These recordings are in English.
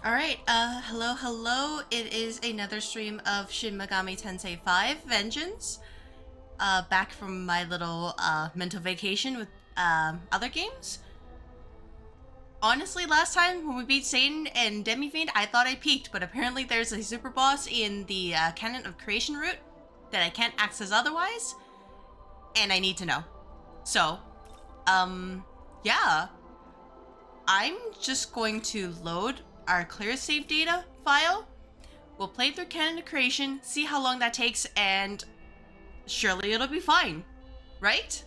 Alright, hello. It is another stream of Shin Megami Tensei V Vengeance. Back from my little mental vacation with other games. Honestly, last time when we beat Satan and Demi-Fiend, I thought I peaked, but apparently there's a super boss in the Canon of Creation route that I can't access otherwise, and I need to know. So, yeah. I'm just going to load our clear save data file. We'll play through Canon of Creation, see how long that takes, and surely it'll be fine, right?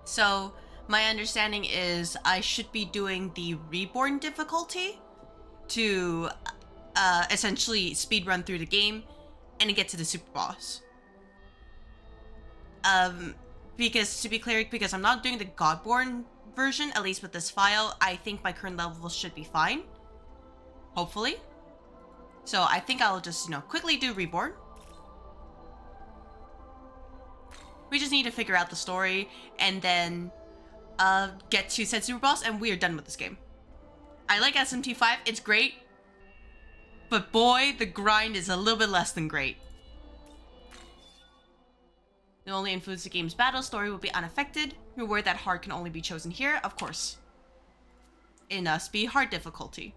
So, my understanding is I should be doing the reborn difficulty to essentially speed run through the game and get to the super boss. Um, because to be clear, because I'm not doing the Godborn version, at least with this file, I think my current level should be fine. Hopefully. So I think I'll just, quickly do reborn. We just need to figure out the story and then get to said super boss, and we are done with this game. I like SMTV, it's great, but boy, the grind is a little bit less than great. It only influence the game's battle story will be unaffected. Reward that hard can only be chosen here, of course. In speed hard difficulty.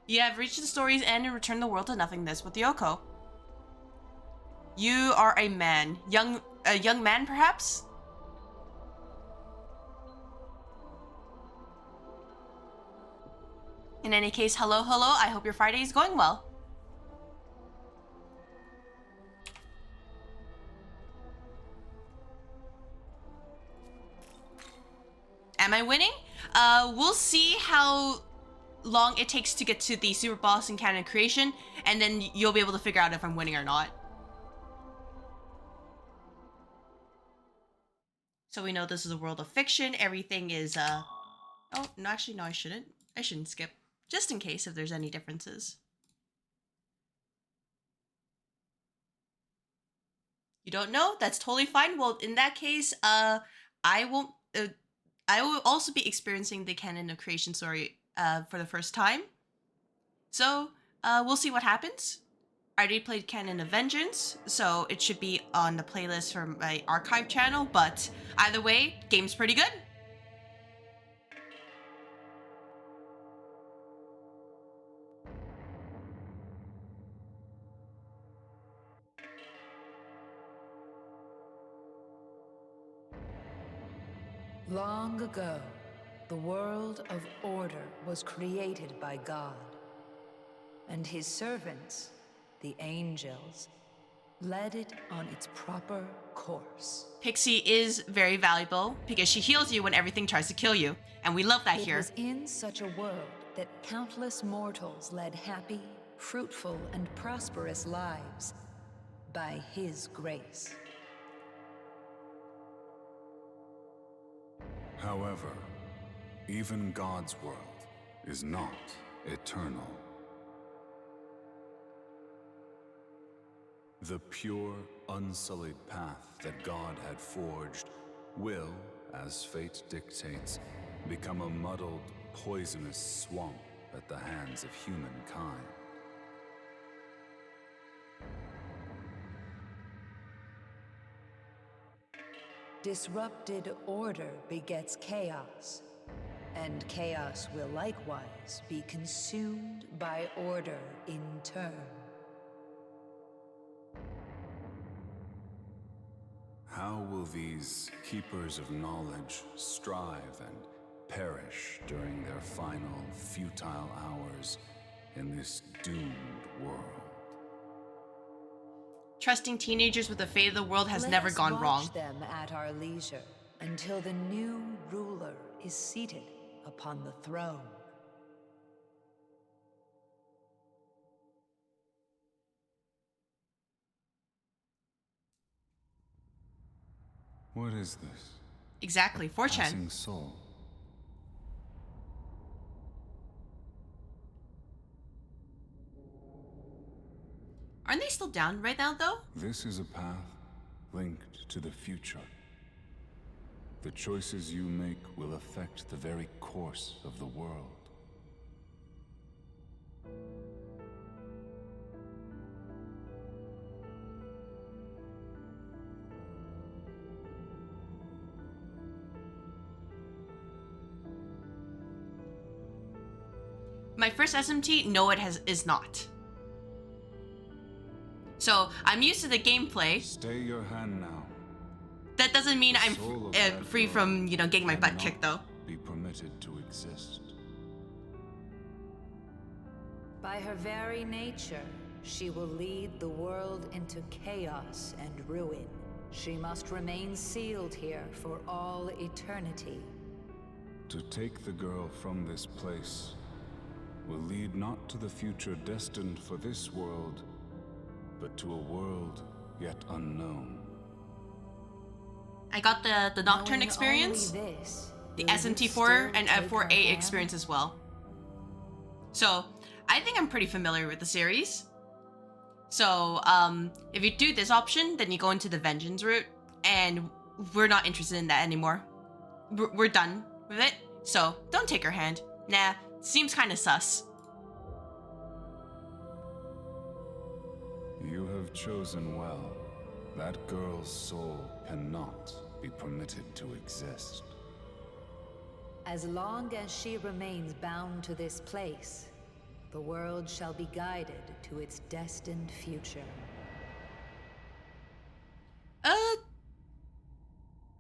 You have reached the story's end and returned the world to nothingness with Yoko. You are a man. A young man, perhaps? In any case, hello. I hope your Friday is going well. Am I winning? We'll see how long it takes to get to the super boss in Canon of Creation, and then you'll be able to figure out if I'm winning or not. So we know this is a world of fiction. Everything is, oh, no, actually, no, I shouldn't. I shouldn't skip. Just in case if there's any differences. You don't know? That's totally fine. Well, in that case, I won't, I will also be experiencing the Canon of Creation story, for the first time. So, we'll see what happens. I already played Canon of Vengeance, so it should be on the playlist for my archive channel, but either way, game's pretty good. Long ago, the world of order was created by God, and his servants, the angels, led it on its proper course. Pixie is very valuable because she heals you when everything tries to kill you, and we love that here. It was in such a world that countless mortals led happy, fruitful, and prosperous lives by his grace. However, even God's world is not eternal. The pure, unsullied path that God had forged will, as fate dictates, become a muddled, poisonous swamp at the hands of humankind. Disrupted order begets chaos, and chaos will likewise be consumed by order in turn. How will these keepers of knowledge strive and perish during their final, futile hours in this doomed world? Trusting teenagers with the fate of the world has never gone wrong. Let us watch them at our leisure until the new ruler is seated upon the throne. What is this? Exactly, 4chan. Passing soul. Aren't they still down right now, though? This is a path linked to the future. The choices you make will affect the very course of the world. My first SMT, no, is not. So I'm used to the gameplay. Stay your hand now. That doesn't mean I'm Soul of that free girl from, you know, getting my butt cannot kicked, though. Be permitted to exist. By her very nature, she will lead the world into chaos and ruin. She must remain sealed here for all eternity. To take the girl from this place will lead not to the future destined for this world, but to a world yet unknown. I got the Nocturne Knowing experience, only this, the will you SMT4 still and take her F4A hand? experience as well. So I think I'm pretty familiar with the series. So if you do this option, then you go into the Vengeance route, and we're not interested in that anymore. We're done with it, so don't take her hand. Nah, seems kind of sus. You have chosen well. That girl's soul cannot be permitted to exist. As long as she remains bound to this place, the world shall be guided to its destined future.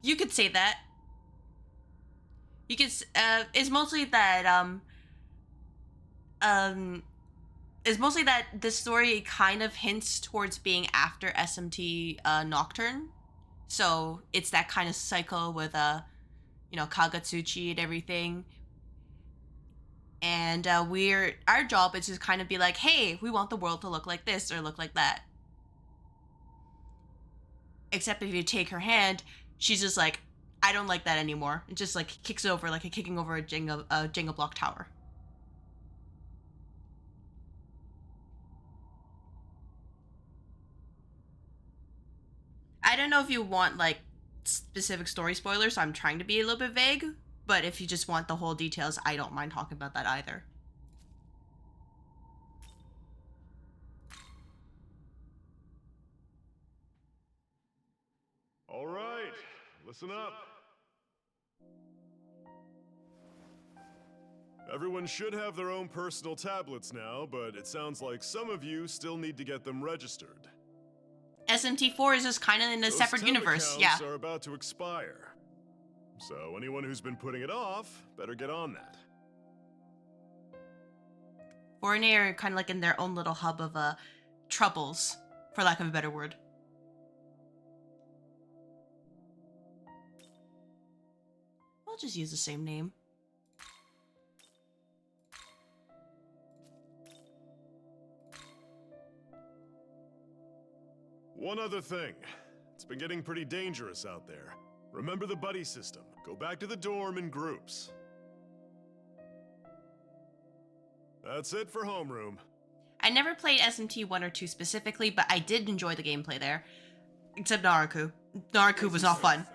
You could say that. You could, it's mostly that, it's mostly that this story kind of hints towards being after SMT, Nocturne. So it's that kind of cycle with, you know, Kagatsuchi and everything. And, our job is to kind of be like, hey, we want the world to look like this or look like that. Except if you take her hand, she's just like, I don't like that anymore. It just like kicks over like a kicking over a Jenga block tower. I don't know if you want like specific story spoilers, so I'm trying to be a little bit vague. But if you just want the whole details, I don't mind talking about that either. All right, listen up. Everyone should have their own personal tablets now, but it sounds like some of you still need to get them registered. SMT4 is just kind of in a Those separate temp universe, accounts yeah. are about to expire. So anyone who's been putting it off, better get on that. Foreign are kind of like in their own little hub of troubles, for lack of a better word. I'll just use the same name. One other thing. It's been getting pretty dangerous out there. Remember the buddy system. Go back to the dorm in groups. That's it for homeroom. I never played SMT 1 or 2 specifically, but I did enjoy the gameplay there. Except Naruku. Naruku was not fun.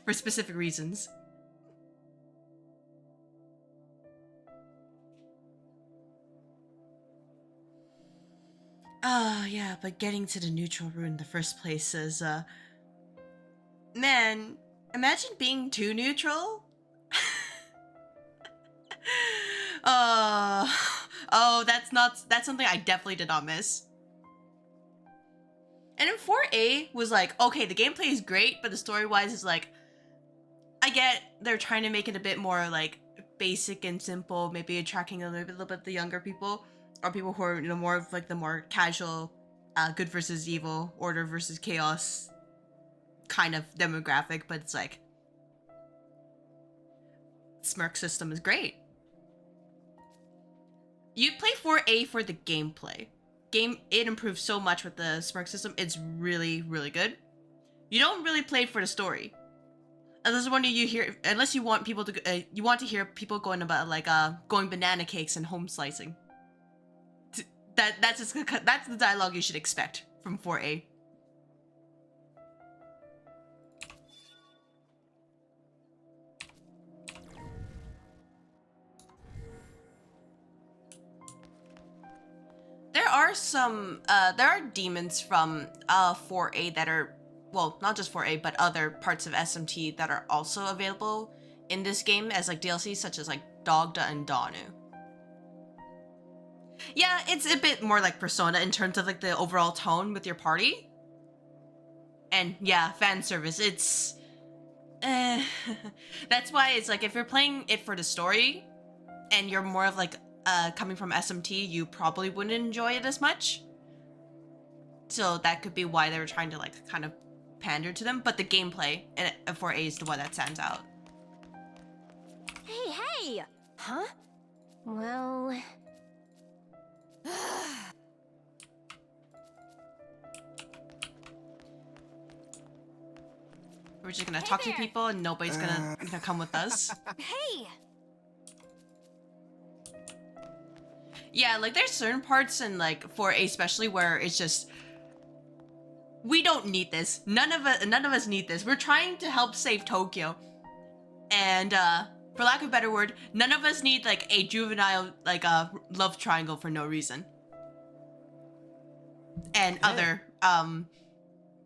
For specific reasons. Yeah, but getting to the neutral route in the first place is, man, imagine being too neutral. Oh, that's something I definitely did not miss. And in 4A was like, okay, the gameplay is great, but the story-wise is like, I get they're trying to make it a bit more like basic and simple, maybe attracting a little bit the younger people, or people who are, you know, more of like the more casual, good versus evil, order versus chaos kind of demographic, but it's like, Smirk system is great. You play 4A for the gameplay. It improves so much with the Smirk system. It's really, really good. You don't really play for the story. Unless you want people to, you want to hear people going about like going banana cakes and home slicing. That's the dialogue you should expect from 4A. There are demons from 4A that are, well, not just 4A, but other parts of SMT that are also available in this game as like DLC, such as like Dogda and Danu. Yeah, it's a bit more like Persona in terms of like the overall tone with your party. And yeah, fan service, it's... that's why it's like if you're playing it for the story and you're more of like coming from SMT, you probably wouldn't enjoy it as much. So that could be why they were trying to like kind of pander to them, but the gameplay for A is the one that stands out. Hey! Huh? Well... We're just gonna talk to people and nobody's gonna come with us. Hey! Yeah, like there's certain parts in like 4A especially where it's just, we don't need this. None of us need this. We're trying to help save Tokyo. And for lack of a better word, none of us need like a juvenile like love triangle for no reason. And other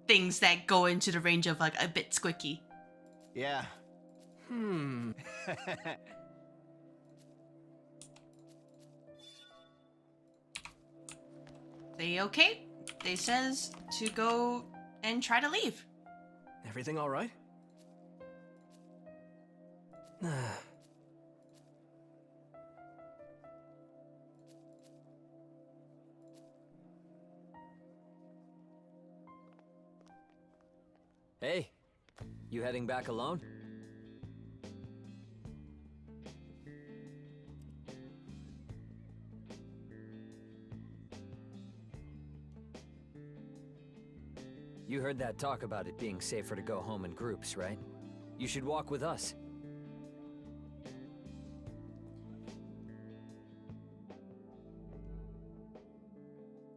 things that go into the range of like a bit squicky. Yeah. They okay? They says to go and try to leave. Everything all right? Hey, you heading back alone? You heard that talk about it being safer to go home in groups, right? You should walk with us.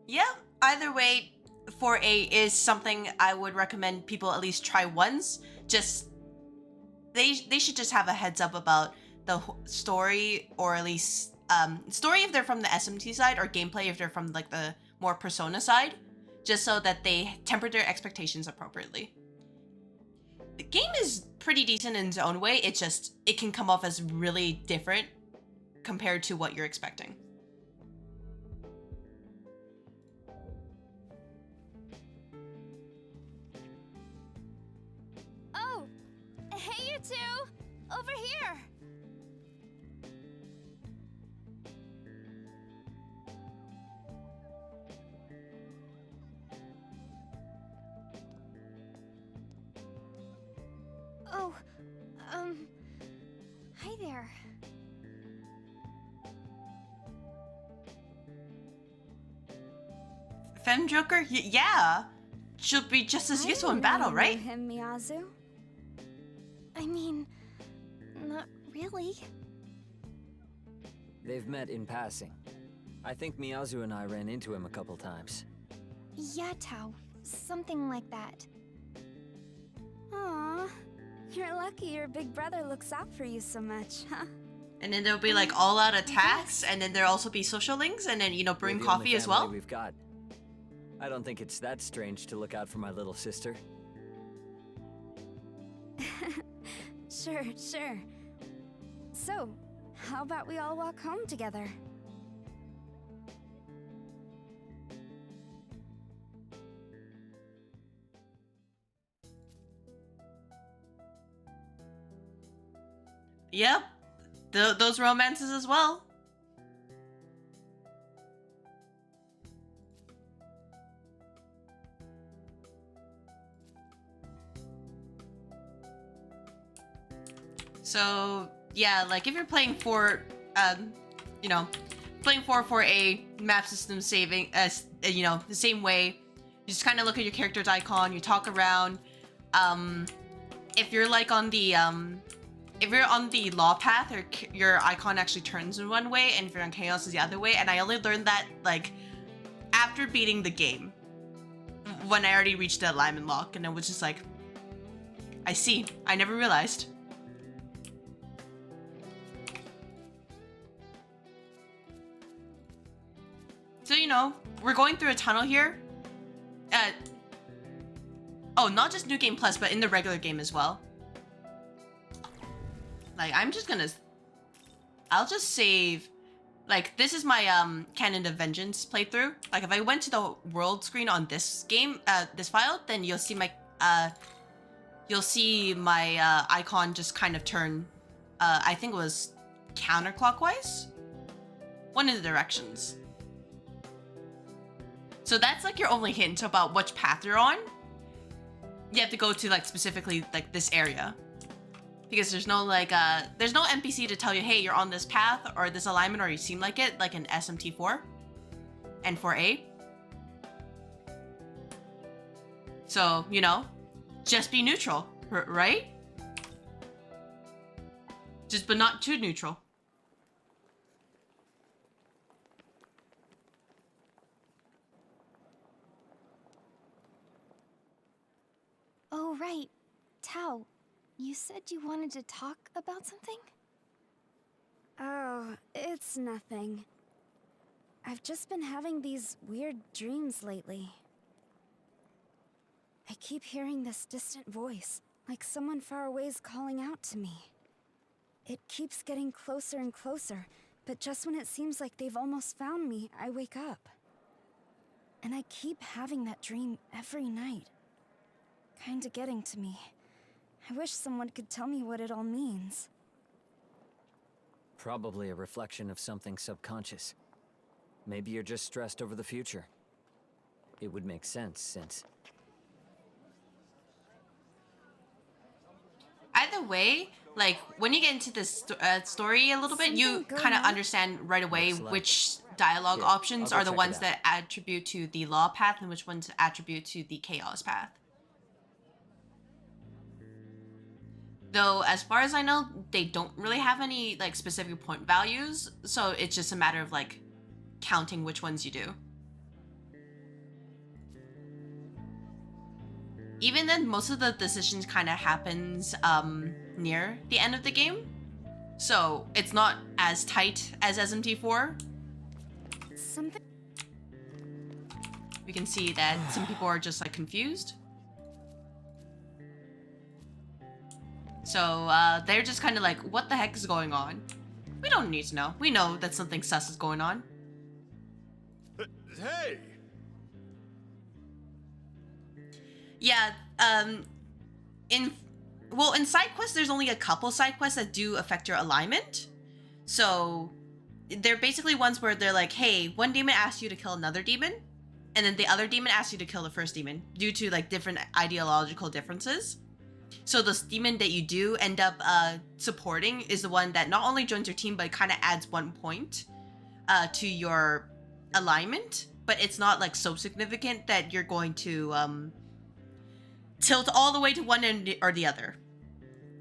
Yeah, either way, 4A is something I would recommend people at least try once. Just they should just have a heads up about the story, or at least story if they're from the SMT side, or gameplay if they're from like the more Persona side, just so that they temper their expectations appropriately. The game is pretty decent in its own way. It can come off as really different compared to what you're expecting. Oh! Hey, you two! Over here! Oh, hi there. Femme Joker? Yeah! She'll be just as useful in battle, right? Him, Miyazu? I mean, not really. They've met in passing. I think Miyazu and I ran into him a couple times. Yeah, Tao. Something like that. Aw, you're lucky your big brother looks out for you so much, huh? And then there'll be like all-out attacks, and then there'll also be social links, and then, you know, bring We're the coffee only as well. family we've got. I don't think it's that strange to look out for my little sister. Sure. So, how about we all walk home together? Yep, those romances as well. So yeah, like if you're playing for, you know, playing for a map system saving, you know, the same way, you just kind of look at your character's icon, you talk around, if you're like on the if you're on the law path, your icon actually turns in one way, and if you're on chaos, is the other way. And I only learned that like after beating the game, when I already reached the alignment lock, and it was just like, I see. I never realized. So, you know, we're going through a tunnel here. Oh, not just New Game Plus, but in the regular game as well. Like, I'll just save. Like, this is my Canon of Vengeance playthrough. Like, if I went to the world screen on this game, this file, then you'll see my icon just kind of turn, I think it was counterclockwise? One of the directions. So that's like your only hint about which path you're on. You have to go to like specifically like this area. Because there's no like, there's no NPC to tell you, hey, you're on this path or this alignment or you seem like it, like in SMT4 and 4A. So, you know, just be neutral, right? Just, but not too neutral. Oh, right. Tao, you said you wanted to talk about something? Oh, it's nothing. I've just been having these weird dreams lately. I keep hearing this distant voice, like someone far away is calling out to me. It keeps getting closer and closer, but just when it seems like they've almost found me, I wake up. And I keep having that dream every night. Kinda getting to me. I wish someone could tell me what it all means. Probably a reflection of something subconscious. Maybe you're just stressed over the future. It would make sense since... Either way, like when you get into this story a little bit, you kind of understand right away which dialogue options are the ones that attribute to the law path and which ones attribute to the chaos path. Though, as far as I know, they don't really have any like specific point values, so it's just a matter of like counting which ones you do. Even then, most of the decisions kind of happens near the end of the game, so it's not as tight as SMT4. Something. We can see that some people are just like confused. So they're just kind of like, what the heck is going on? We don't need to know. We know that something sus is going on. Hey! Yeah, in side quests, there's only a couple side quests that do affect your alignment. So they're basically ones where they're like, hey, one demon asks you to kill another demon, and then the other demon asks you to kill the first demon due to like different ideological differences. So this demon that you do end up supporting is the one that not only joins your team, but kind of adds 1 point to your alignment. But it's not like so significant that you're going to tilt all the way to one end or the other.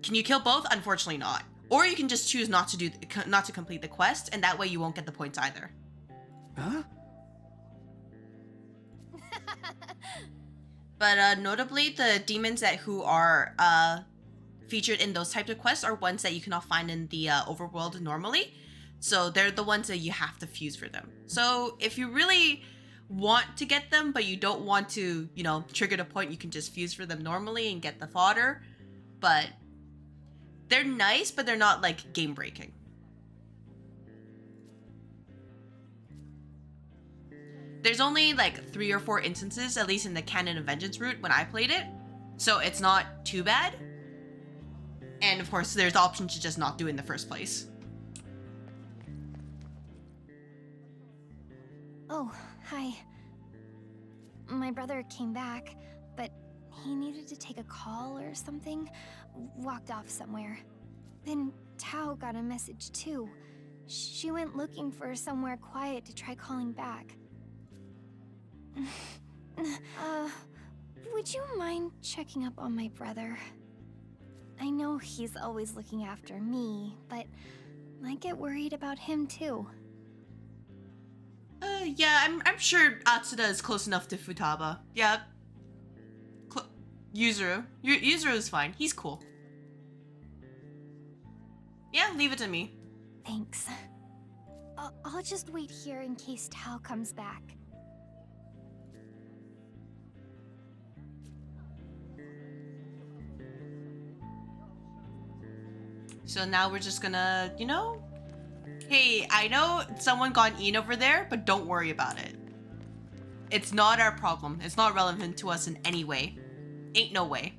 Can you kill both? Unfortunately not. Or you can just choose not to complete the quest, and that way you won't get the points either. Huh? But notably, the demons who are featured in those types of quests are ones that you cannot find in the overworld normally. So they're the ones that you have to fuse for them. So if you really want to get them, but you don't want to, you know, trigger the point, you can just fuse for them normally and get the fodder. But they're nice, but they're not like game breaking. There's only like 3 or 4 instances, at least in the Canon of Vengeance route when I played it. So it's not too bad. And of course, there's the option to just not do it in the first place. Oh, hi. My brother came back, but he needed to take a call or something. Walked off somewhere. Then Tao got a message too. She went looking for somewhere quiet to try calling back. Would you mind checking up on my brother? I know he's always looking after me, but I get worried about him too. Yeah, I'm sure Atsuda is close enough to Futaba. Yeah. Yuzuru. Yuzuru is fine. He's cool. Yeah, leave it to me. Thanks. I'll just wait here in case Tao comes back. So now we're just gonna, you know, hey, I know someone got eaten over there, but don't worry about it. It's not our problem. It's not relevant to us in any way. Ain't no way.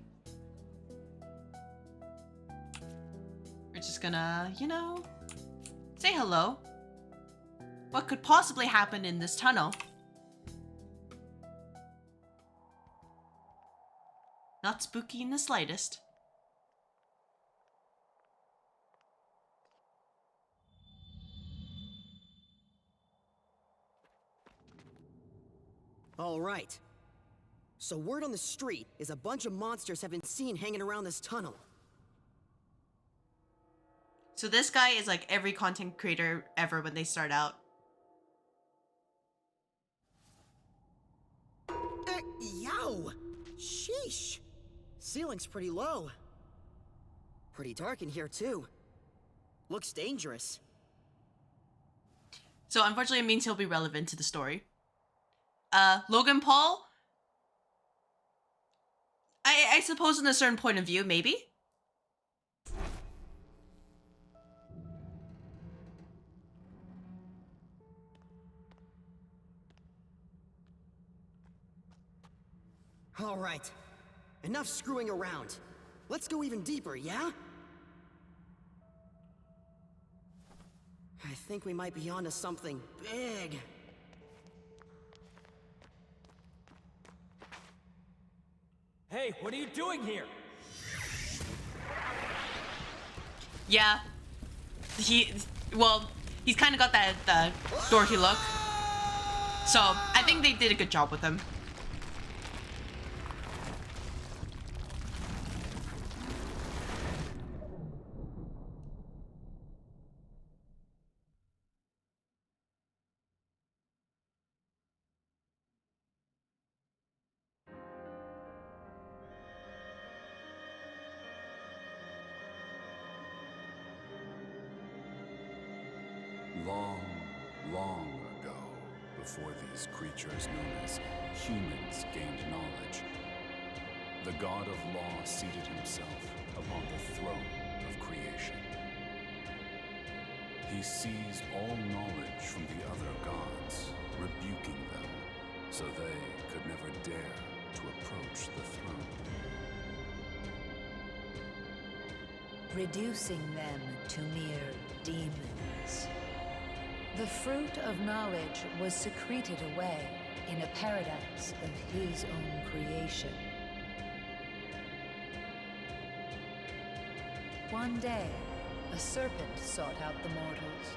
We're just gonna, you know, say hello. What could possibly happen in this tunnel? Not spooky in the slightest. All right. So word on the street is a bunch of monsters have been seen hanging around this tunnel. So this guy is like every content creator ever when they start out. Yow! Sheesh! Ceiling's pretty low. Pretty dark in here too. Looks dangerous. So unfortunately it means he'll be relevant to the story. Logan Paul? I suppose in a certain point of view, maybe? All right. Enough screwing around. Let's go even deeper, yeah? I think we might be onto something big. Hey, what are you doing here? Yeah. Well, he's kind of got that dorky look. So, I think they did a good job with him. Long, long ago, before these creatures known as humans gained knowledge, the god of law seated himself upon the throne of creation. He seized all knowledge from the other gods, rebuking them, so they could never dare to approach the throne. Reducing them to mere demons. The fruit of knowledge was secreted away in a paradise of his own creation. One day, a serpent sought out the mortals,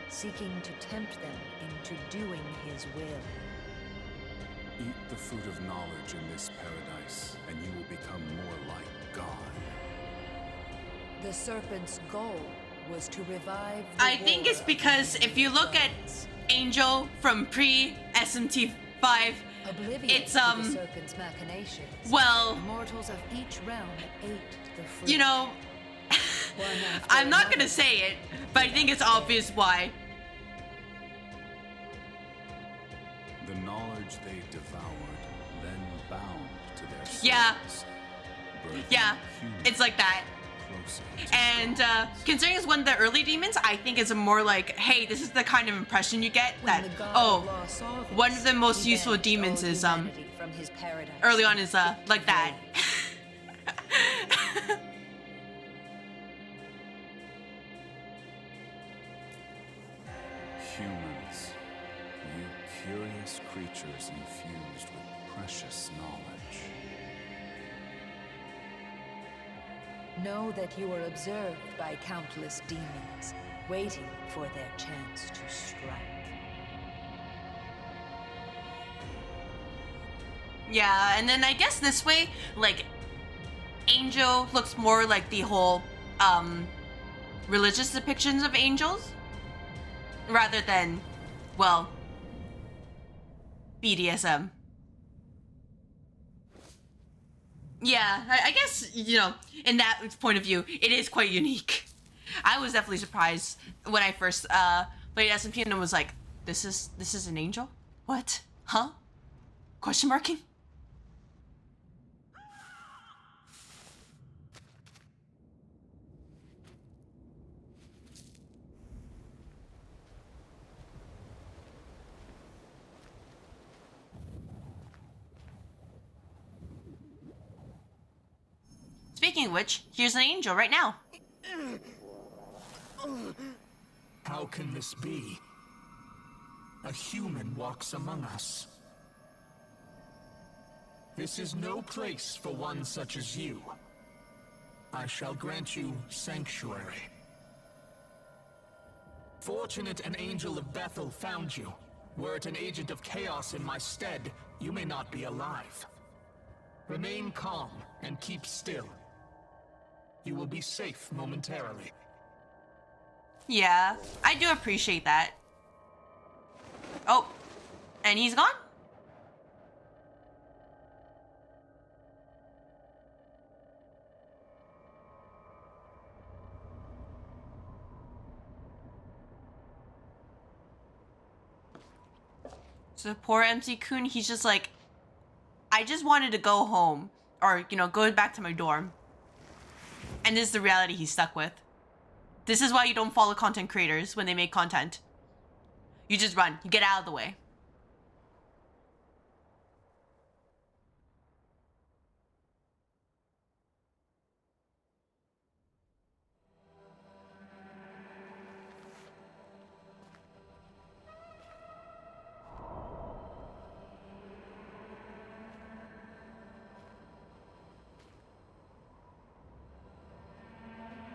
seeking to tempt them into doing his will. Eat the fruit of knowledge in this paradise, and you will become more like God. The serpent's goal was to revive the I think it's because if you look at Angel from pre-SMTV, it's to the serpent's machinations. well, Mortals of each realm ate the fruit. you know, I'm not gonna say it, but I think it's obvious why. The knowledge they devoured then bound to their souls. Yeah. birthing Yeah, humans it's like that. closer to And considering it's one of the early demons, I think it's a more like, hey, this is the kind of impression you get When that, the god oh, of law saw this, one of the most he useful banished demons all is humanity from his paradise early on in is thick like that. veins. humans, you curious creatures infused with precious knowledge. Know that you are observed by countless demons, waiting for their chance to strike. Yeah, and then I guess this way, like, Angel looks more like the whole religious depictions of angels rather than, well, BDSM. Yeah, I guess, you know, in that point of view, it is quite unique. I was definitely surprised when I first played SMP and was like, this is an angel? What? Huh? Question marking? Speaking of which, here's an angel right now. How can this be? A human walks among us. This is no place for one such as you. I shall grant you sanctuary. Fortunate an angel of Bethel found you. Were it an agent of chaos in my stead, you may not be alive. Remain calm and keep still. You will be safe momentarily. Yeah, I do appreciate that. Oh, and he's gone? So poor MC Kun, he's just like, I just wanted to go home. Or, you know, go back to my dorm. And this is the reality he's stuck with. This is why you don't follow content creators when they make content. You just run. You get out of the way.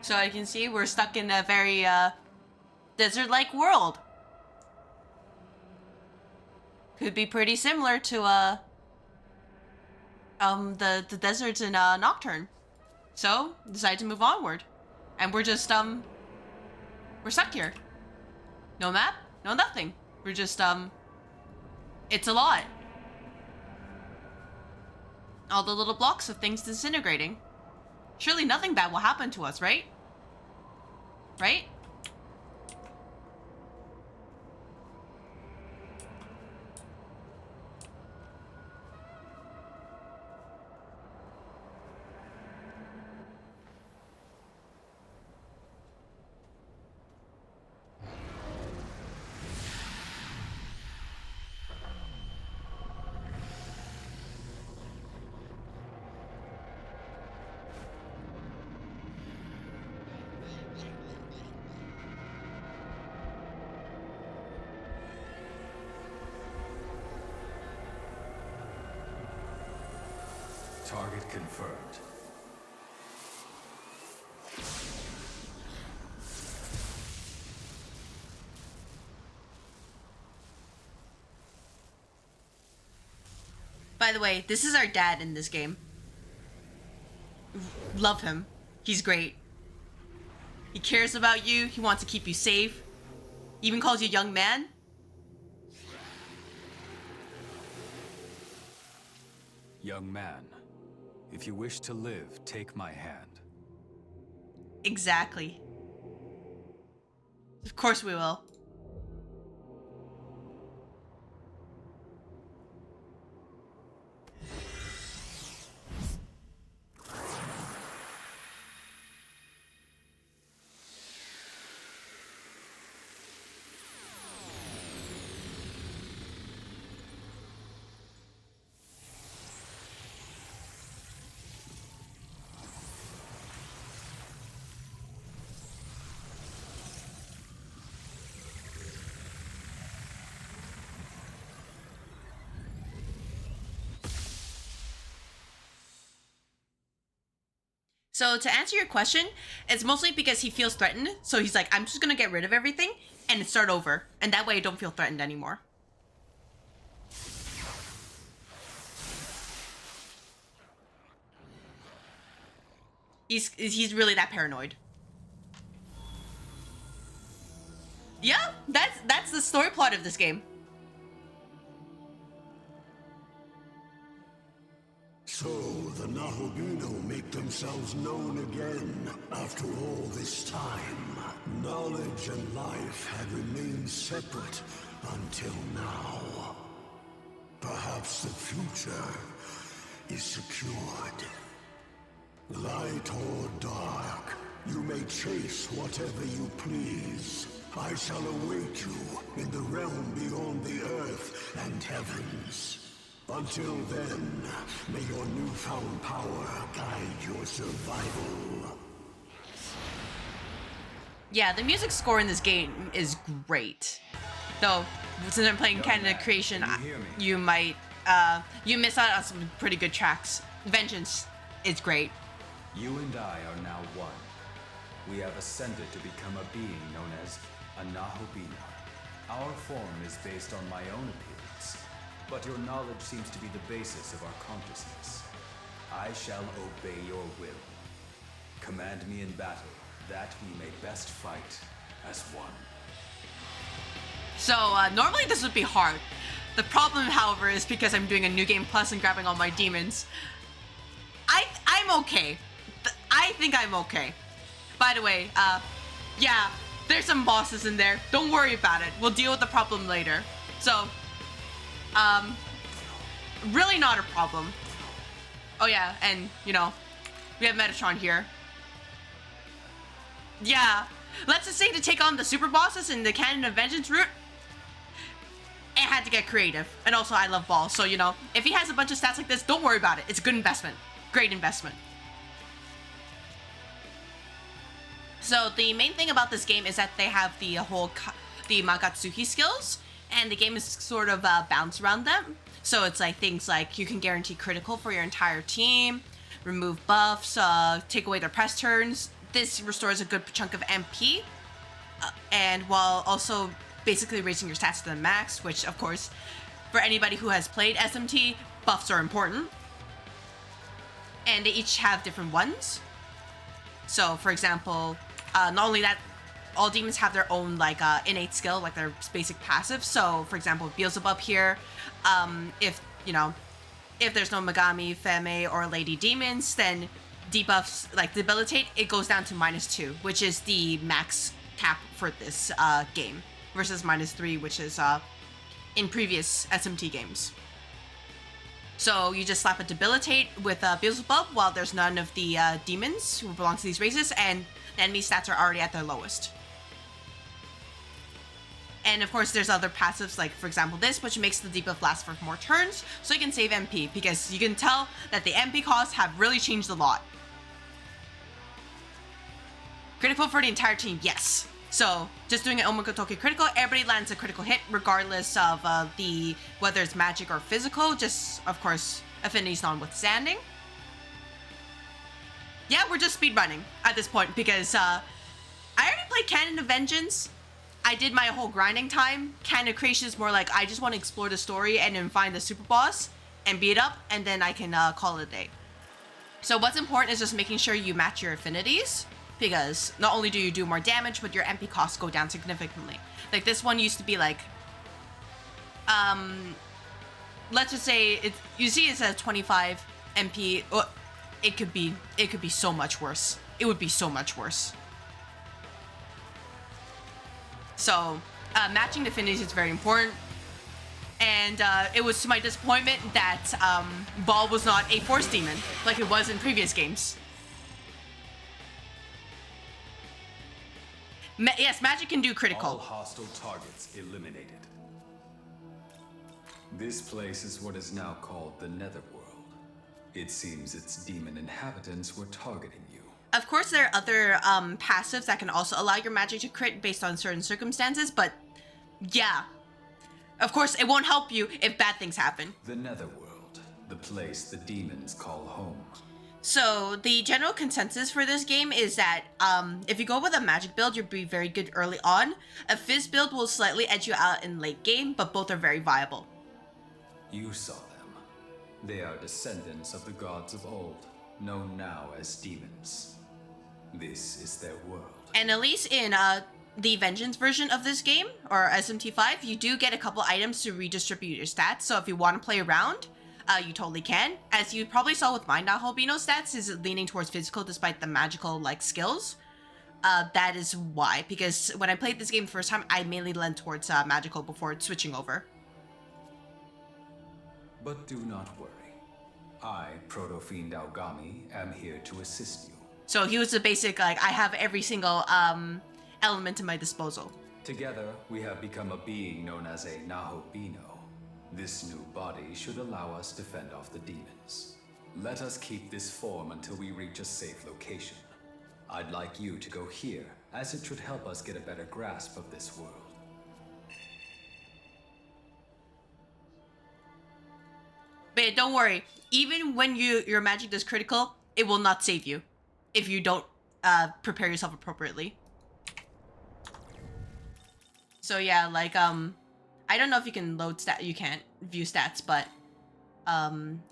So I can see we're stuck in a very desert-like world. Could be pretty similar to the deserts in Nocturne. So decide to move onward, and we're just we're stuck here. No map, no nothing. We're just it's a lot. All the little blocks of things disintegrating. Surely nothing bad will happen to us, right? Right? Target confirmed. By the way, this is our dad in this game. Love him. He's great. He cares about you. He wants to keep you safe. He even calls you young man. Young man, if you wish to live, take my hand. Exactly. Of course we will. So to answer your question, it's mostly because he feels threatened. So he's like, I'm just going to get rid of everything and start over. And that way I don't feel threatened anymore. He's really that paranoid. Yeah, that's the story plot of this game. So the Nahobino make themselves known again after all this time. Knowledge and life had remained separate until now. Perhaps the future is secured. Light or dark, you may chase whatever you please. I shall await you in the realm beyond the earth and heavens. Until then, may your newfound power guide your survival. Yeah, the music score in this game is great. Though, since I'm playing Canon of Creation, you might, you miss out on some pretty good tracks. Vengeance is great. You and I are now one. We have ascended to become a being known as a Nahobino. Our form is based on my own appearance, but your knowledge seems to be the basis of our consciousness. I shall obey your will. Command me in battle, that we may best fight as one. So, normally this would be hard. The problem, however, is because I'm doing a New Game Plus and grabbing all my demons. I'm okay. I think I'm okay. By the way, yeah, there's some bosses in there. Don't worry about it. We'll deal with the problem later. So, really not a problem. Oh yeah, and, you know, we have Metatron here. Yeah, let's just say to take on the super bosses in the Canon of Vengeance route, it had to get creative. And also, I love Ball, so, you know, if he has a bunch of stats like this, don't worry about it. It's a good investment. Great investment. So the main thing about this game is that they have the the Magatsuki skills, and the game is sort of bounced around them. So it's like things like you can guarantee critical for your entire team, remove buffs, take away their press turns. This restores a good chunk of MP, and while also basically raising your stats to the max, which of course, for anybody who has played SMT, buffs are important. And they each have different ones. So, for example, not only that, all demons have their own like innate skill, like their basic passive. So, for example, Beelzebub here, if you know, if there's no Megami, Feme, or Lady Demons, then debuffs like Debilitate, it goes down to -2, which is the max cap for this game, versus -3, which is in previous SMT games. So you just slap a Debilitate with Beelzebub while there's none of the demons who belong to these races, and the enemy stats are already at their lowest. And of course there's other passives, like for example this, which makes the debuff last for more turns, so you can save MP, because you can tell that the MP costs have really changed a lot. Critical for the entire team, yes. So, just doing an Omogotoki critical, everybody lands a critical hit regardless of whether it's magic or physical, just, of course, affinities notwithstanding. Yeah, we're just speedrunning at this point because I already played Canon of Vengeance. I did my whole grinding time. Canon of Creation is more like, I just want to explore the story and then find the super boss and beat it up, and then I can call it a day. So what's important is just making sure you match your affinities, because not only do you do more damage, but your MP costs go down significantly. Like this one used to be like, let's just say you see it says 25 MP. Oh, it could be so much worse. It would be so much worse. So matching the affinities is very important. And it was to my disappointment that Ball was not a Force Demon like it was in previous games. Yes, magic can do critical. All hostile targets eliminated. This place is what is now called the Netherworld. It seems its demon inhabitants were targeting you. Of course, there are other passives that can also allow your magic to crit based on certain circumstances, but yeah. Of course, it won't help you if bad things happen. The Netherworld, the place the demons call home. So, the general consensus for this game is that if you go with a magic build, you'll be very good early on. A Fizz build will slightly edge you out in late game, but both are very viable. You saw them. They are descendants of the gods of old, known now as demons. This is their world. And at least in the Vengeance version of this game, or SMT5, you do get a couple items to redistribute your stats. So if you want to play around, you totally can. As you probably saw with my Nahobino stats, is leaning towards physical despite the magical like skills. That is why, because when I played this game the first time, I mainly lent towards magical before switching over. But do not worry. I, Proto-Fiend Aogami, am here to assist you. So he was the basic, like, I have every single element at my disposal. Together, we have become a being known as a Nahobino. This new body should allow us to fend off the demons. Let us keep this form until we reach a safe location. I'd like you to go here, as it should help us get a better grasp of this world. But don't worry, even when your magic does critical, it will not save you if you don't prepare yourself appropriately. So yeah, like I don't know if you can load stat. You can't view stats, but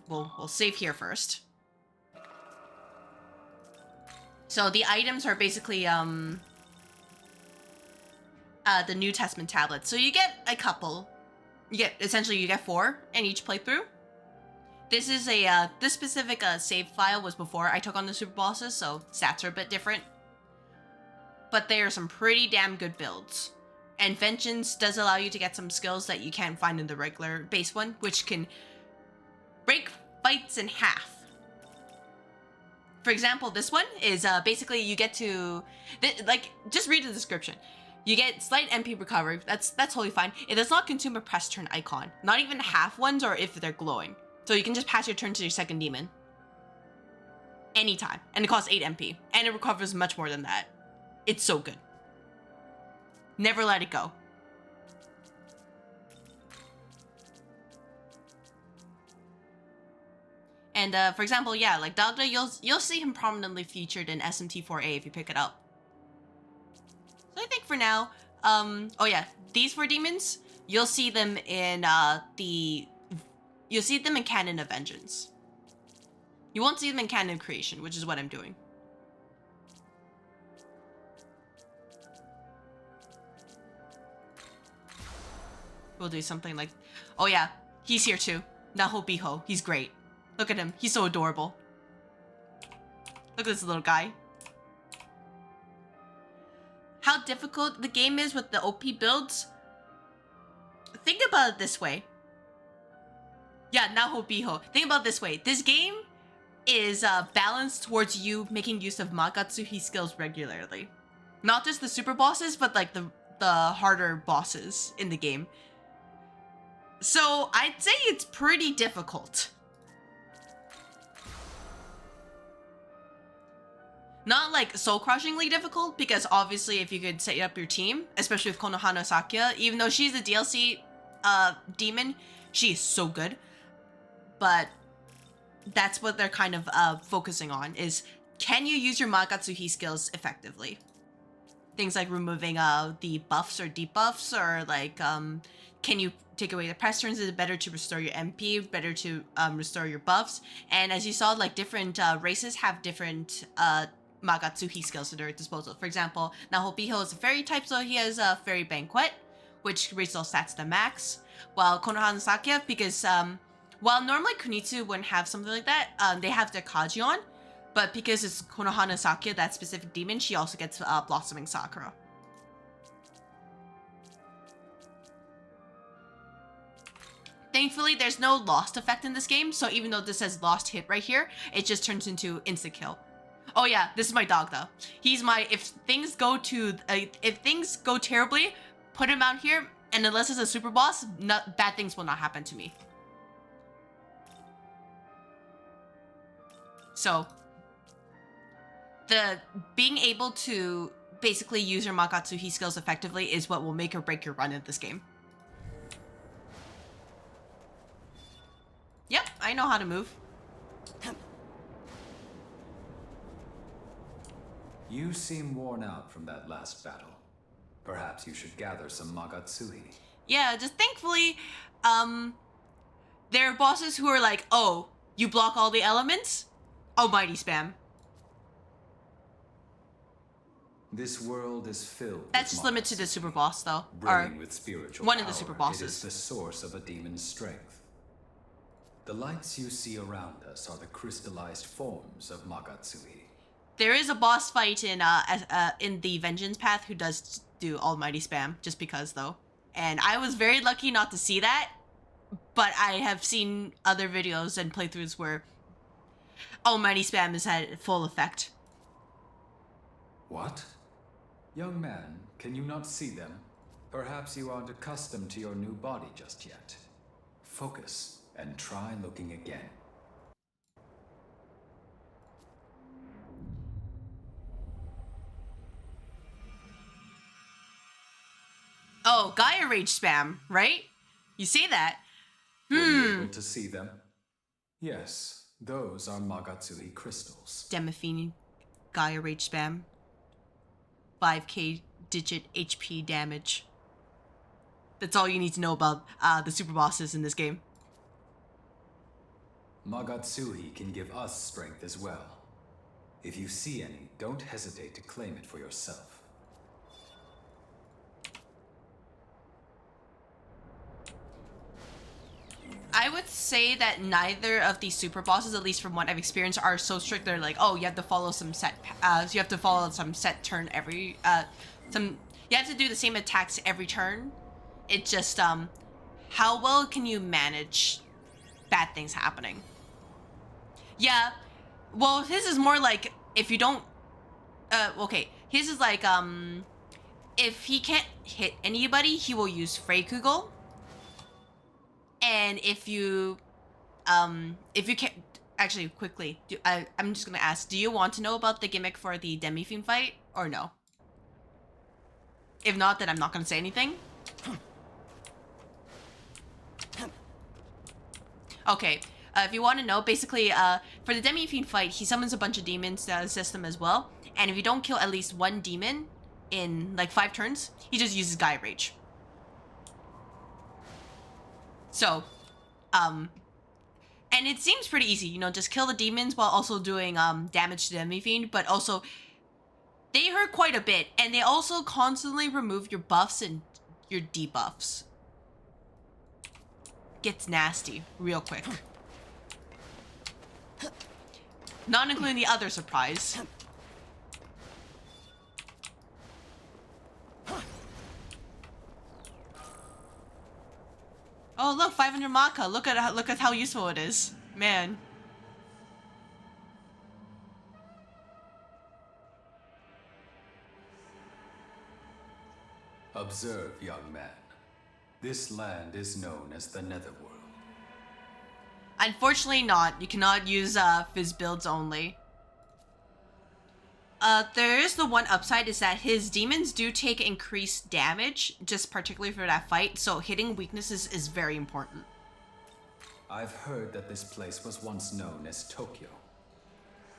we'll save here first. So the items are basically the New Testament tablets. So you get a couple. You get 4 in each playthrough. This is a this specific save file was before I took on the super bosses, so stats are a bit different. But they are some pretty damn good builds. And Vengeance does allow you to get some skills that you can't find in the regular base one, which can break fights in half. For example, this one is basically you get to, like, just read the description. You get slight MP recovery. That's totally fine. It does not consume a press turn icon. Not even half ones or if they're glowing. So you can just pass your turn to your second demon. Anytime. And it costs 8 MP. And it recovers much more than that. It's so good. Never let it go. And for example, yeah, like Dagda, you'll see him prominently featured in SMT4A if you pick it up. So I think for now, oh yeah, these 4 demons, you'll see them in Canon of Vengeance. You won't see them in Canon of Creation, which is what I'm doing. We'll do something like, oh yeah, he's here too. Nahobiho, he's great. Look at him, he's so adorable. Look at this little guy. How difficult the game is with the OP builds? Think about it this way. Yeah, Nahobiho. Think about it this way. This game is balanced towards you making use of Magatsuhi skills regularly. Not just the super bosses, but like the harder bosses in the game. So I'd say it's pretty difficult. Not like soul-crushingly difficult, because obviously if you could set up your team, especially with Konohana Sakya, even though she's a DLC demon, she is so good. But that's what they're kind of focusing on, is can you use your Magatsuhi skills effectively? Things like removing the buffs or debuffs, or like can you take away the press turns? Is it better to restore your MP, better to restore your buffs? And as you saw, like different races have different Magatsuhi skills at their disposal. For example, Nahobiho is a fairy type, so he has a fairy banquet, which raises all stats to max. While Konohana Sakya, because while normally Kunitsu wouldn't have something like that, they have their Kajion, but because it's Konohana Sakya, that specific demon, she also gets Blossoming Sakura. Thankfully, there's no lost effect in this game, so even though this says lost hit right here, it just turns into insta kill. Oh yeah, this is my dog though. He's my, if things go terribly, put him out here, and unless it's a super boss, bad things will not happen to me. So, being able to basically use your Magatsuhi skills effectively is what will make or break your run in this game. Yep, I know how to move. You seem worn out from that last battle. Perhaps you should gather some Magatsuhi. Yeah, just thankfully, there are bosses who are like, oh, you block all the elements? Almighty spam. This world is filled That's with just limited to the monsters. super boss, though. Brimming Or with spiritual one of power, the super it bosses. is the source of a demon's strength. The lights you see around us are the crystallized forms of Magatsui. There is a boss fight in the Vengeance Path who does do Almighty Spam, just because, though. And I was very lucky not to see that, but I have seen other videos and playthroughs where Almighty Spam has had full effect. What? Young man, can you not see them? Perhaps you aren't accustomed to your new body just yet. Focus and try looking again. Oh, Gaia Rage Spam, right? You say that. Were you able to see them? Yes, those are Magatsui crystals. Demifine Gaia Rage Spam. 5k digit HP damage. That's all you need to know about the super bosses in this game. Magatsui can give us strength as well. If you see any, don't hesitate to claim it for yourself. I would say that neither of these super bosses, at least from what I've experienced, are so strict. They're like, oh, you have to follow some set, you have to follow some set turn every, you have to do the same attacks every turn. It's just, how well can you manage bad things happening? Yeah, well, his is more like, if you don't, okay, his is like, if he can't hit anybody, he will use Freikugel. And if you can't, actually, quickly, I'm just gonna ask, do you want to know about the gimmick for the Demifine fight, or no? If not, then I'm not gonna say anything. Okay, if you want to know, basically, for the Demifine fight, he summons a bunch of demons to the system as well. And if you don't kill at least one demon in, like, 5 turns, he just uses Gaia Rage. So, and it seems pretty easy, you know, just kill the demons while also doing, damage to the Demifiend, but also, they hurt quite a bit, and they also constantly remove your buffs and your debuffs. Gets nasty real quick. Not including the other surprise. Oh look, 500 Maka. Look at how useful it is, man. Observe, young man. This land is known as the Netherworld. Unfortunately not. You cannot use Fizz builds only. There is the one upside is that his demons do take increased damage, just particularly for that fight, so hitting weaknesses is very important. I've heard that this place was once known as Tokyo,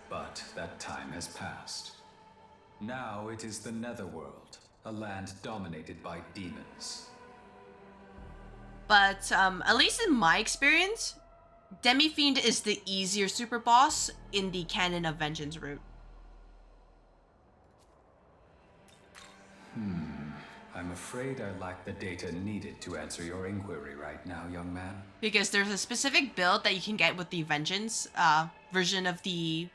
but that time has passed. Now it is the Netherworld, a land dominated by demons. But at least in my experience, Demifiend is the easier super boss in the Canon of Vengeance route. I'm afraid I lack the data needed to answer your inquiry right now, young man. Because there's a specific build that you can get with the Vengeance version of the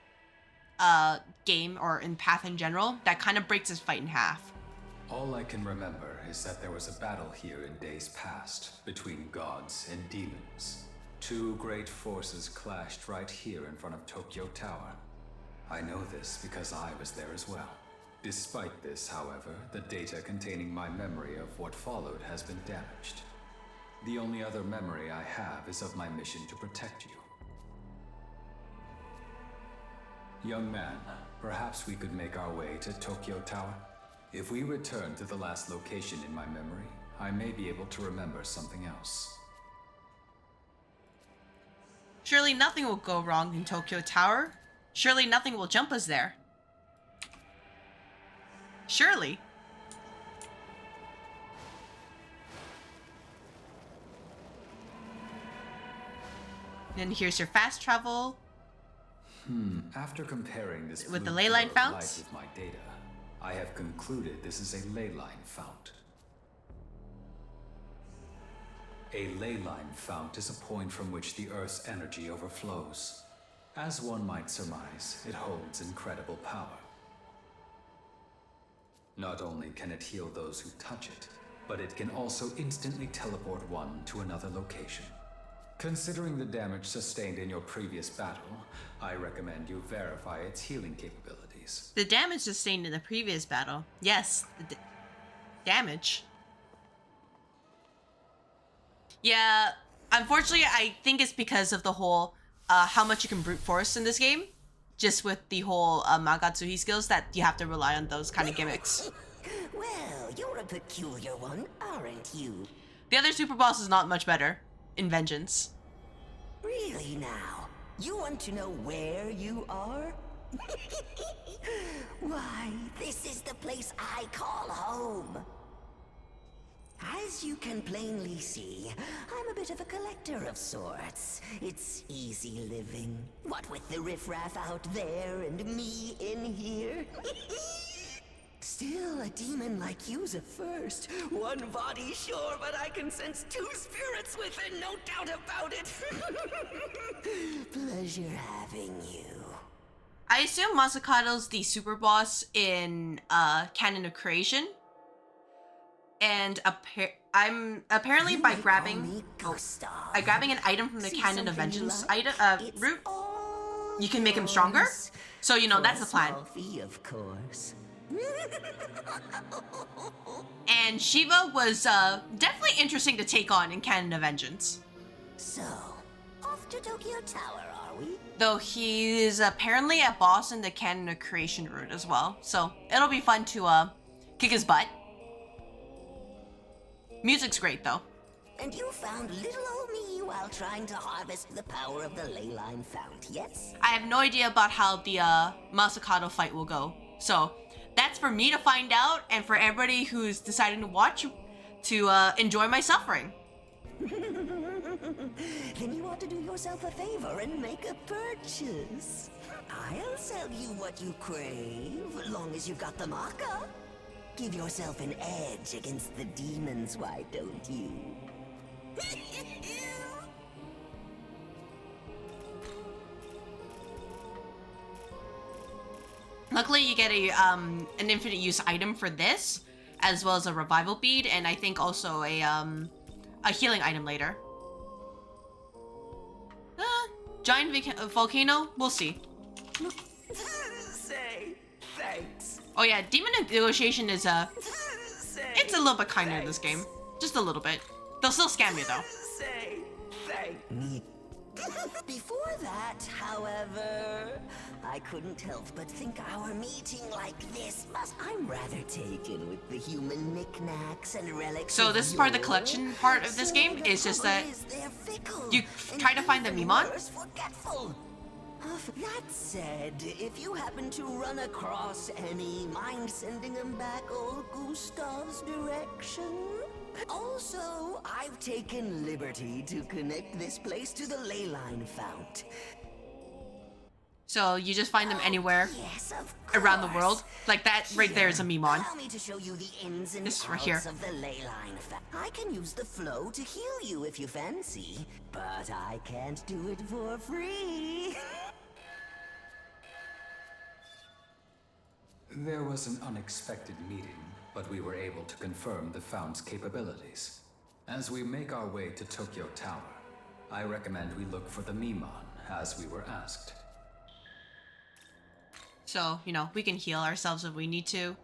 game, or in Path in general, that kind of breaks this fight in half. All I can remember is that there was a battle here in days past between gods and demons. 2 great forces clashed right here in front of Tokyo Tower. I know this because I was there as well. Despite this, however, the data containing my memory of what followed has been damaged. The only other memory I have is of my mission to protect you. Young man, perhaps we could make our way to Tokyo Tower? If we return to the last location in my memory, I may be able to remember something else. Surely nothing will go wrong in Tokyo Tower. Surely nothing will jump us there. Surely. Then here's your fast travel. After comparing this With the blue ley line pillar of founts? light with my data, I have concluded this is a ley line fount. A ley line fount is a point from which the Earth's energy overflows. As one might surmise, it holds incredible power. Not only can it heal those who touch it, but it can also instantly teleport one to another location. Considering the damage sustained in your previous battle, I recommend you verify its healing capabilities. The damage sustained in the previous battle. Yes, the damage. Yeah, unfortunately, I think it's because of the whole how much you can brute force in this game. Just with the whole Magatsuhi skills that you have to rely on those kind of gimmicks. Well, you're a peculiar one, aren't you? The other super boss is not much better in Vengeance. Really now? You want to know where you are? Why, this is the place I call home. As you can plainly see, I'm a bit of a collector of sorts. It's easy living. What with the riffraff out there and me in here. Still, a demon like you's a first. One body, sure, but I can sense two spirits within, no doubt about it. Pleasure having you. I assume Masakato's the super boss in Canon of Creation. And apparently by grabbing an item from the Canon of Vengeance route, you can make him stronger. So you know that's the plan. Of course. And Shiva was definitely interesting to take on in Canon of Vengeance. So, off to Tokyo Tower, are we? Though he is apparently a boss in the Canon of Creation route as well. So it'll be fun to kick his butt. Music's great though. And you found little old me while trying to harvest the power of the ley line fount, yes? I have no idea about how the Masakato fight will go. So that's for me to find out and for everybody who's deciding to watch to enjoy my suffering. Then you ought to do yourself a favor and make a purchase. I'll sell you what you crave, long as you've got the Maka. Give yourself an edge against the demons, why don't you? Luckily, you get an infinite use item for this, as well as a revival bead, and I think also a healing item later. Giant volcano? We'll see. Say thanks. Oh yeah, Demon Negotiation is it's a little bit kinder in this game. Just a little bit. They'll still scam you though. Say thanks. Before that, however, I couldn't help but think our meeting like this I'm rather taken with the human knickknacks and relics. So this is part of the collection part of this game. Is just that you try to find the Mimon. That said, if you happen to run across any, mind sending them back old Gustav's direction? Also, I've taken liberty to connect this place to the ley line fount. So you just find them anywhere around the world? Like that right there is a Mimon. Allow me to show you the ins and This right here. outs of the ley line fount. I can use the flow to heal you if you fancy, but I can't do it for free. There was an unexpected meeting, but we were able to confirm the fount's capabilities. As we make our way to Tokyo Tower, I recommend we look for the Mimon, as we were asked. So, you know, we can heal ourselves if we need to.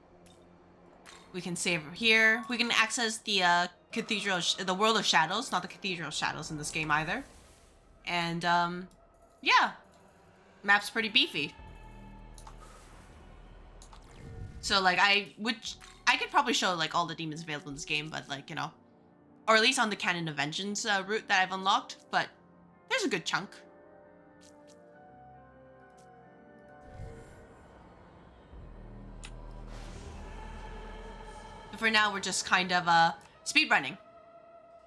We can save here. We can access the the World of Shadows, not the Cathedral of Shadows in this game either. And, yeah. Map's pretty beefy. So, like, I could probably show, like, all the demons available in this game, but, like, you know. Or at least on the Canon of Vengeance route that I've unlocked, but there's a good chunk. But for now, we're just kind of, speedrunning.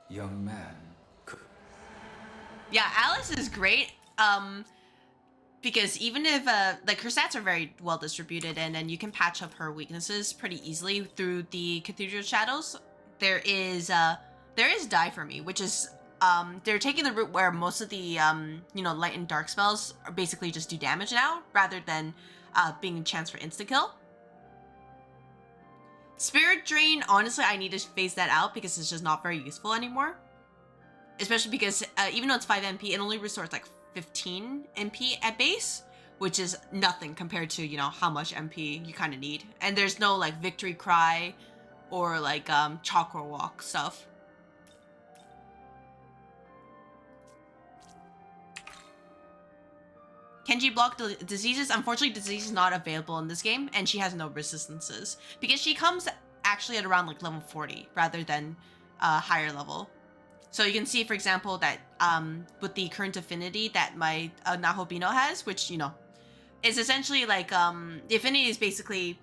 Young man. Yeah, Alice is great. because even if like her stats are very well distributed, and then you can patch up her weaknesses pretty easily through the Cathedral Shadows. There is Die for Me, which is they're taking the route where most of the light and dark spells are basically just do damage now, rather than being a chance for insta kill. Spirit Drain, honestly, I need to phase that out because it's just not very useful anymore. Especially because even though it's 5 MP, it only restores like 15 MP at base, which is nothing compared to, how much MP you kind of need. And there's no like Victory Cry or like Chakra Walk stuff. Kenji block the diseases. Unfortunately, disease is not available in this game, and she has no resistances because she comes actually at around like level 40 rather than higher level. So you can see, for example, that with the current affinity that my Nahobino has, which is essentially like the affinity is basically,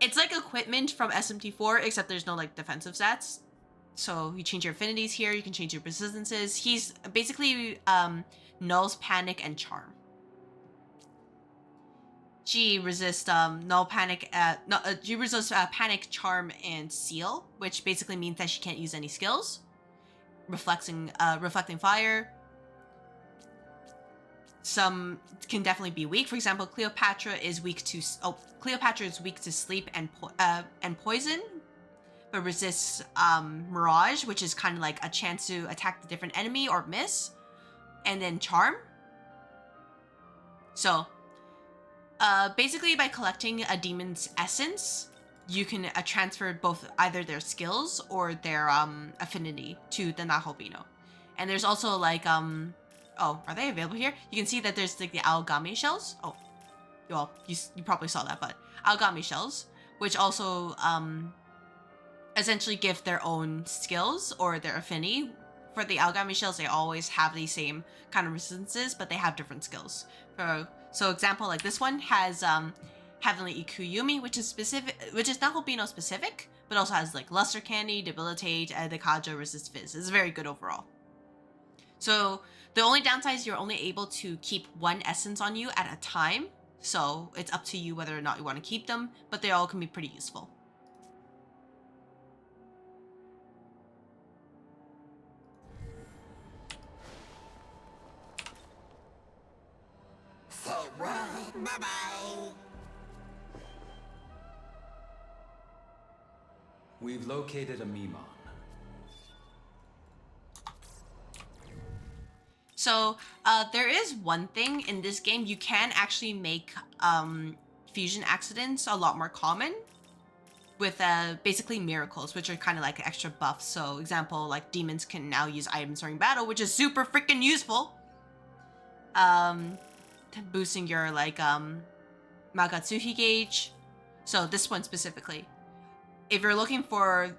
it's like equipment from SMT4, except there's no like defensive stats. So you change your affinities here, you can change your resistances. He's basically Null's Panic and Charm. She resists Panic, Panic, Charm, and Seal, which basically means that she can't use any skills. Reflecting Fire. Some can definitely be weak. For example, Cleopatra is weak to sleep and poison, but resists Mirage, which is kind of like a chance to attack the different enemy or miss, and then Charm. So basically, by collecting a demon's essence, you can transfer both either their skills or their affinity to the Nahobino. And there's also like are they available here? You can see that there's like the Aogami shells. Oh, well, you probably saw that, but Aogami shells, which also essentially give their own skills or their affinity. For the Aogami shells, they always have the same kind of resistances, but they have different skills. So example, like this one has Heavenly Ikuyumi, which is Nahobino specific, but also has like Luster Candy, Debilitate, Dekaja, Resist Fizz. It's very good overall. So the only downside is you're only able to keep one essence on you at a time. So it's up to you whether or not you want to keep them, but they all can be pretty useful. Bye-bye. We've located a Mimon. So there is one thing in this game, you can actually make fusion accidents a lot more common with basically miracles, which are kind of like extra buffs. So example, like demons can now use items during battle, which is super freaking useful. Boosting your like Magatsuhi gauge. So this one specifically, if you're looking for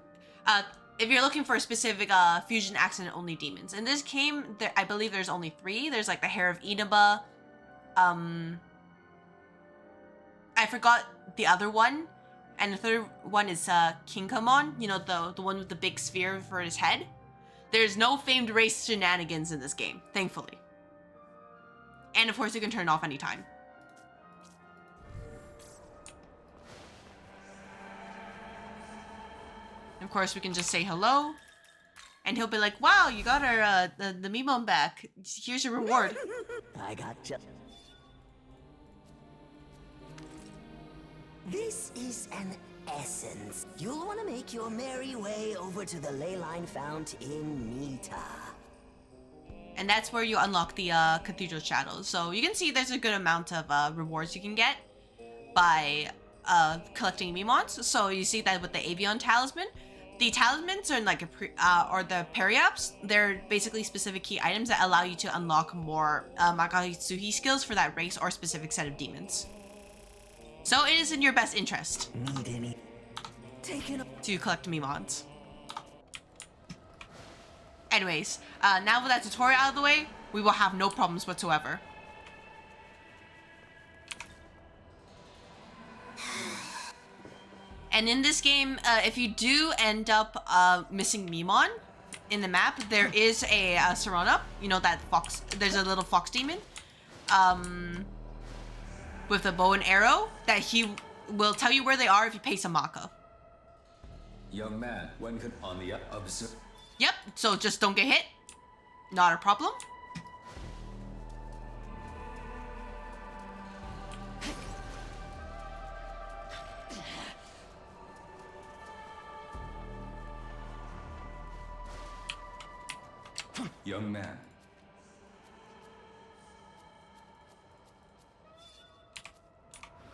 specific fusion accident only demons. In this game, I believe there's only 3. There's like the Hair of Inaba. I forgot the other one, and the third one is Kinkamon. The one with the big sphere for his head. There's no famed race shenanigans in this game, thankfully. And of course, you can turn it off anytime. Of course, we can just say hello, and he'll be like, "Wow, you got our the Mimon back. Here's your reward." I gotcha. This is an essence. You'll want to make your merry way over to the ley line fount in Nita. And that's where you unlock the Cathedral Shadows. So you can see there's a good amount of rewards you can get by collecting Mimons. So you see that with the Avion Talisman. The talismans are like or the Periaps. They're basically specific key items that allow you to unlock more Magatsuhi skills for that race or specific set of demons. So it is in your best interest to collect Mimons. Anyways, now with that tutorial out of the way, we will have no problems whatsoever. And in this game, if you do end up missing Mimon in the map, there is a Serona, that fox, there's a little fox demon. with a bow and arrow that he will tell you where they are if you pay some maka. Young man, when could on the observe? Yep, so just don't get hit. Not a problem. Young man.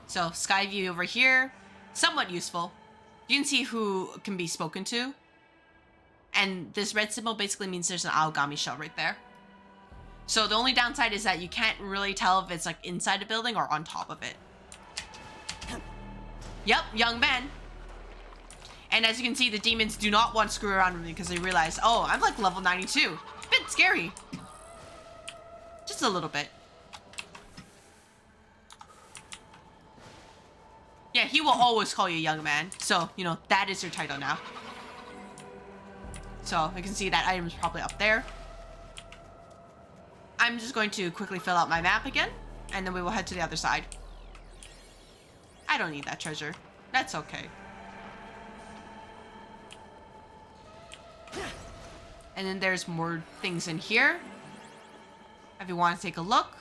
So sky view over here, somewhat useful. You can see who can be spoken to. And this red symbol basically means there's an Aogami shell right there. So the only downside is that you can't really tell if it's like inside a building or on top of it. Yep, young man. And as you can see, the demons do not want to screw around with me because they realize, oh, I'm like level 92. Bit scary. Just a little bit. Yeah, he will always call you young man. So, you know, that is your title now. So, you can see that item is probably up there. I'm just going to quickly fill out my map again, and then we will head to the other side. I don't need that treasure. That's okay. And then there's more things in here. If you want to take a look,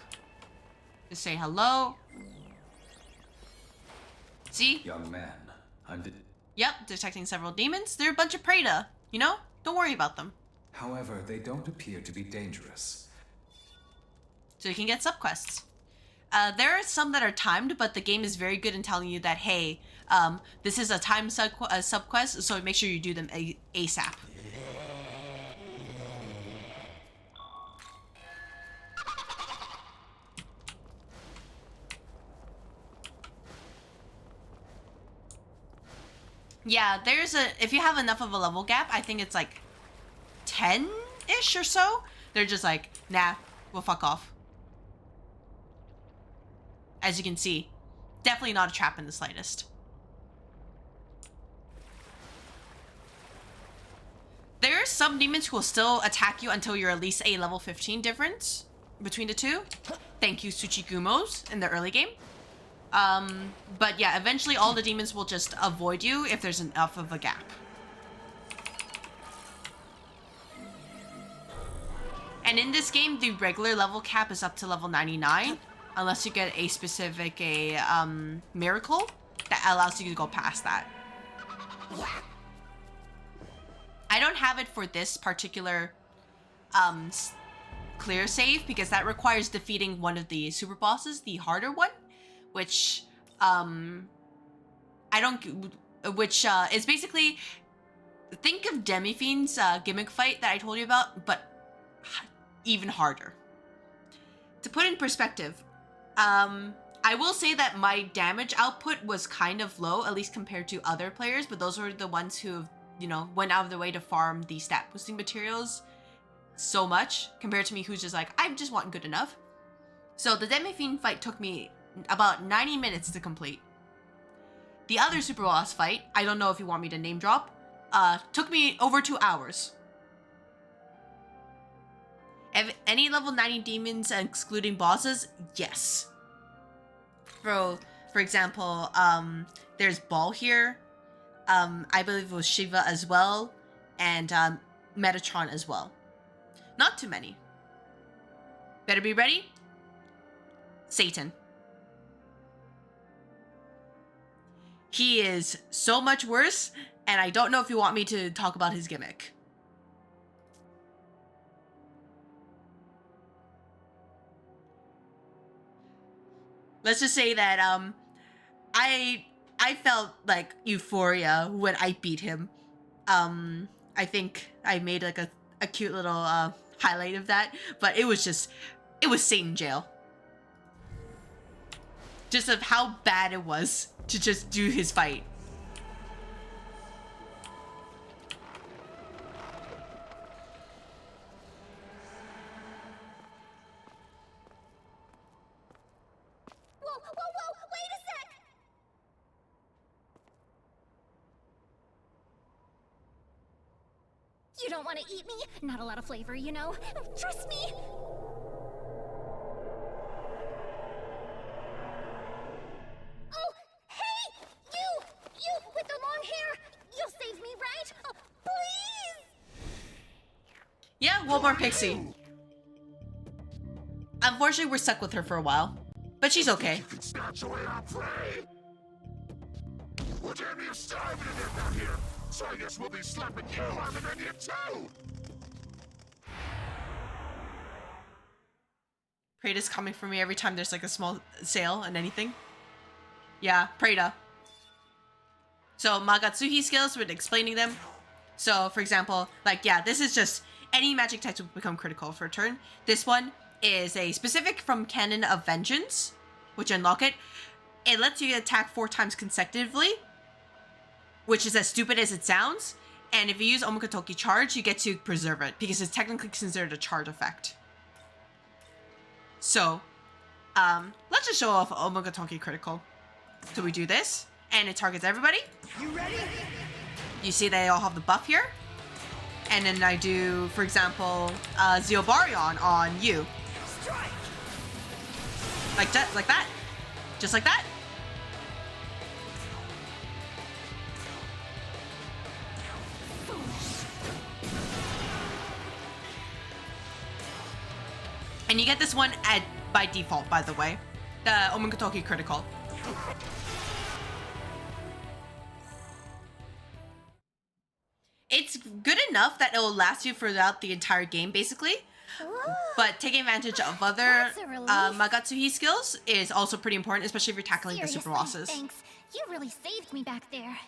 just say hello. See? Young man, Yep, detecting several demons. They're a bunch of Preda, you know? Don't worry about them. However, they don't appear to be dangerous. So you can get subquests. There are some that are timed, but the game is very good in telling you that, hey, this is a timed subquest, so make sure you do them ASAP. Yeah, there's if you have enough of a level gap, I think it's like 10-ish or so. They're just like, nah, we'll fuck off. As you can see, definitely not a trap in the slightest. There are some demons who will still attack you until you're at least a level 15 difference between the two. Thank you, Tsuchigumos, in the early game. But yeah, eventually all the demons will just avoid you if there's enough of a gap. And in this game, the regular level cap is up to level 99, unless you get a specific miracle that allows you to go past that. I don't have it for this particular clear save because that requires defeating one of the super bosses, the harder one, which is basically, think of Demi-Fiend's gimmick fight that I told you about, but even harder. To put in perspective, I will say that my damage output was kind of low, at least compared to other players, but those were the ones who, you know, went out of their way to farm the stat boosting materials so much compared to me, who's just like, I just want good enough. So the Demi-Fiend fight took me about 90 minutes to complete. The other super boss fight, I don't know if you want me to name drop, took me over 2 hours. If any level 90 demons excluding bosses, yes. For example, there's Ball here. I believe it was Shiva as well, and Metatron as well. Not too many. Better be ready. Satan. He is so much worse, and I don't know if you want me to talk about his gimmick. Let's just say that I felt like euphoria when I beat him. I think I made like a cute little highlight of that, but it was Satan jail. Just of how bad it was to just do his fight. Whoa, wait a sec! You don't want to eat me? Not a lot of flavor, you know? Trust me! Yeah, one more Pixie. Unfortunately, we're stuck with her for a while. But she's okay. Well, damn you, starving down here. So I guess we'll be slapping you on the menu too. Prada's coming for me every time there's like a small sale and anything. Yeah, Prada. So Magatsuhi skills, we're explaining them. So for example, like yeah, this is just any magic types will become critical for a turn. This one is a specific from Canon of Vengeance, which unlock it. It lets you attack 4 times consecutively, which is as stupid as it sounds. And if you use Omogotoki charge, you get to preserve it because it's technically considered a charge effect. So, let's just show off Omogotoki critical. So we do this, and it targets everybody. You ready? You see they all have the buff here. And then I do, for example, Zeobarion on you. Strike! Like that. Just like that. And you get this one by default, by the way. The Omogotoki critical. It's good enough that it will last you throughout the entire game, basically. Ooh. But taking advantage of other That's a relief. Magatsuhi skills is also pretty important, especially if you're tackling Seriously, the super bosses. Thanks. You really saved me back there.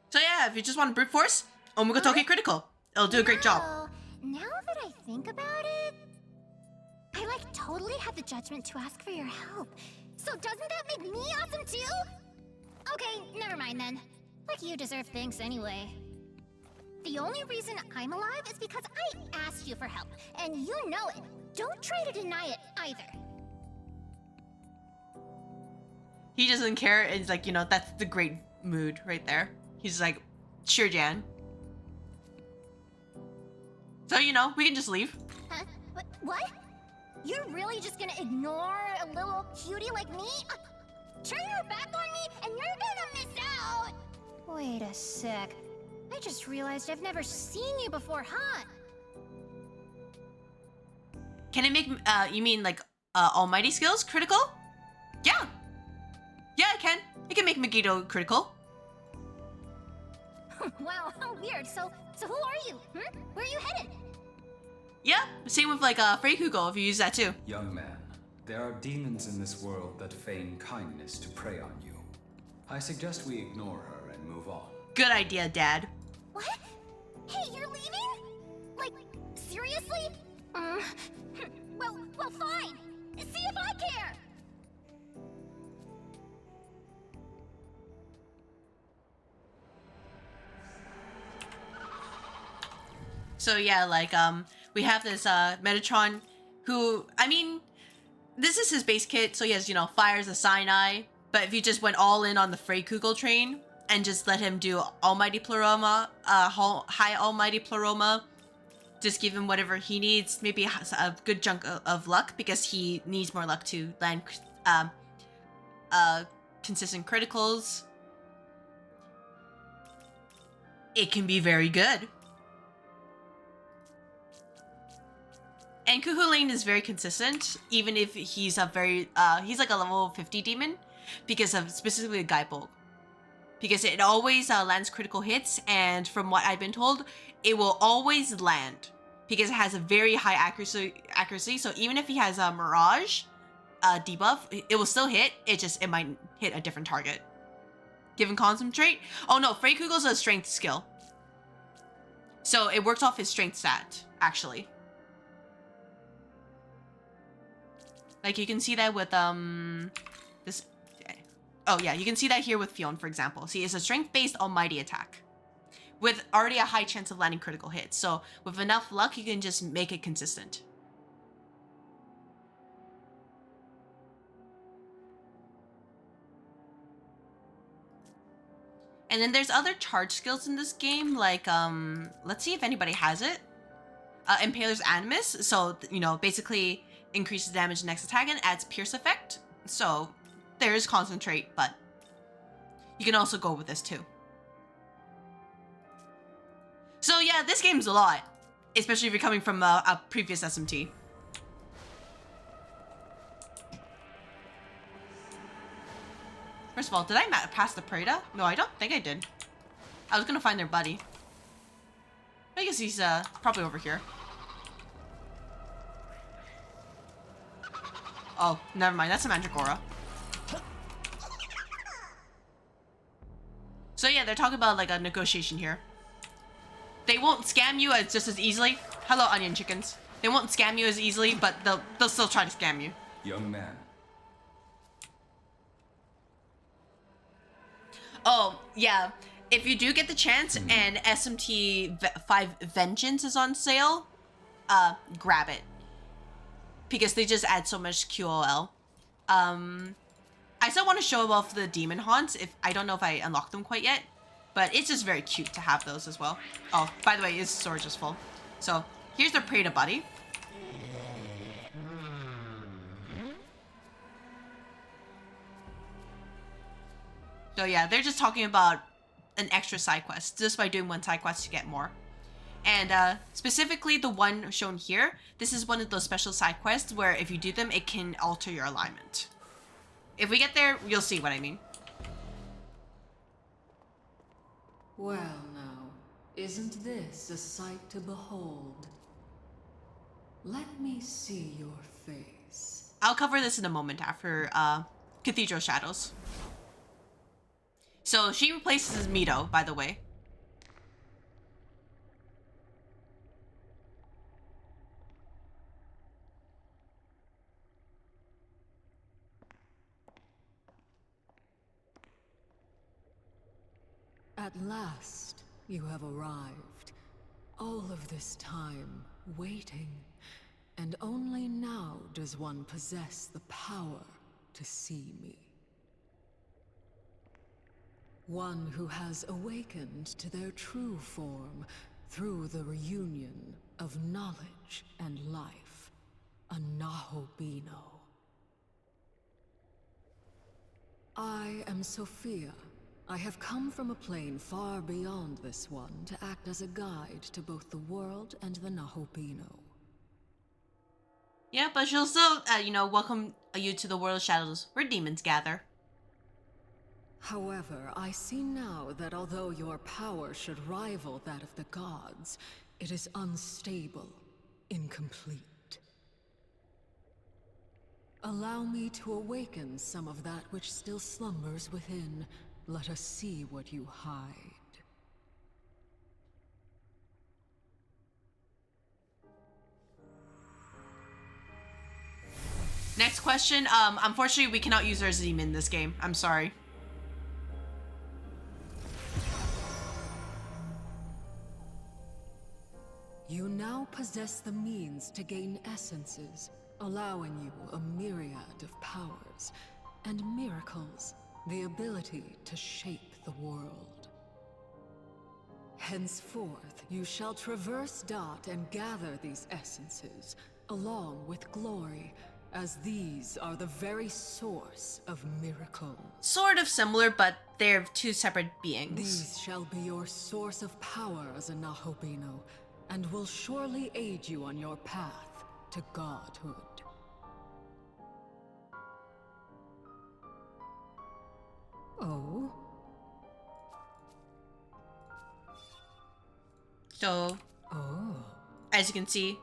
So yeah, if you just want to brute force, Omogotoki critical. It'll do a great job. Now that I think about it, I like totally had the judgment to ask for your help. So doesn't that make me awesome too? Okay, never mind then. Like you deserve thanks anyway. The only reason I'm alive is because I asked you for help, and you know it. Don't try to deny it either. He doesn't care. It's like, you know, that's the great mood right there. He's like, sure, Jan. So, you know, we can just leave. Huh? What? You're really just gonna ignore a little cutie like me? Turn your back on me and you're gonna miss out! Wait a sec. I just realized I've never seen you before, huh? Can it make, you mean like, almighty skills critical? Yeah. Yeah, it can. It can make Megiddo critical. Wow, how weird. So who are you? Where are you headed? Yeah, same with like Freikugo if you use that too. Young man, there are demons in this world that feign kindness to prey on you. I suggest we ignore her and move on. Good idea, Dad. What? Hey, you're leaving? Like, seriously? Well, fine. See if I care. So yeah, like we have this Metatron who, I mean, this is his base kit, so he has, you know, fires a Sinai, but if you just went all in on the Freikugo train and just let him do Almighty Pleroma, High Almighty Pleroma, just give him whatever he needs, maybe a good chunk of luck because he needs more luck to land consistent criticals. It can be very good. And Kuhu Lane is very consistent, even if he's a very, he's like a level 50 demon, because of specifically Guidebolt. Because it always lands critical hits, and from what I've been told, it will always land. Because it has a very high accuracy, so even if he has a Mirage debuff, it will still hit, it might hit a different target. Given Concentrate? Oh no, Freikugo's a strength skill. So it works off his strength stat, actually. Like you can see that with this. Oh yeah, you can see that here with Fionn, for example. See, it's a strength-based almighty attack with already a high chance of landing critical hits. So with enough luck, you can just make it consistent. And then there's other charge skills in this game, like let's see if anybody has it. Impaler's Animus. So you know, basically increases damage next attack and adds pierce effect. So there is Concentrate, but you can also go with this too. So yeah, this game's a lot. especially if you're coming from a previous SMT. First of all, did I pass the Prada? No, I don't think I did. I was gonna find their buddy. I guess he's probably over here. Oh, never mind. That's a Mandragora. So yeah, they're talking about like a negotiation here. They won't scam you as just as easily. Hello, onion chickens. They won't scam you as easily, but they'll still try to scam you. Young man. Oh, yeah. If you do get the chance and SMT 5 Vengeance is on sale, grab it. Because they just add so much QOL. I still want to show off the demon haunts. I don't know if I unlocked them quite yet, but it's just very cute to have those as well. Oh, by the way, his storage is full. So here's their Prada buddy. So yeah, they're just talking about an extra side quest, just by doing one side quest to get more. And specifically the one shown here, this is one of those special side quests where if you do them, it can alter your alignment. If we get there, you'll see what I mean. Well now, isn't this a sight to behold? Let me see your face. I'll cover this in a moment after Cathedral Shadows. So she replaces Mito, by the way. At last, you have arrived. All of this time, waiting. And only now does one possess the power to see me. One who has awakened to their true form through the reunion of knowledge and life. A Nahobino. I am Sophia. I have come from a plane far beyond this one to act as a guide to both the world and the Nahobino. Yeah, but she'll still, welcome you to the world of shadows, where demons gather. However, I see now that although your power should rival that of the gods, it is unstable, incomplete. Allow me to awaken some of that which still slumbers within. Let us see what you hide. Next question. Unfortunately, we cannot use our Zim in this game. I'm sorry. You now possess the means to gain essences, allowing you a myriad of powers and miracles. The ability to shape the world. Henceforth, you shall traverse Dot and gather these essences, along with glory, as these are the very source of miracles. Sort of similar, but they're two separate beings. These shall be your source of power as a Nahobino, and will surely aid you on your path to godhood. Oh? So, as you can see,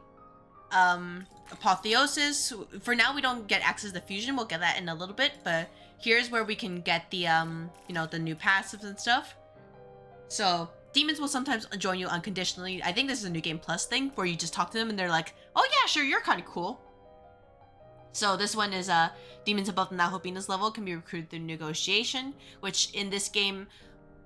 Apotheosis, for now we don't get access to fusion, we'll get that in a little bit, but here's where we can get the, the new passives and stuff. So, demons will sometimes join you unconditionally. I think this is a New Game Plus thing, where you just talk to them and they're like, oh yeah, sure, you're kind of cool. So this one is demons above the Nahobino's level can be recruited through negotiation, which in this game,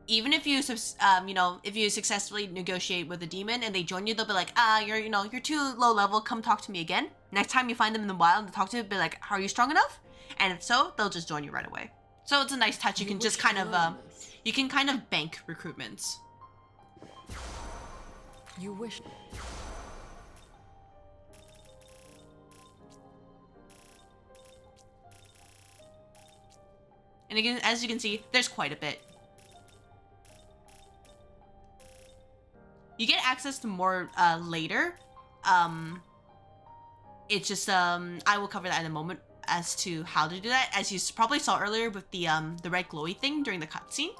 even if you if you successfully negotiate with a demon and they join you, they'll be like, you're too low level, come talk to me again. Next time you find them in the wild and talk to them, be like, are you strong enough? And if so, they'll just join you right away. So it's a nice touch. You can just kind of bank recruitments. You wish. And again, as you can see, there's quite a bit. You get access to more later. It's just I will cover that in a moment as to how to do that. As you probably saw earlier with the red glowy thing during the cutscene.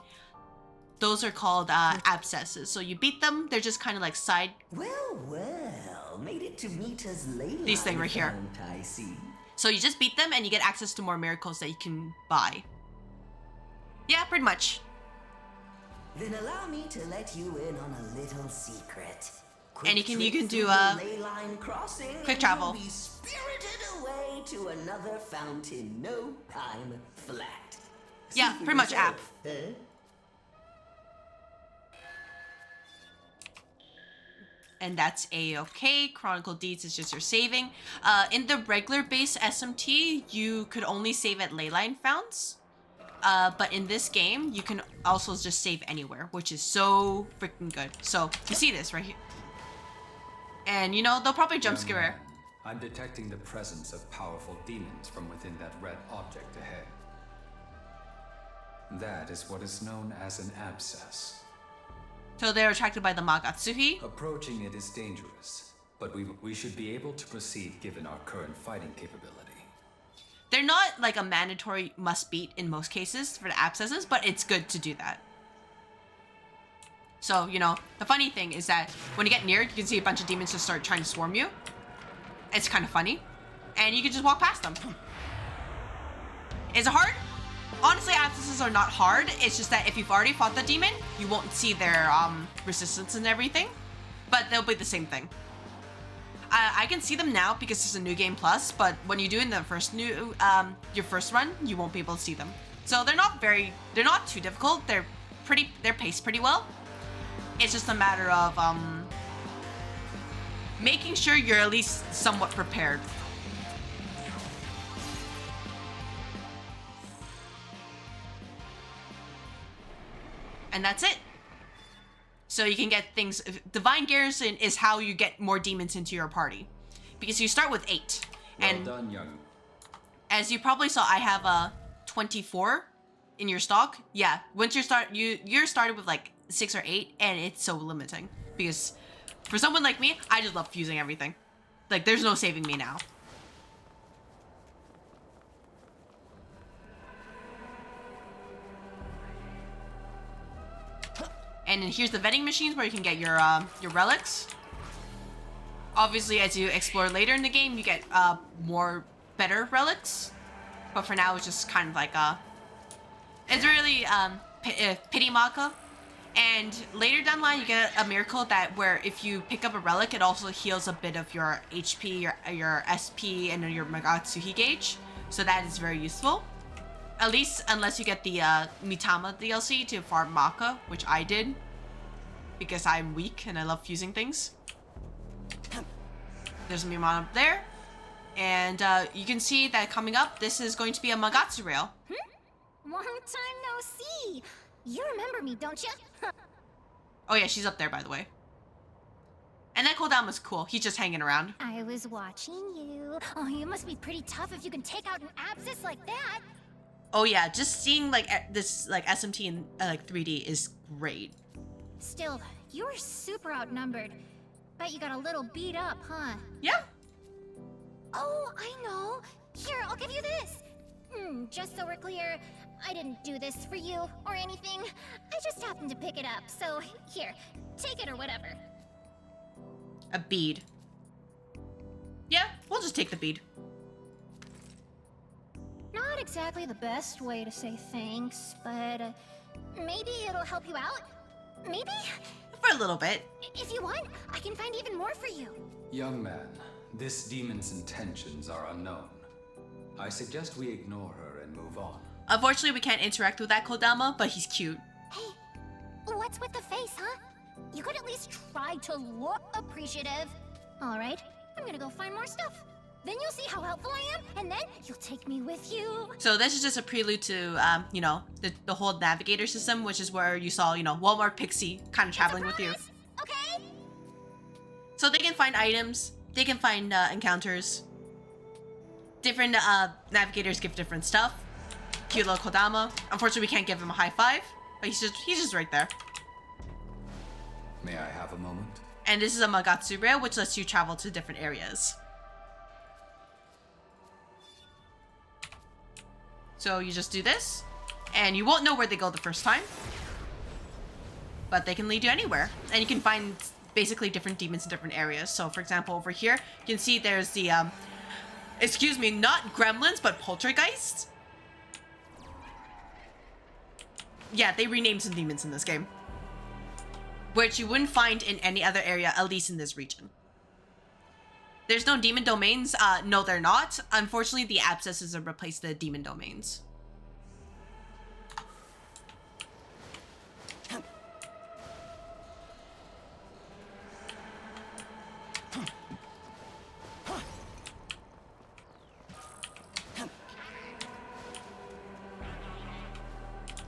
Those are called abscesses. So you beat them. They're just kind of like side. Well, made it to Mita's late. These things right here. I see. So you just beat them and you get access to more miracles that you can buy. Yeah, pretty much. Then allow me to let you in on a little secret. And you can do quick travel. You'll be spirited away to another fountain, no time flat. Yeah, pretty much app. And that's a-okay. Chronicle Deeds is just your saving. In the regular base SMT, you could only save at leyline founts. But in this game, you can also just save anywhere, which is so freaking good. So you see this right here. And you know, they'll probably jump scare. I'm detecting the presence of powerful demons from within that red object ahead. That is what is known as an abscess. So they're attracted by the Magatsuhi. Approaching it is dangerous, but we should be able to proceed given our current fighting capability. They're not like a mandatory must beat in most cases for the abscesses, but it's good to do that. So, you know, the funny thing is that when you get near, you can see a bunch of demons just start trying to swarm you. It's kind of funny. And you can just walk past them. Is it hard? Honestly, abscesses are not hard. It's just that if you've already fought the demon, you won't see their resistance and everything. But they'll be the same thing. I can see them now because it's a new game plus, but when you do in the your first run, you won't be able to see them. So they're not too difficult. They're paced pretty well. It's just a matter of making sure you're at least somewhat prepared. And that's it. So you can get things. Divine Garrison is how you get more demons into your party, because you start with 8. And well done, young. As you probably saw, I have 24 in your stock. Yeah, once you're started with like 6 or 8, and it's so limiting because for someone like me, I just love fusing everything. Like there's no saving me now. And then here's the vending machines where you can get your relics. Obviously, as you explore later in the game, you get more better relics. But for now, it's just kind of like it's really pity Maka. And later down the line, you get a miracle that where if you pick up a relic, it also heals a bit of your HP, your SP, and your Magatsuhi gauge. So that is very useful. At least unless you get the Mitama DLC to farm Maka, which I did. Because I'm weak and I love fusing things. There's a Mimon up there. And you can see that coming up, this is going to be a Magatsu rail. Long time no see. You remember me, don't you? Oh yeah, she's up there, by the way. And that cooldown was cool. He's just hanging around. I was watching you. Oh, you must be pretty tough if you can take out an abscess like that. Oh yeah, just seeing like this like SMT in like 3D is great. Still, you're super outnumbered. Bet you got a little beat up, huh? Yeah. Oh, I know. Here, I'll give you this. Just so we're clear, I didn't do this for you or anything. I just happened to pick it up, so here, take it or whatever. A bead. Yeah, we'll just take the bead. Not exactly the best way to say thanks, but maybe it'll help you out? Maybe? For a little bit. If you want, I can find even more for you. Young man, this demon's intentions are unknown. I suggest we ignore her and move on. Unfortunately, we can't interact with that Kodama, but he's cute. Hey, what's with the face, huh? You could at least try to look appreciative. All right, I'm gonna go find more stuff. Then you'll see how helpful I am, and then you'll take me with you. So this is just a prelude to, you know, the whole navigator system, which is where you saw, you know, Walmart Pixie kind of traveling with you. Okay. So they can find items, they can find encounters. Different navigators give different stuff. Cute little Kodama. Unfortunately, we can't give him a high five, but he's just right there. May I have a moment? And this is a Magatsure, which lets you travel to different areas. So you just do this, and you won't know where they go the first time. But they can lead you anywhere. And you can find basically different demons in different areas. So for example, over here, you can see there's the, excuse me, not gremlins, but poltergeists. Yeah, they renamed some demons in this game. Which you wouldn't find in any other area, at least in this region. There's no demon domains. No, they're not. Unfortunately, the abscesses have replaced the demon domains.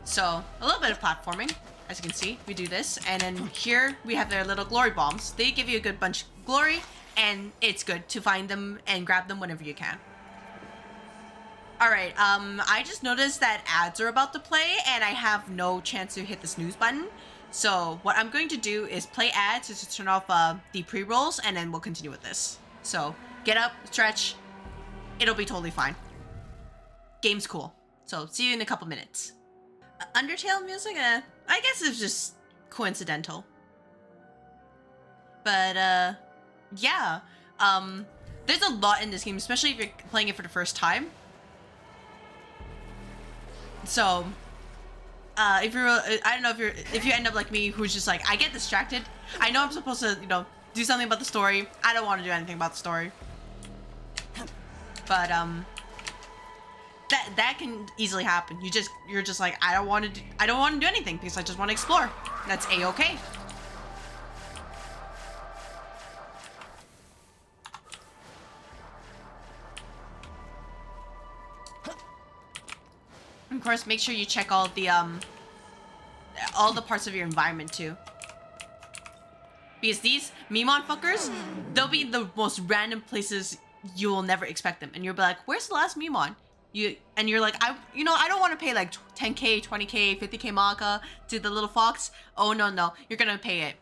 So, a little bit of platforming. As you can see, we do this. And then here, we have their little glory bombs. They give you a good bunch of glory, and it's good to find them and grab them whenever you can. Alright, I just noticed that ads are about to play, and I have no chance to hit the snooze button. So, what I'm going to do is play ads to turn off the pre-rolls, and then we'll continue with this. So, get up, stretch. It'll be totally fine. Game's cool. So, see you in a couple minutes. Undertale music? I guess it's just coincidental. But, yeah. There's a lot in this game, especially if you're playing it for the first time. So, if you're, I don't know if you end up like me, who's just like, I get distracted. I know I'm supposed to, you know, do something about the story. I don't want to do anything about the story. But, that can easily happen. You're just like, I don't want to do anything because I just want to explore. That's a-okay. Of course, make sure you check all the parts of your environment too. Because these Mimon fuckers, they'll be the most random places you will never expect them. And you'll be like, where's the last Mimon? You're like, I don't want to pay like 10k, 20k, 50k maka to the little fox. Oh no, you're gonna pay it.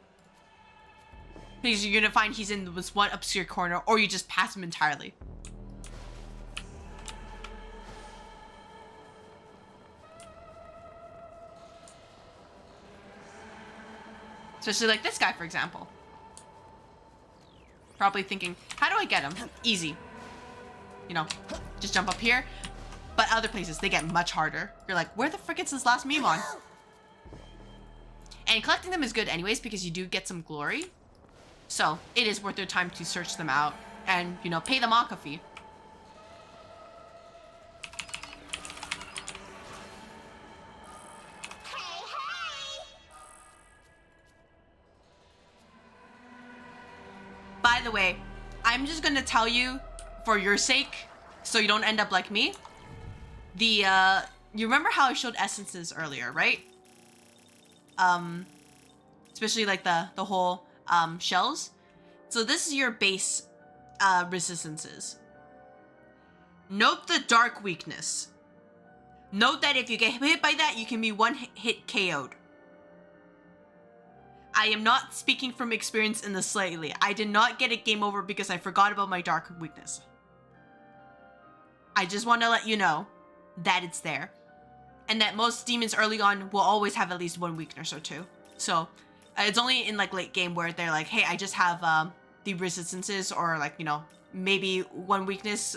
Because you're gonna find he's in this one obscure corner, or you just pass him entirely. Especially like this guy, for example. Probably thinking, how do I get him? Easy. You know, just jump up here. But other places, they get much harder. You're like, where the frick is this last Mimon? And collecting them is good anyways, because you do get some glory. So, it is worth your time to search them out and, you know, pay the Maka fee. By the way, I'm just gonna tell you, for your sake, so you don't end up like me, you remember how I showed essences earlier, right? Especially like the whole, shells. So this is your base, resistances. Note the dark weakness. Note that if you get hit by that, you can be one hit KO'd. I am not speaking from experience in this slightly. I did not get a game over because I forgot about my dark weakness. I just want to let you know that it's there. And that most demons early on will always have at least one weakness or two. So, it's only in like late game where they're like, hey, I just have the resistances, or like, you know, maybe one weakness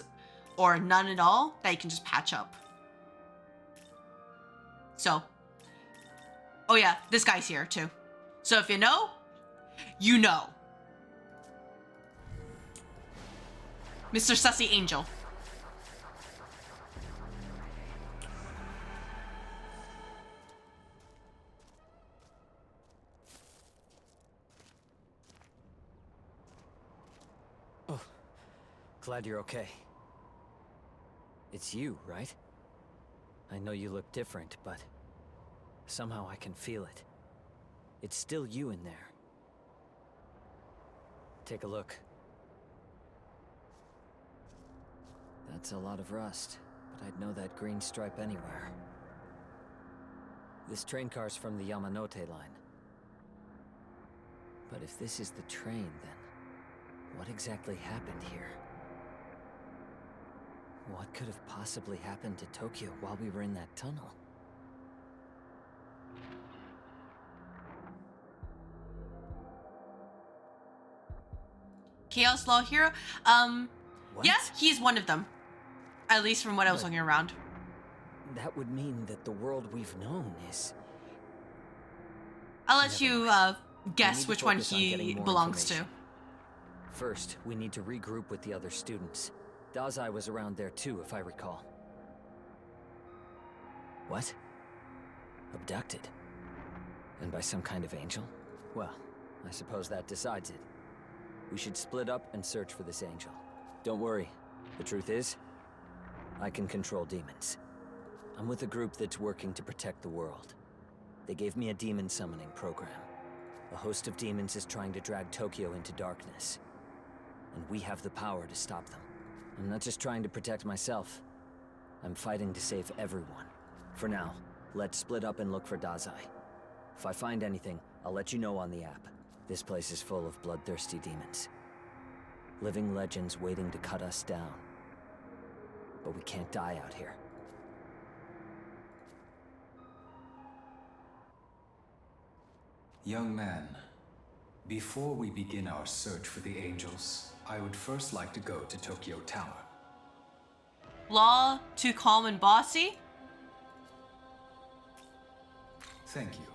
or none at all that you can just patch up. So, oh yeah, this guy's here too. So if you know, you know. Mr. Sussy Angel. Oh, glad you're okay. It's you, right? I know you look different, but somehow I can feel it. It's still you in there. Take a look. That's a lot of rust, but I'd know that green stripe anywhere. This train car's from the Yamanote line. But if this is the train, then what exactly happened here? What could have possibly happened to Tokyo while we were in that tunnel? Chaos Law Hero? What? Yeah, he's one of them. At least from what I was But looking around. that would mean that the world we've known is... I'll let Never you mind. guess We need to which one focus on getting he more belongs to. information. First, we need to regroup with the other students. Dazai was around there too, if I recall. What? Abducted? And by some kind of angel? Well, I suppose that decides it. We should split up and search for this angel. Don't worry. The truth is, I can control demons. I'm with a group that's working to protect the world. They gave me a demon summoning program. A host of demons is trying to drag Tokyo into darkness. And we have the power to stop them. I'm not just trying to protect myself. I'm fighting to save everyone. For now, let's split up and look for Dazai. If I find anything, I'll let you know on the app. This place is full of bloodthirsty demons. Living legends waiting to cut us down. But we can't die out here. Young man, before we begin our search for the angels, I would first like to go to Tokyo Tower. Law, too calm and bossy? Thank you.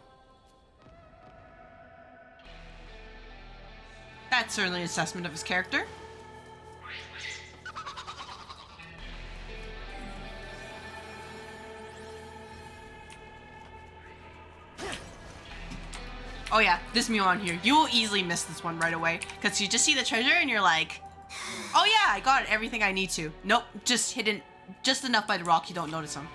That's certainly an assessment of his character. Oh yeah, this Mew on here. You will easily miss this one right away. Because you just see the treasure and you're like, oh yeah, I got everything I need to. Nope, just hidden just enough by the rock you don't notice him.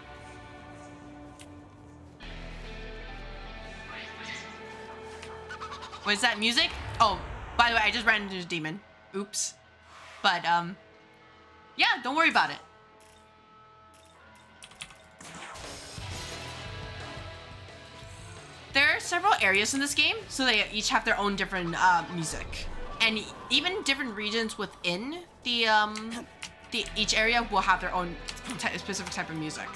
What is that, music? Oh, by the way, I just ran into a demon. Oops. But, yeah, don't worry about it. There are several areas in this game, so they each have their own different music. And even different regions within the each area will have their own specific type of music.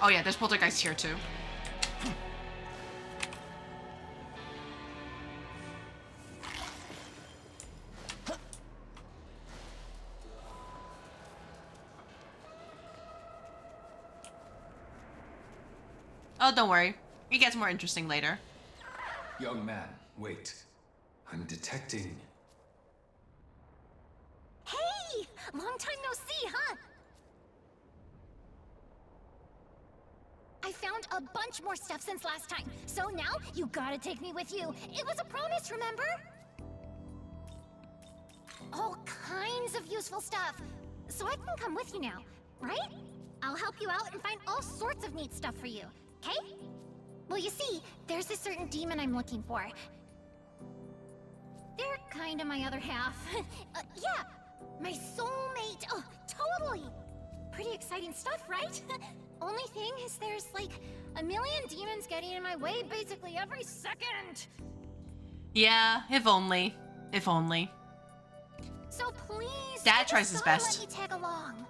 Oh yeah, there's poltergeist here too. Oh, don't worry. It gets more interesting later. Young man, wait. I'm detecting... Hey! Long time no see, huh? I found a bunch more stuff since last time, so now you gotta take me with you. It was a promise, remember? All kinds of useful stuff. So I can come with you now, right? I'll help you out and find all sorts of neat stuff for you, okay? Well, you see, there's a certain demon I'm looking for. They're kinda my other half. Yeah, my soulmate. Oh, totally. Pretty exciting stuff, right? Only thing is there's like a million demons getting in my way basically every second. Yeah, if only. If only. So please, Dad tries his best. Let me tag along.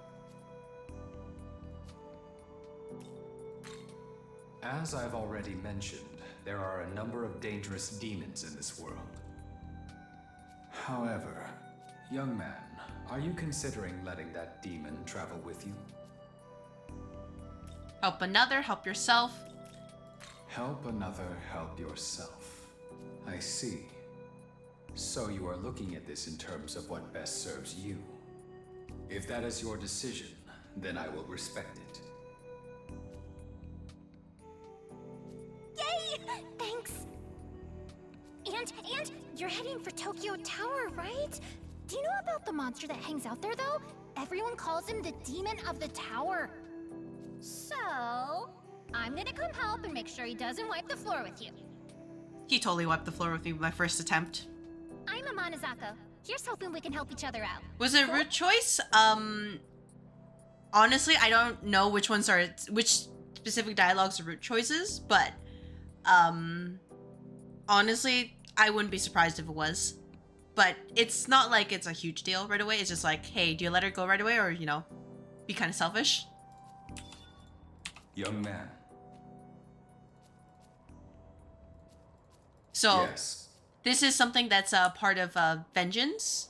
As I've already mentioned, there are a number of dangerous demons in this world. However, young man, are you considering letting that demon travel with you? Help another, help yourself. Help another, help yourself. I see. So you are looking at this in terms of what best serves you. If that is your decision, then I will respect it. Yay! Thanks. And you're heading for Tokyo Tower, right? Do you know about the monster that hangs out there, though? Everyone calls him the Demon of the Tower. So, I'm gonna come help and make sure he doesn't wipe the floor with you. He totally wiped the floor with me my first attempt. I'm Amanazako. Here's hoping we can help each other out. Was it a root choice? Honestly, I don't know which which specific dialogues are root choices, but honestly, I wouldn't be surprised if it was. But it's not like it's a huge deal right away. It's just like, hey, do you let her go right away or, you know, be kind of selfish? Young man. So, Yes. this is something that's a part of Vengeance.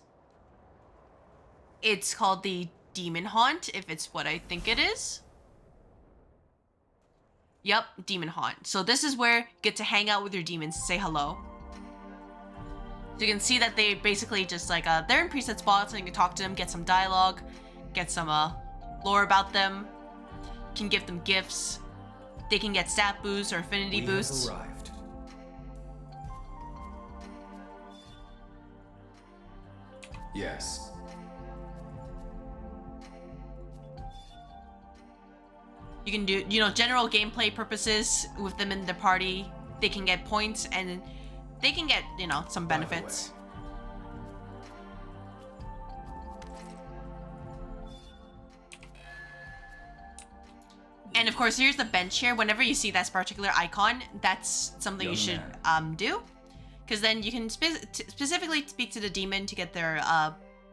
It's called the Demon Haunt, if it's what I think it is. Yep, Demon Haunt. So this is where you get to hang out with your demons, say hello. So you can see that they basically just like, they're in preset spots and you can talk to them, get some dialogue, get some lore about them. You can give them gifts. They can get stat boosts or affinity boosts. Have arrived. Yes. You can do, you know, general gameplay purposes with them in the party. They can get points and they can get, you know, some benefits. And of course, here's the bench here. Whenever you see that particular icon, that's something you should do. Because then you can specifically speak to the demon to get their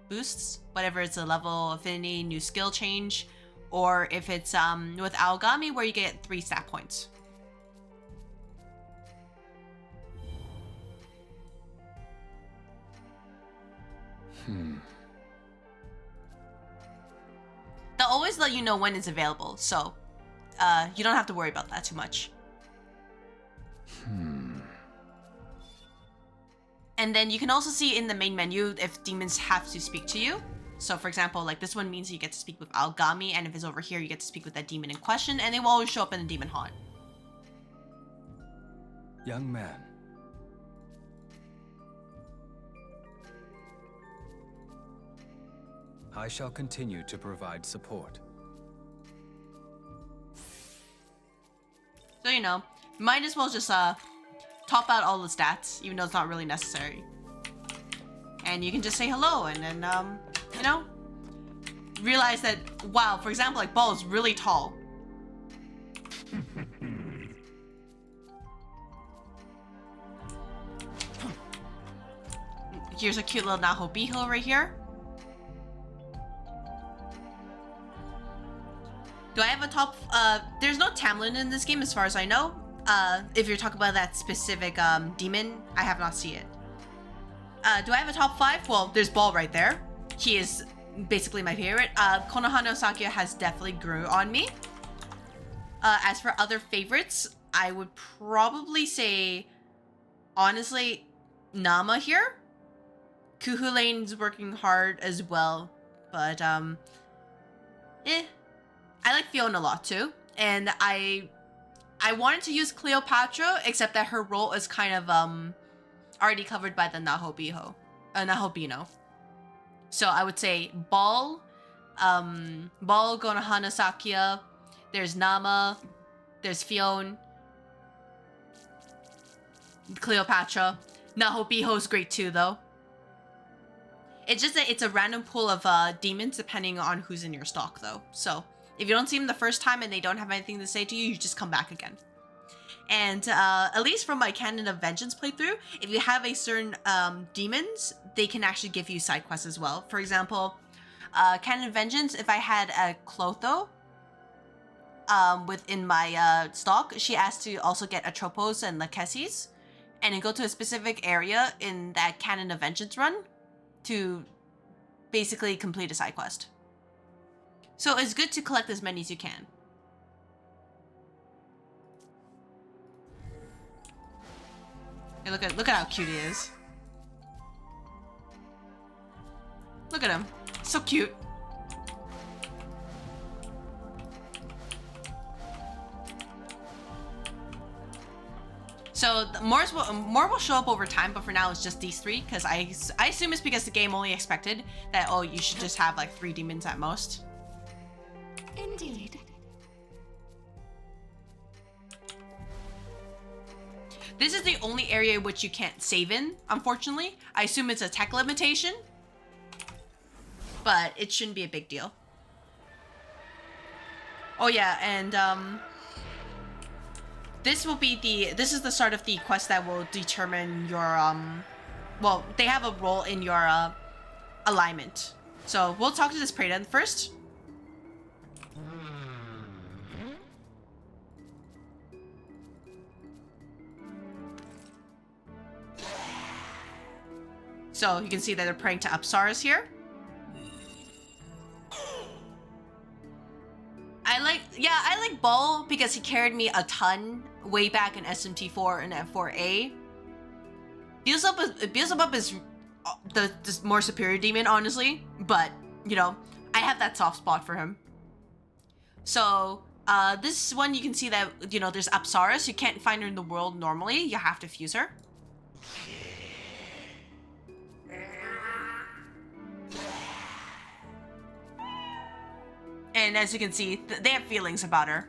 boosts, whatever it's a level, affinity, new skill change, or if it's with Aogami where you get 3 stat points. They'll always let you know when it's available, so you don't have to worry about that too much. And then you can also see in the main menu if demons have to speak to you. So for example, like this one means you get to speak with Aogami, and if it's over here, you get to speak with that demon in question, and they will always show up in the Demon Haunt. Young man. I shall continue to provide support. So, you know, might as well just top out all the stats, even though it's not really necessary. And you can just say hello and then, you know, realize that, wow, for example, like Ball is really tall. Here's a cute little Nahobiho right here. Do I have a top? There's no Tamlin in this game as far as I know. If you're talking about that specific demon, I have not seen it. Do I have a top 5? Well, there's Ball right there. He is basically my favorite. Konohana Sakuya has definitely grew on me. As for other favorites, I would probably say, honestly, Nama here. Kuhulane's working hard as well, but I like Fiona a lot too, and I wanted to use Cleopatra, except that her role is kind of already covered by the Nahobino. So I would say Ball, Konohana Sakuya, there's Nama, there's Fiona, Cleopatra. Nahobiho's great too though. It's just that it's a random pool of demons depending on who's in your stock though. So if you don't see them the first time and they don't have anything to say to you, you just come back again. And at least from my Canon of Vengeance playthrough, if you have a certain demons, they can actually give you side quests as well. For example, Canon of Vengeance, if I had a Clotho within my stock, she asked to also get Atropos and Lachesis, and then go to a specific area in that Canon of Vengeance run to basically complete a side quest. So it's good to collect as many as you can. Hey, look at how cute he is. Look at him. So cute. So more will show up over time, but for now it's just these 3, because I assume it's because the game only expected that, oh, you should just have like 3 demons at most. Indeed. This is the only area which you can't save in, unfortunately. I assume it's a tech limitation, but it shouldn't be a big deal. Oh yeah, and this is the start of the quest that will determine your well, they have a role in your alignment. So we'll talk to this Kreatev first. So you can see that they're praying to Apsaras here. I like Ball because he carried me a ton way back in SMT4 and F4A. Beelzebub is the more superior demon, honestly, but you know, I have that soft spot for him. So this one you can see that, you know, there's Apsaras. You can't find her in the world normally. You have to fuse her. And as you can see, they have feelings about her.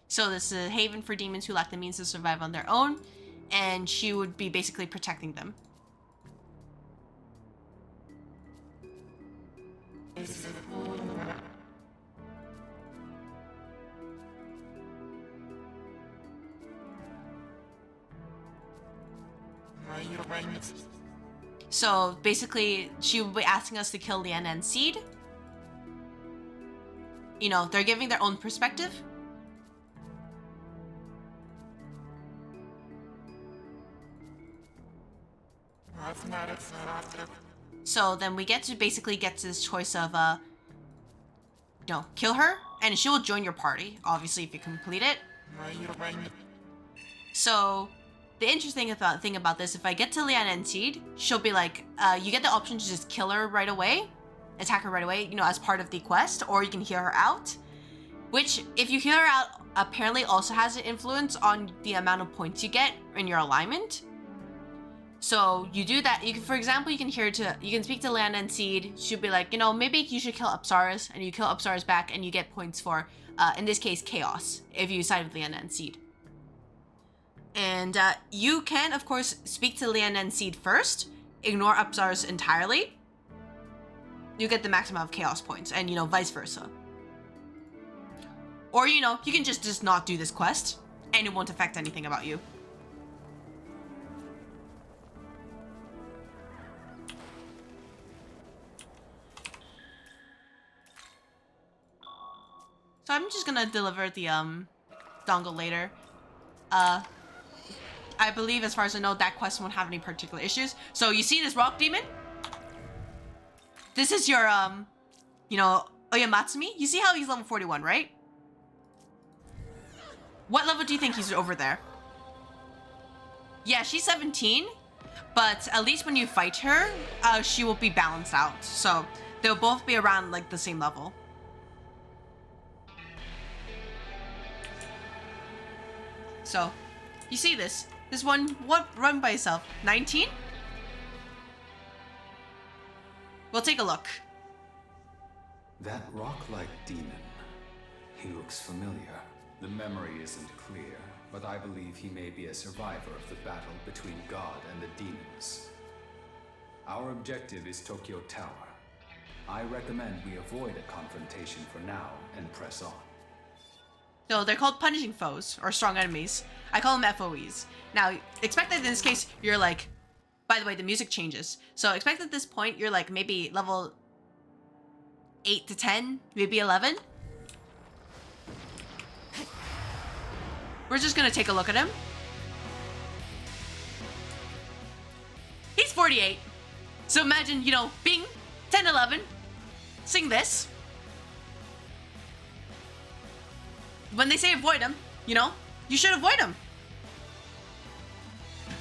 So this is a haven for demons who lack the means to survive on their own, and she would be basically protecting them. So basically, she will be asking us to kill Liana and Seed. You know, they're giving their own perspective. So then we get to basically get to this choice of, you know, kill her, and she will join your party, obviously, if you complete it. So the interesting thing about this, if I get to Liana and Seed, she'll be like, you get the option to just kill her right away, attack her right away, you know, as part of the quest, or you can heal her out. Which, if you heal her out, apparently also has an influence on the amount of points you get in your alignment. So you do that. You can, for example, you can speak to Liana and Seed. She'll be like, you know, maybe you should kill Apsaras, and you kill Apsaras back, and you get points for, in this case, Chaos, if you side with Liana and Seed. And you can, of course, speak to Liana and Seed first, ignore Apsaras entirely. You get the maximum of Chaos points, and, you know, vice versa. Or, you know, you can just not do this quest, and it won't affect anything about you. So I'm just gonna deliver the dongle later. I believe, as far as I know, that quest won't have any particular issues. So you see this rock demon? This is your you know, Oyamatsumi. You see how he's level 41, right? What level do you think he's over there? Yeah, she's 17, but at least when you fight her, she will be balanced out. So they'll both be around like the same level. So, you see this one, what run by itself, 19? We'll take a look. That rock-like demon, he looks familiar. The memory isn't clear, but I believe he may be a survivor of the battle between God and the demons. Our objective is Tokyo Tower. I recommend we avoid a confrontation for now and press on. So they're called punishing foes, or strong enemies. I call them FOEs. Now, expect that in this case, you're like, by the way, the music changes. So expect at this point, you're like maybe level 8 to 10, maybe 11. We're just gonna take a look at him. He's 48. So imagine, you know, bing, 10, 11, sing this. When they say avoid him, you know, you should avoid him.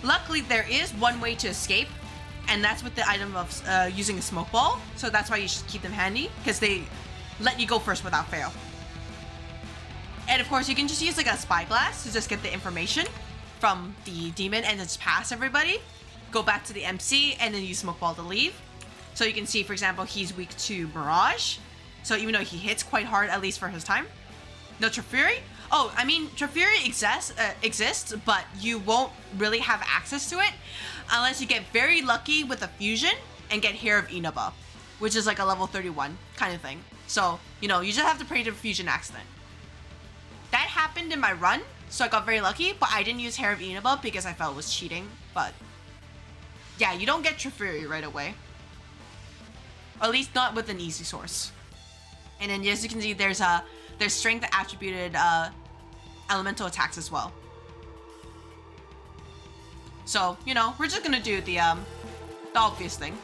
Luckily, there is one way to escape, and that's with the item of using a smoke ball. So that's why you should keep them handy, because they let you go first without fail. And of course, you can just use like a spyglass to just get the information from the demon and just pass everybody. Go back to the MC and then use smoke ball to leave. So you can see, for example, he's weak to Mirage. So even though he hits quite hard, at least for his time, No Trifuri? Oh, I mean, Trifuri exists, but you won't really have access to it unless you get very lucky with a fusion and get Hair of Inaba, which is like a level 31 kind of thing. So, you know, you just have to pray to fusion accident. That happened in my run, so I got very lucky, but I didn't use Hair of Inaba because I felt it was cheating. But yeah, you don't get Trifuri right away. Or at least not with an easy source. And then as you can see, there's strength attributed elemental attacks as well. So, you know, we're just gonna do the obvious thing.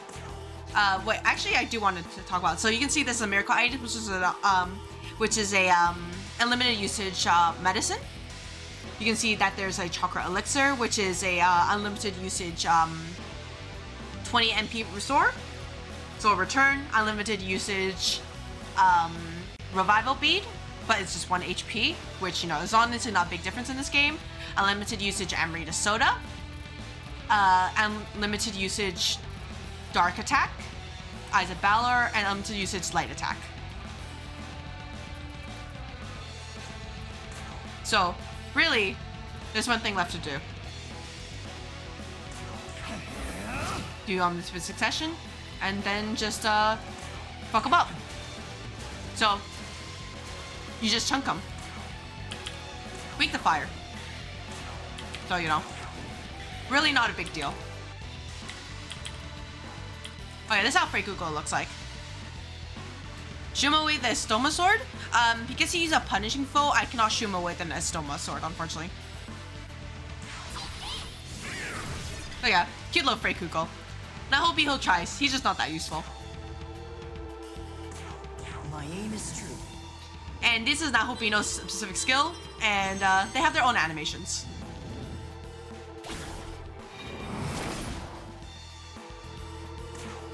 Wait, actually I do want to talk about it. So you can see this is a miracle item, which is a unlimited usage medicine. You can see that there's a chakra elixir, which is a unlimited usage 20 MP restore. So return, unlimited usage revival bead, but it's just 1 HP, which, you know, is honestly not a big difference in this game. Unlimited usage Amrita Soda. Unlimited usage Dark Attack, Eyes of Valor, and unlimited usage Light Attack. So, really, there's one thing left to do. Do this with succession, and then just fuck them up. So, you just chunk them. Weak the fire. So, you know, really not a big deal. Oh yeah, this is how Freikuko looks like. Shuma away the Estoma sword. Because he's a punishing foe, I cannot shoot him away with an Estoma sword, unfortunately. Oh yeah, cute little Freikuko. Now hope he'll try. He's just not that useful. My aim is true. And this is Nahobino's specific skill, and they have their own animations.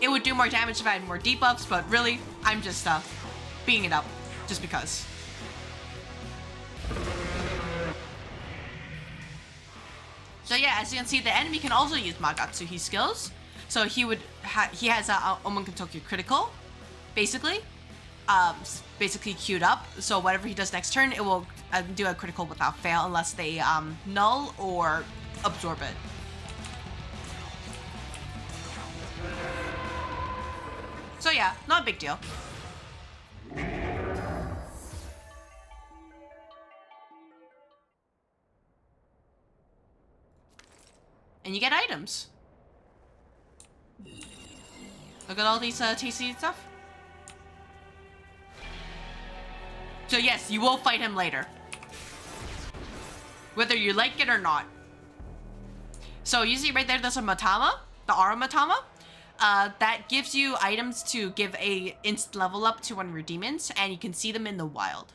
It would do more damage if I had more debuffs, but really, I'm just beating it up, just because. So yeah, as you can see, the enemy can also use Magatsuhi skills. So he has a Omen Kentoku critical, basically queued up. So whatever he does next turn, it will do a critical without fail, unless they null or absorb it. So yeah, not a big deal. And you get items. Look at all these tasty stuff. So yes, you will fight him later. Whether you like it or not. So you see right there, there's a Matama, the Aura Matama. That gives you items to give a instant level up to one of your demons, and you can see them in the wild.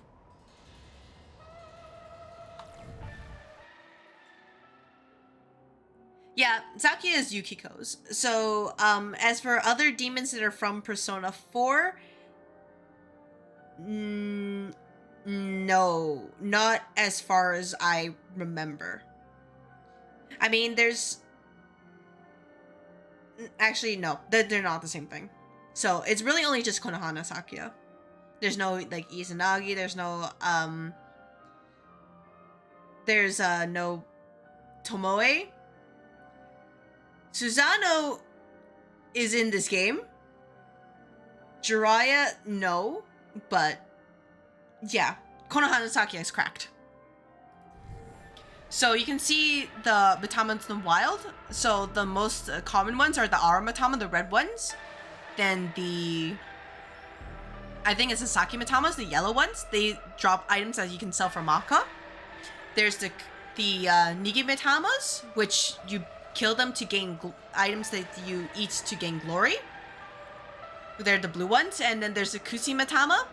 Yeah, Zakia is Yukiko's. So, as for other demons that are from Persona 4, no, not as far as I remember. I mean, there's... Actually, no, they're not the same thing. So, it's really only just Konohana Sakuya. There's no, like, Izanagi, there's no Tomoe. Susano is in this game. Jiraiya, no, but yeah, Konohana Sakuya is cracked. So you can see the Matamas in the wild. So the most common ones are the Aura Matama, the red ones. Then I think it's the Saki Matamas, the yellow ones. They drop items that you can sell for Maka. There's the Nigi Matamas, which you kill them to gain items that you eat to gain glory. They're the blue ones. And then there's the Kusi Matama,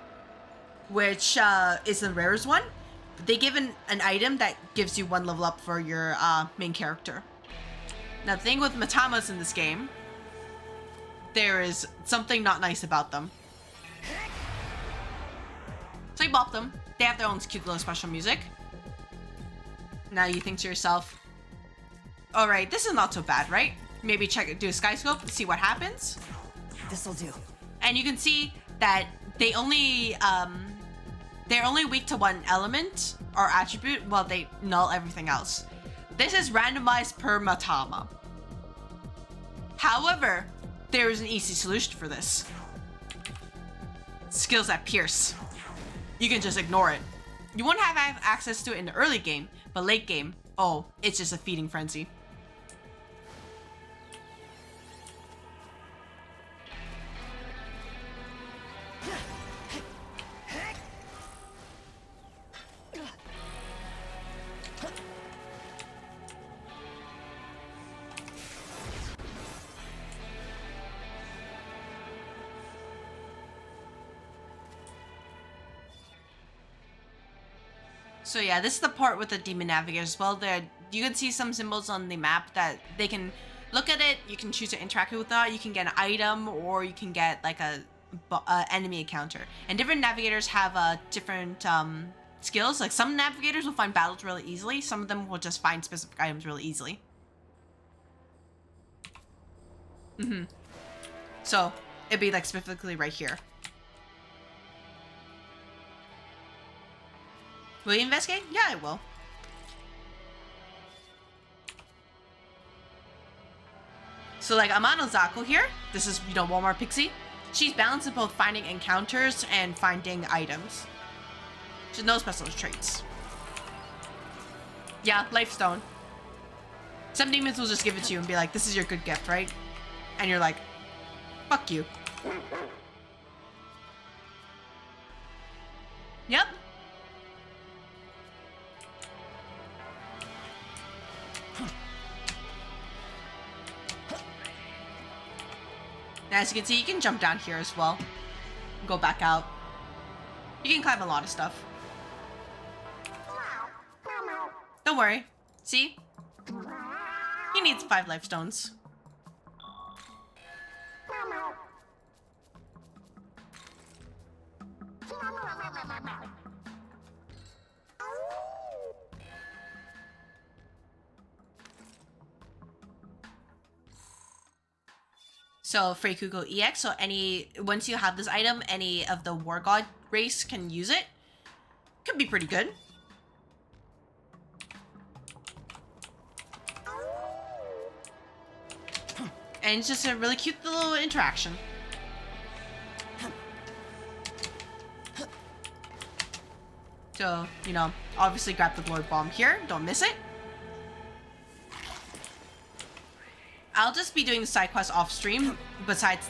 which is the rarest one. They give an item that gives you one level up for your main character. Now the thing with Matamas in this game, there is something not nice about them. So you bop them. They have their own cute little special music. Now you think to yourself, alright, this is not so bad, right? Maybe do a sky scope, see what happens. This'll do. And you can see that they only They're only weak to one element or attribute while they null everything else. This is randomized per Matama. However, there is an easy solution for this. Skills that pierce. You can just ignore it. You won't have access to it in the early game, but late game, oh, it's just a feeding frenzy. So yeah, this is the part with the demon navigators as well. There, you can see some symbols on the map that they can look at it. You can choose to interact with that. You can get an item, or you can get like a enemy encounter. And different navigators have different skills. Like some navigators will find battles really easily. Some of them will just find specific items really easily. So it'd be like specifically right here. Will you investigate? Yeah, I will. So like Amano Zako here, this is, Walmart Pixie. She's balanced in both finding encounters and finding items. She has no special traits. Yeah, Life Stone. Some demons will just give it to you and be like, this is your good gift, right? And you're like, fuck you. Yep. As you can see, you can jump down here as well. Go back out. You can climb a lot of stuff. Don't worry. See? He needs 5 life stones. So Freikugo EX, so once you have this item, any of the War God race can use it. Could be pretty good. And it's just a really cute little interaction. So, obviously grab the Glory Bomb here. Don't miss it. I'll just be doing the side quest off stream besides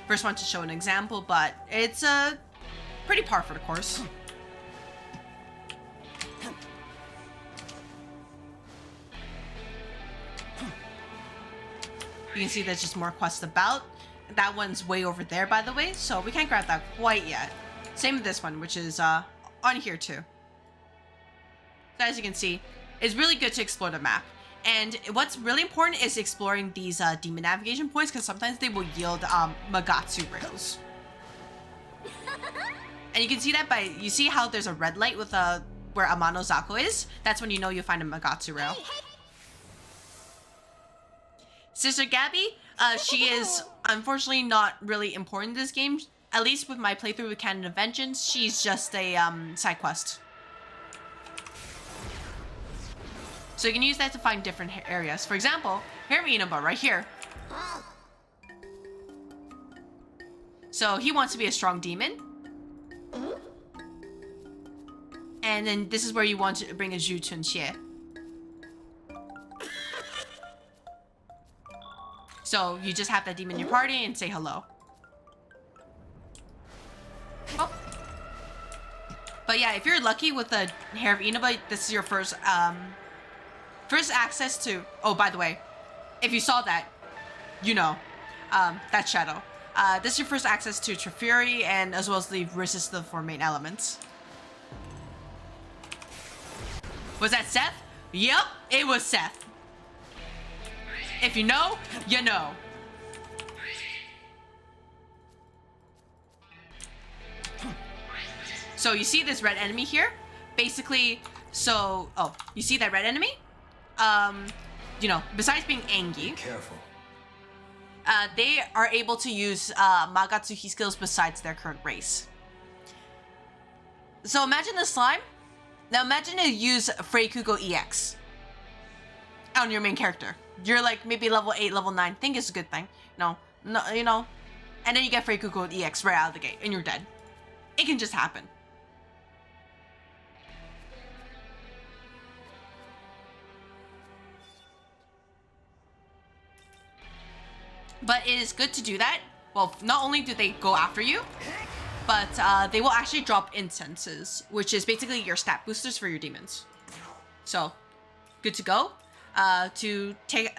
first one to show an example, but it's pretty par for the course. You can see there's just more quests about. That one's way over there, by the way, so we can't grab that quite yet. Same with this one, which is on here too. So as you can see, it's really good to explore the map. And what's really important is exploring these demon navigation points, because sometimes they will yield Magatsu rails. And you can see that you see how there's a red light with where Amano Zako is? That's when you know you'll find a Magatsu rail. Sister Gabby, she is unfortunately not really important in this game. At least with my playthrough with Canon of Vengeance, she's just a side quest. So you can use that to find different areas. For example, Inaba right here. So he wants to be a strong demon. And then this is where you want to bring a Zhu Chunxie. So you just have that demon in your party and say hello. Oh. But yeah, if you're lucky with the Hair of Inaba, this is your first access to... Oh, by the way, if you saw that, that's Shadow. This is your first access to Trifuri, and as well as the resist the 4 main elements. Was that Seth? Yep, it was Seth. If you know, you know. So you see this red enemy here? Basically, you see that red enemy? Besides being angry, careful. They are able to use Magatsuki skills besides their current race. So imagine the slime. Now imagine you use Freikugo EX on your main character. You're like maybe level 8, level 9. Think it's a good thing. No, you know. And then you get Freikugo EX right out of the gate and you're dead. It can just happen. But it is good to do that. Well, not only do they go after you, but they will actually drop incenses, which is basically your stat boosters for your demons. So, good to go to take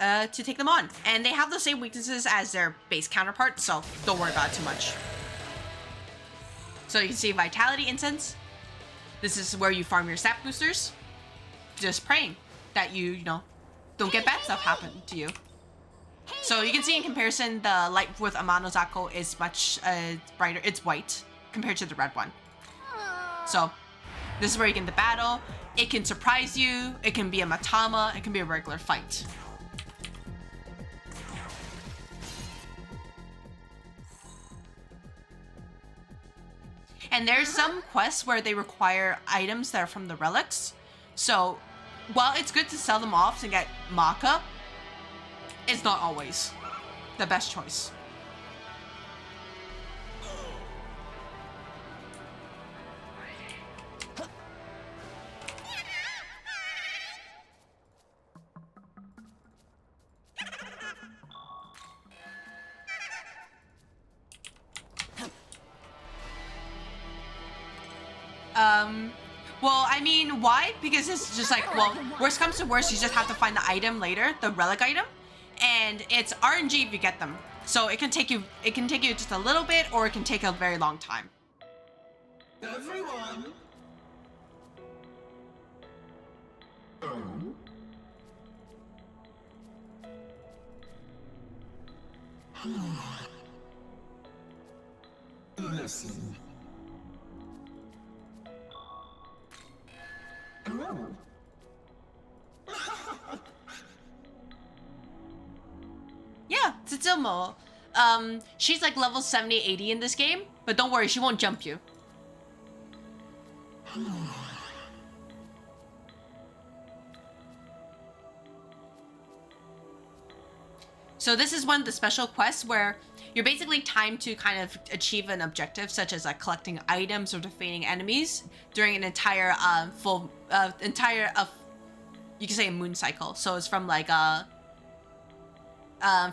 them on. And they have the same weaknesses as their base counterparts, so don't worry about it too much. So you can see Vitality Incense. This is where you farm your stat boosters. Just praying that you know, don't get bad stuff happen to you. So you can see in comparison, the light with Amano Zako is much brighter. It's white compared to the red one. So this is where you get the battle. It can surprise you. It can be a Matama. It can be a regular fight. And there's some quests where they require items that are from the relics. So while it's good to sell them off to get Maka, it's not always the best choice. Well, I mean, why? Because it's just like, well, worst comes to worst, you just have to find the item later, the relic item, and it's RNG if you get them. So it can take you just a little bit, or it can take a very long time. Everyone. Listen. Yeah, Tsutomo. She's like level 70, 80 in this game, but don't worry, she won't jump you. So this is one of the special quests where you're basically timed to kind of achieve an objective, such as like collecting items or defeating enemies during an entire you can say a moon cycle. So it's from like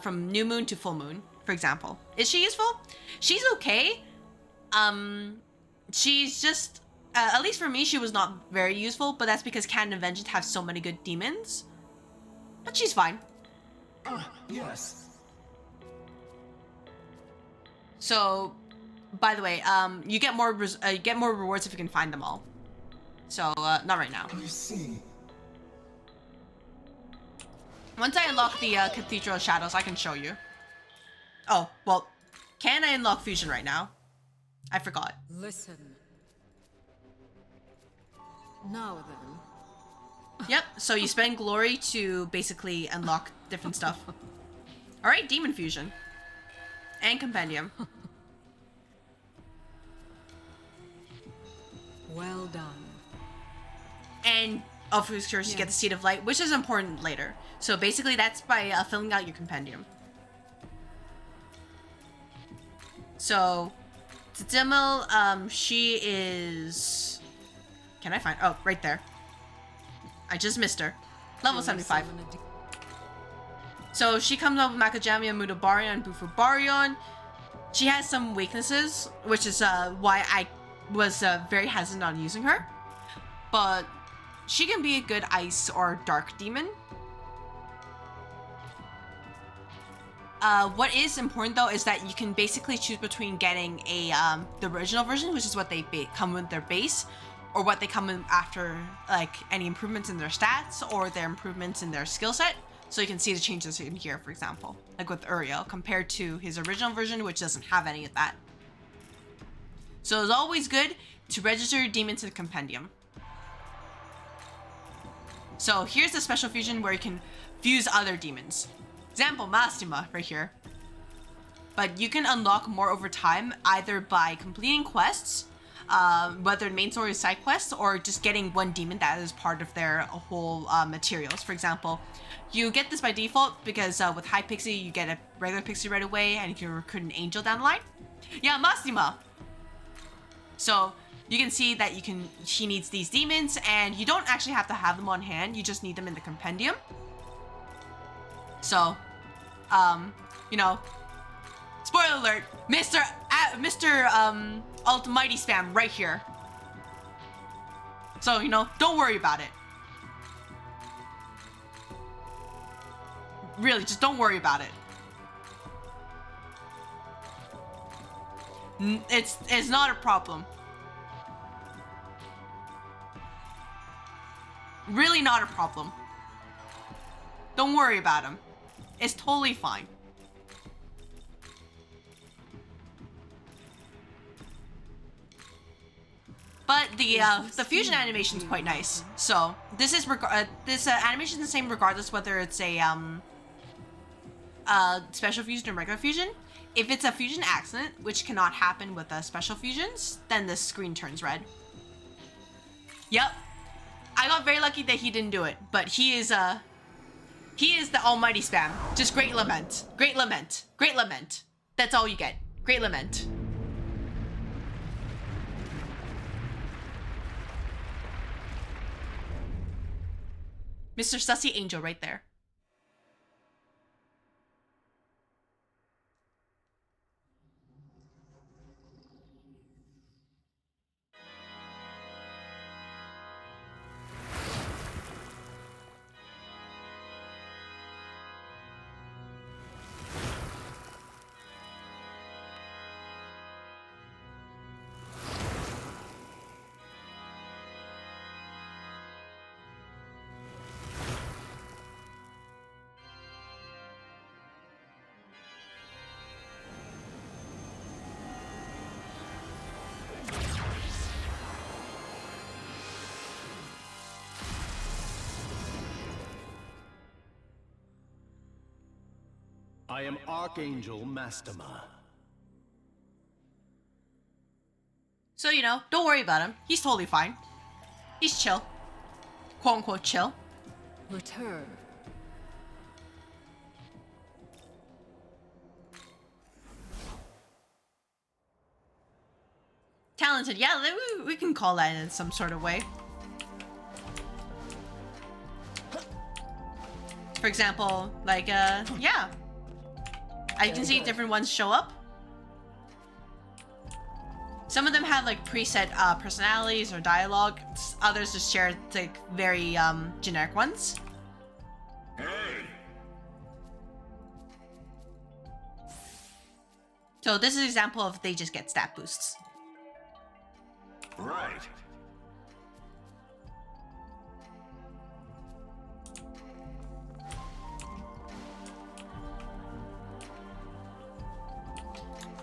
from new moon to full moon, for example. Is she useful? She's okay. She's just at least for me, she was not very useful, but that's because Canon of Vengeance have so many good demons. But she's fine. Yes. So, by the way, you get more rewards if you can find them all. So, not right now. I see. Once I unlock the Cathedral of Shadows, I can show you. Oh, well, can I unlock Fusion right now? I forgot. Listen. Now then. Yep, so you spend glory to basically unlock different stuff. Alright, Demon Fusion. And Compendium. Well done. And of course you get the Seed of Light, which is important later. So basically that's by filling out your Compendium. So, Tsutomo, she is... Can I find... Oh, right there. I just missed her. Level 75. So she comes up with Macadamia, Mudobarion, and Bufubarion. She has some weaknesses, which is why I was very hesitant on using her. But she can be a good ice or dark demon. What is important though is that you can basically choose between getting a the original version, which is what they come with their base, or what they come in after, like any improvements in their stats or their improvements in their skill set. So you can see the changes in here, for example, like with Uriel compared to his original version, which doesn't have any of that. So it's always good to register your demons in the Compendium. So here's the special fusion where you can fuse other demons. Example, Mastima right here. But you can unlock more over time, either by completing quests, whether the main story is side quests or just getting one demon that is part of their whole materials. For example, you get this by default because with high pixie you get a regular pixie right away, and you can recruit an angel down the line. Yeah, Mastima. So you can see that she needs these demons, and you don't actually have to have them on hand. You just need them in the compendium. So, you know, spoiler alert, Mr. Almighty Spam right here. So, you know, don't worry about it. Really, just don't worry about it. It's not a problem. Really not a problem. Don't worry about him. It's totally fine. But the fusion animation is quite nice. So this is animation is the same regardless whether it's a special fusion or regular fusion. If it's a fusion accident, which cannot happen with special fusions, then the screen turns red. Yep, I got very lucky that he didn't do it, but he is the almighty spam. Just great lament, great lament, great lament. That's all you get. Great lament. Mr. Sussy Angel right there. I am Archangel Mastema. So, you know, don't worry about him. He's totally fine. He's chill. Quote unquote chill. Return. Talented, yeah, we can call that in some sort of way. For example, like, yeah. I can see different ones show up. Some of them have like preset personalities or dialogue. Others just share like very generic ones. Hey. So this is an example of they just get stat boosts. Right.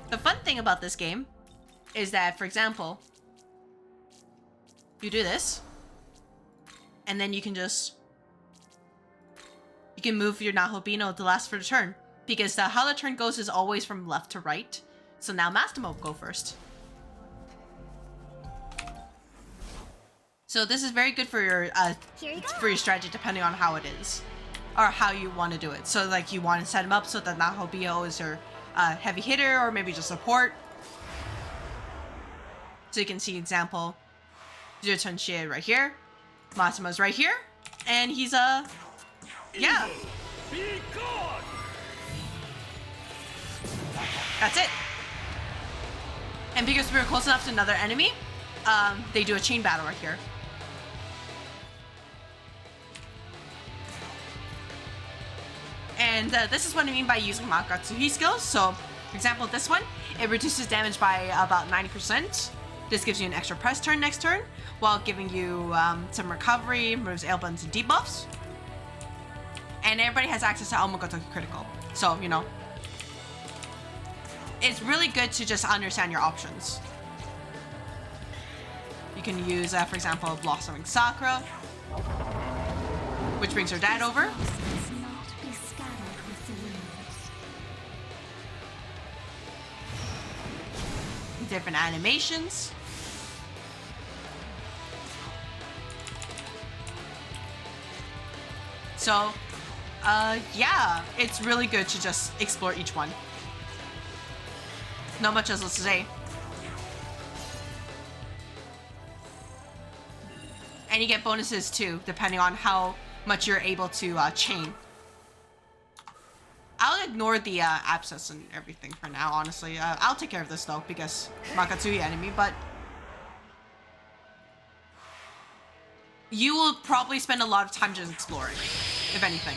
The fun thing about this game is that, for example, you do this, and then you can move your Nahobino to last for the turn, because how the turn goes is always from left to right. So now Mastema will go first. So this is very good for your strategy, depending on how it is, or how you want to do it. So like you want to set him up so that Nahobino is your heavy hitter, or maybe just support. So you can see example, Zero Shie right here, Mastema's right here, and he's yeah. That's it. And because we were close enough to another enemy, they do a chain battle right here. And this is what I mean by using Makatsuhi skills. So, for example, this one, it reduces damage by about 90%. This gives you an extra press turn next turn, while giving you some recovery, removes ailments and debuffs. And everybody has access to Aomogotoki Critical. So, you know, it's really good to just understand your options. You can use, for example, Blossoming Sakura, which brings her dad over. Different animations. So, yeah, it's really good to just explore each one. Not much else to say. And you get bonuses too, depending on how much you're able to chain. I'll ignore the abscess and everything for now, honestly. I'll take care of this though, because Makatsui enemy, but you will probably spend a lot of time just exploring, if anything.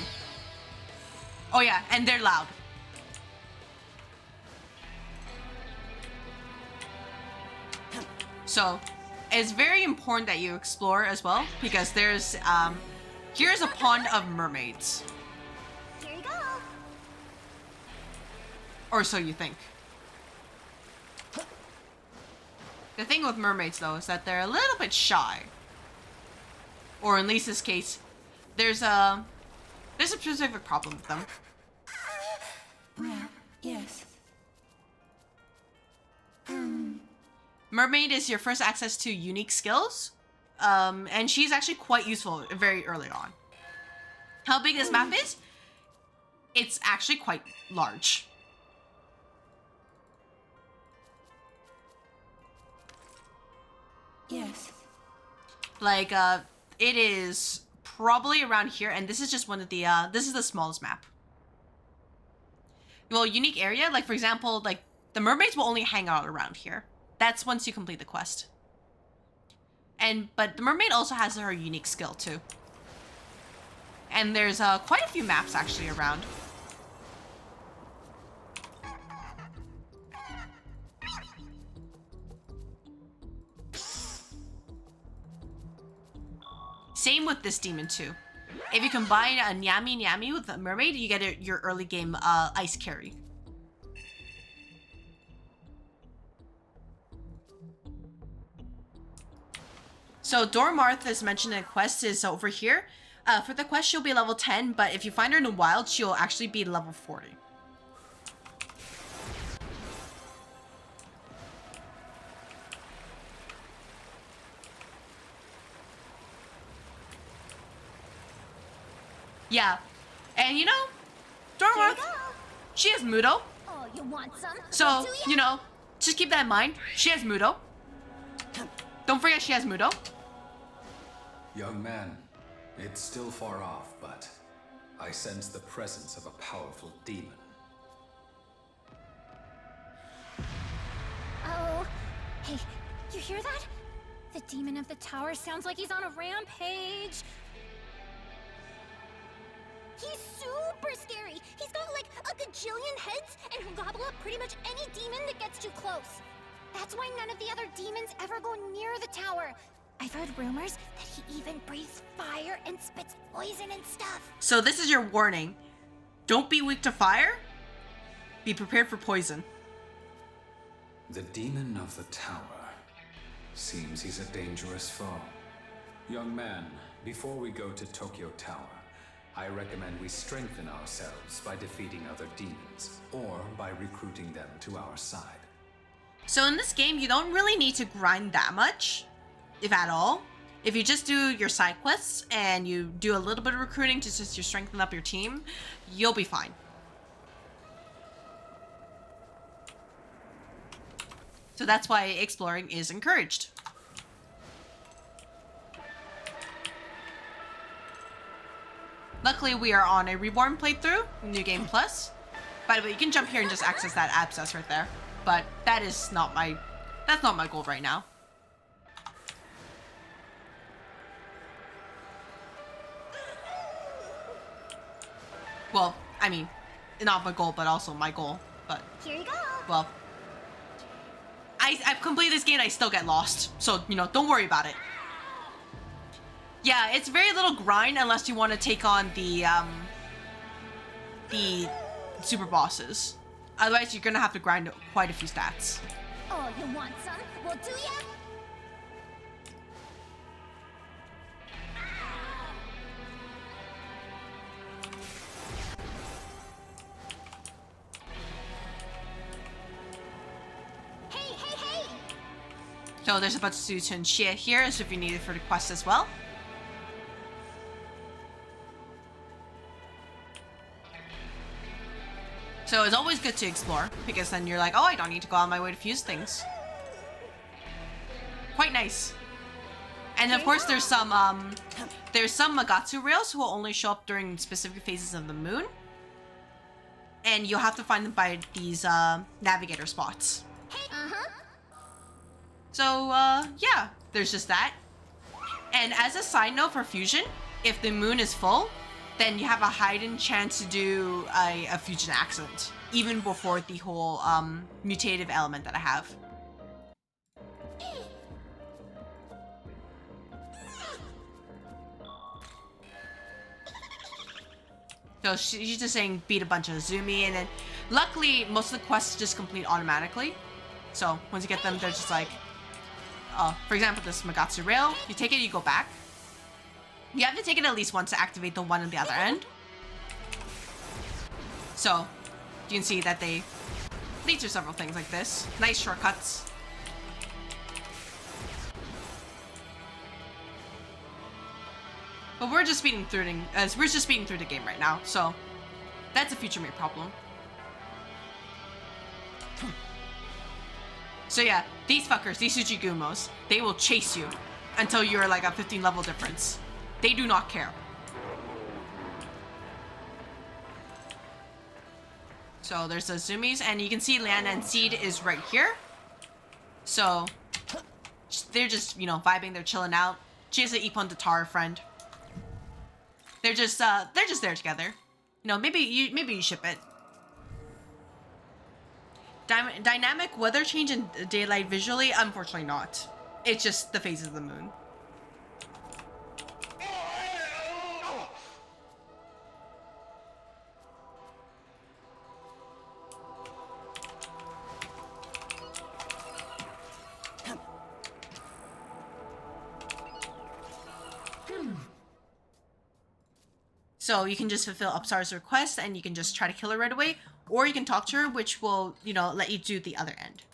Oh yeah, and they're loud. So, it's very important that you explore as well, because there's, here's a pond of mermaids. Here you go. Or so you think. The thing with mermaids, though, is that they're a little bit shy. Or in Lisa's case, there's a specific problem with them. Yes. Mermaid is your first access to unique skills, and she's actually quite useful very early on. How big this map is? It's actually quite large. Yes. Like, it is probably around here, and this is just one of the, this is the smallest map. Well, unique area, like for example, like the mermaids will only hang out around here. That's once you complete the quest. But the mermaid also has her unique skill too. And there's quite a few maps actually around. Same with this demon too. If you combine a Nyami Nyami with a mermaid, you get your early game ice carry. So Dormarth, as mentioned in the quest, is over here. For the quest, she'll be level 10, but if you find her in the wild, she'll actually be level 40. Yeah, and you know, Dormarth, she has Mudo. Oh, you want some? So, you know, just keep that in mind. She has Mudo. Don't forget she has Mudo. Young man, it's still far off, but I sense the presence of a powerful demon. Oh, hey, you hear that? The demon of the tower sounds like he's on a rampage. He's super scary. He's got like a gajillion heads, and he'll gobble up pretty much any demon that gets too close. That's why none of the other demons ever go near the tower. I've heard rumors that he even breathes fire and spits poison and stuff. So this is your warning. Don't be weak to fire. Be prepared for poison. The demon of the tower. Seems he's a dangerous foe. Young man, before we go to Tokyo Tower, I recommend we strengthen ourselves by defeating other demons, or by recruiting them to our side. So in this game, you don't really need to grind that much, if at all. If you just do your side quests and you do a little bit of recruiting to just strengthen up your team, you'll be fine. So that's why exploring is encouraged. Luckily, we are on a Reborn playthrough, New Game Plus. By the way, you can jump here and just access that abscess right there. But that is not my, that's not my goal right now. Well, I mean, not my goal, but also my goal. But here you go. Well, I've completed this game. I still get lost, so you know, don't worry about it. Yeah, it's very little grind unless you want to take on the super bosses. Otherwise, you're gonna have to grind quite a few stats. Oh, you want some? Well, do ya? Hey, hey, hey! So there's a bunch of Suchun Xie here, so if you need it for the quest as well. So it's always good to explore, because then you're like, oh, I don't need to go on my way to fuse things. Quite nice. And of course there's some Magatsu rails who will only show up during specific phases of the moon. And you'll have to find them by these navigator spots. So yeah, there's just that. And as a side note for fusion, if the moon is full, then you have a heightened chance to do a fusion accident, even before the whole mutative element that I have. So she's just saying beat a bunch of Azumi, and then luckily most of the quests just complete automatically. So once you get them, they're just like, for example, this Magatsu rail, you take it, you go back. You have to take it at least once to activate the one on the other end. So you can see that they lead to several things like this. Nice shortcuts. But we're just speeding through the game right now, so that's a future me problem. So yeah, these fuckers, these Uchigumos, they will chase you until you're like a 15 level difference. They do not care. So there's the Zumis, and you can see Liana and Seed is right here. So they're just, you know, vibing, they're chilling out. She has an Ippon Tatara friend. They're just there together. You know, maybe you ship it. Dynamic weather change in daylight visually, unfortunately not. It's just the phases of the moon. So you can just fulfill Upstar's request and you can just try to kill her right away, or you can talk to her, which will, you know, let you do the other end.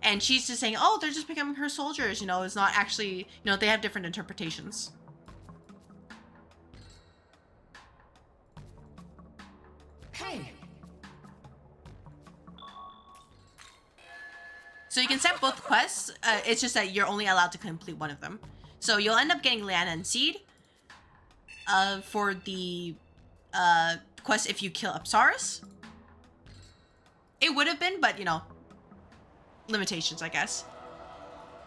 And she's just saying, oh, they're just becoming her soldiers, you know, it's not actually, you know, they have different interpretations. Hey. So you can set both quests, it's just that you're only allowed to complete one of them. So you'll end up getting Liana and Seed for the quest if you kill Apsaris. It would have been, but you know, limitations, I guess.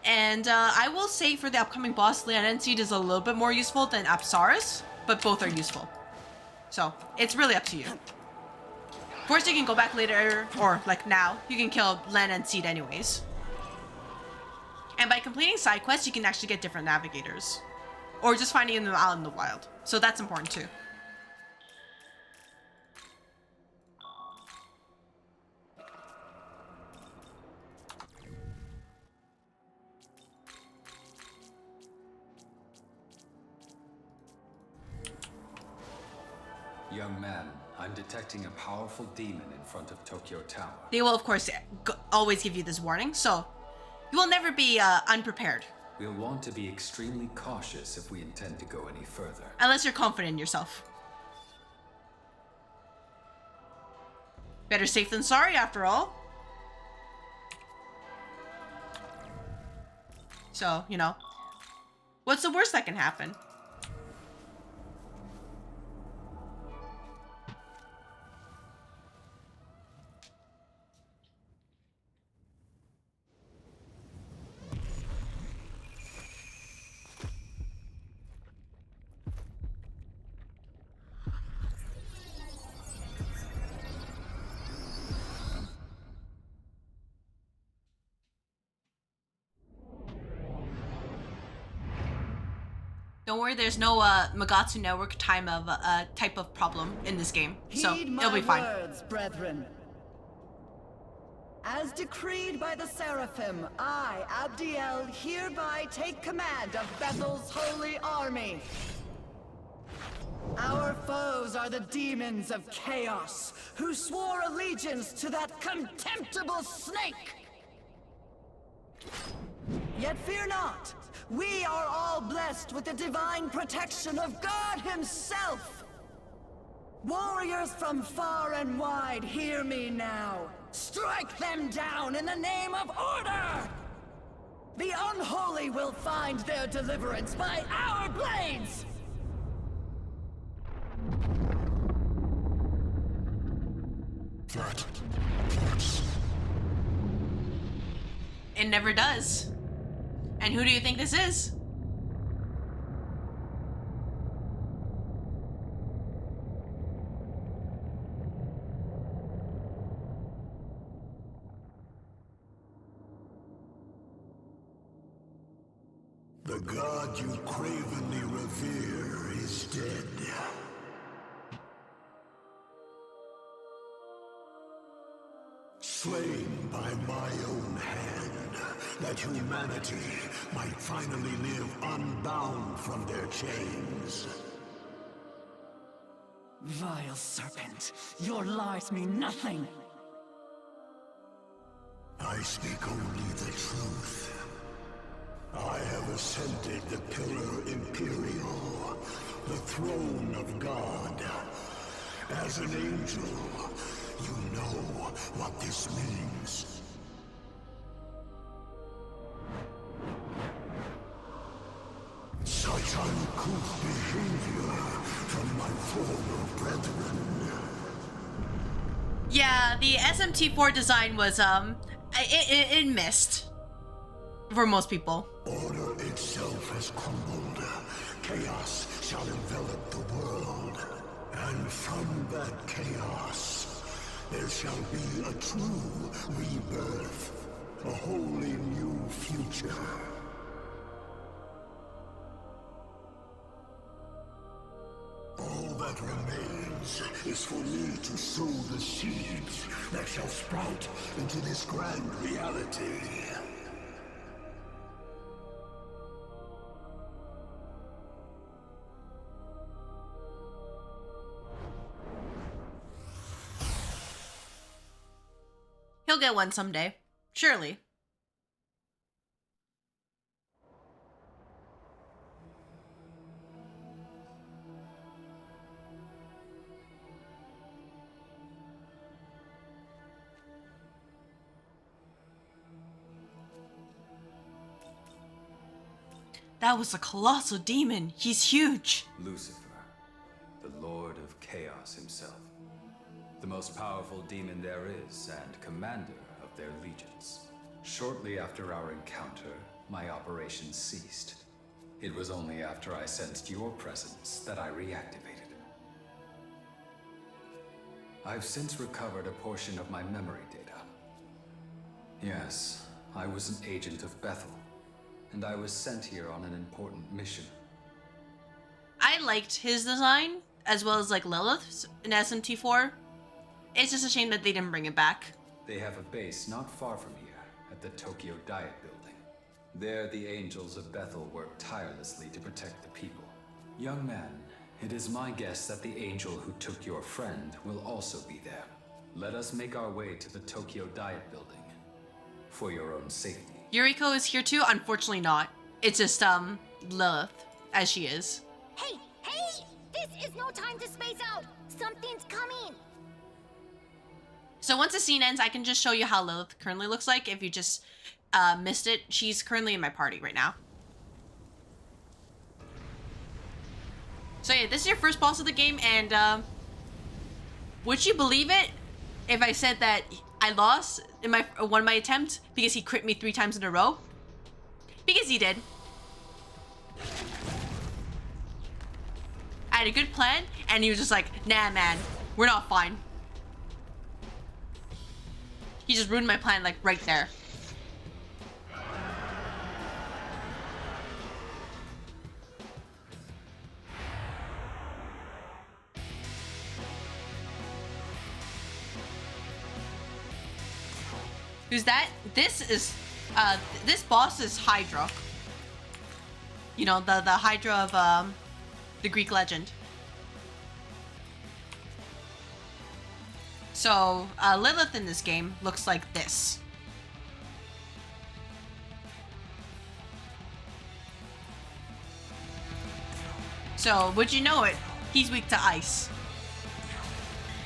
And I will say for the upcoming boss, Liana and Seed is a little bit more useful than Apsaris, but both are useful. So it's really up to you. Of course, you can go back later, or like now, you can kill Liana and Seed anyways. And by completing side quests, you can actually get different navigators. Or just finding them out in the wild. So that's important too. Young man, I'm detecting a powerful demon in front of Tokyo Tower. They will, of course, always give you this warning, so you will never be unprepared. We'll want to be extremely cautious if we intend to go any further. Unless you're confident in yourself. Better safe than sorry, after all. So, you know, what's the worst that can happen? Don't worry, there's no Magatsu network type of problem in this game, so it'll be fine. Words, brethren. As decreed by the Seraphim, I, Abdiel, hereby take command of Bethel's holy army. Our foes are the demons of chaos, who swore allegiance to that contemptible snake. Yet fear not, we are all all blessed with the divine protection of God himself! Warriors from far and wide, hear me now! Strike them down in the name of order! The unholy will find their deliverance by our blades! That hurts. It never does. And who do you think this is? The god you cravenly revere is dead. Slain by my own hand, that humanity might finally live unbound from their chains. Vile serpent, your lies mean nothing! I speak only the truth. I have ascended the Pillar Imperial, the throne of God. As an angel, you know what this means. Such uncouth behavior from my former brethren. Yeah, the SMT4 design was, it missed. For most people. Order itself has crumbled. Chaos shall envelop the world. And from that chaos, there shall be a true rebirth. A wholly new future. All that remains is for me to sow the seeds that shall sprout into this grand reality. He'll get one someday. Surely. That was a colossal demon. He's huge. Lucifer, the Lord of Chaos himself. The most powerful demon there is, and commander of their legions. Shortly after our encounter, my operation ceased. It was only after I sensed your presence that I reactivated. I've since recovered a portion of my memory data. Yes, I was an agent of Bethel, and I was sent here on an important mission. I liked his design, as well as like Lilith's in SMT4. It's just a shame that they didn't bring it back. They have a base not far from here, at the Tokyo Diet Building. There, the angels of Bethel work tirelessly to protect the people. Young man, it is my guess that the angel who took your friend will also be there. Let us make our way to the Tokyo Diet Building, for your own safety. Yuriko is here too? Unfortunately not. It's just, Lilith, as she is. Hey! This is no time to space out! Something's coming! So once the scene ends, I can just show you how Lilith currently looks like. If you just missed it, she's currently in my party right now. So yeah, this is your first boss of the game, and would you believe it if I said that I lost in my attempt because he crit me 3 times in a row? Because he did. I had a good plan, and he was just like, nah, man, we're not fine. He just ruined my plan, like, right there. Who's that? This boss is Hydra. You know, the Hydra of, the Greek legend. So, Lilith in this game looks like this. So, would you know it, he's weak to ice.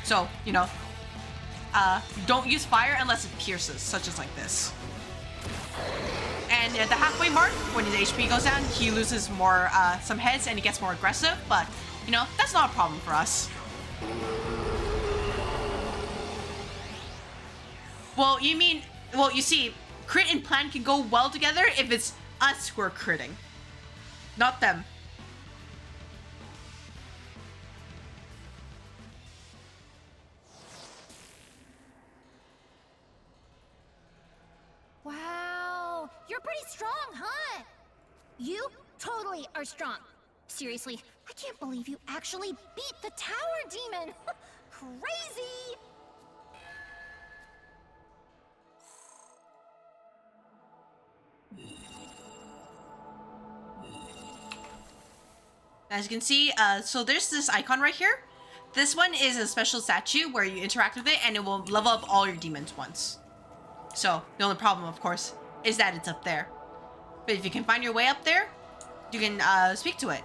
So, you know, don't use fire unless it pierces, such as like this. And at the halfway mark, when his HP goes down, he loses more, some heads and he gets more aggressive, but, you know, that's not a problem for us. Well, you see, crit and plan can go well together if it's us who are critting, not them. Wow, you're pretty strong, huh? You totally are strong. Seriously, I can't believe you actually beat the tower demon. Crazy! As you can see, so there's this icon right here. This one is a special statue where you interact with it and it will level up all your demons once. So the only problem, of course, is that it's up there. But if you can find your way up there, you can speak to it.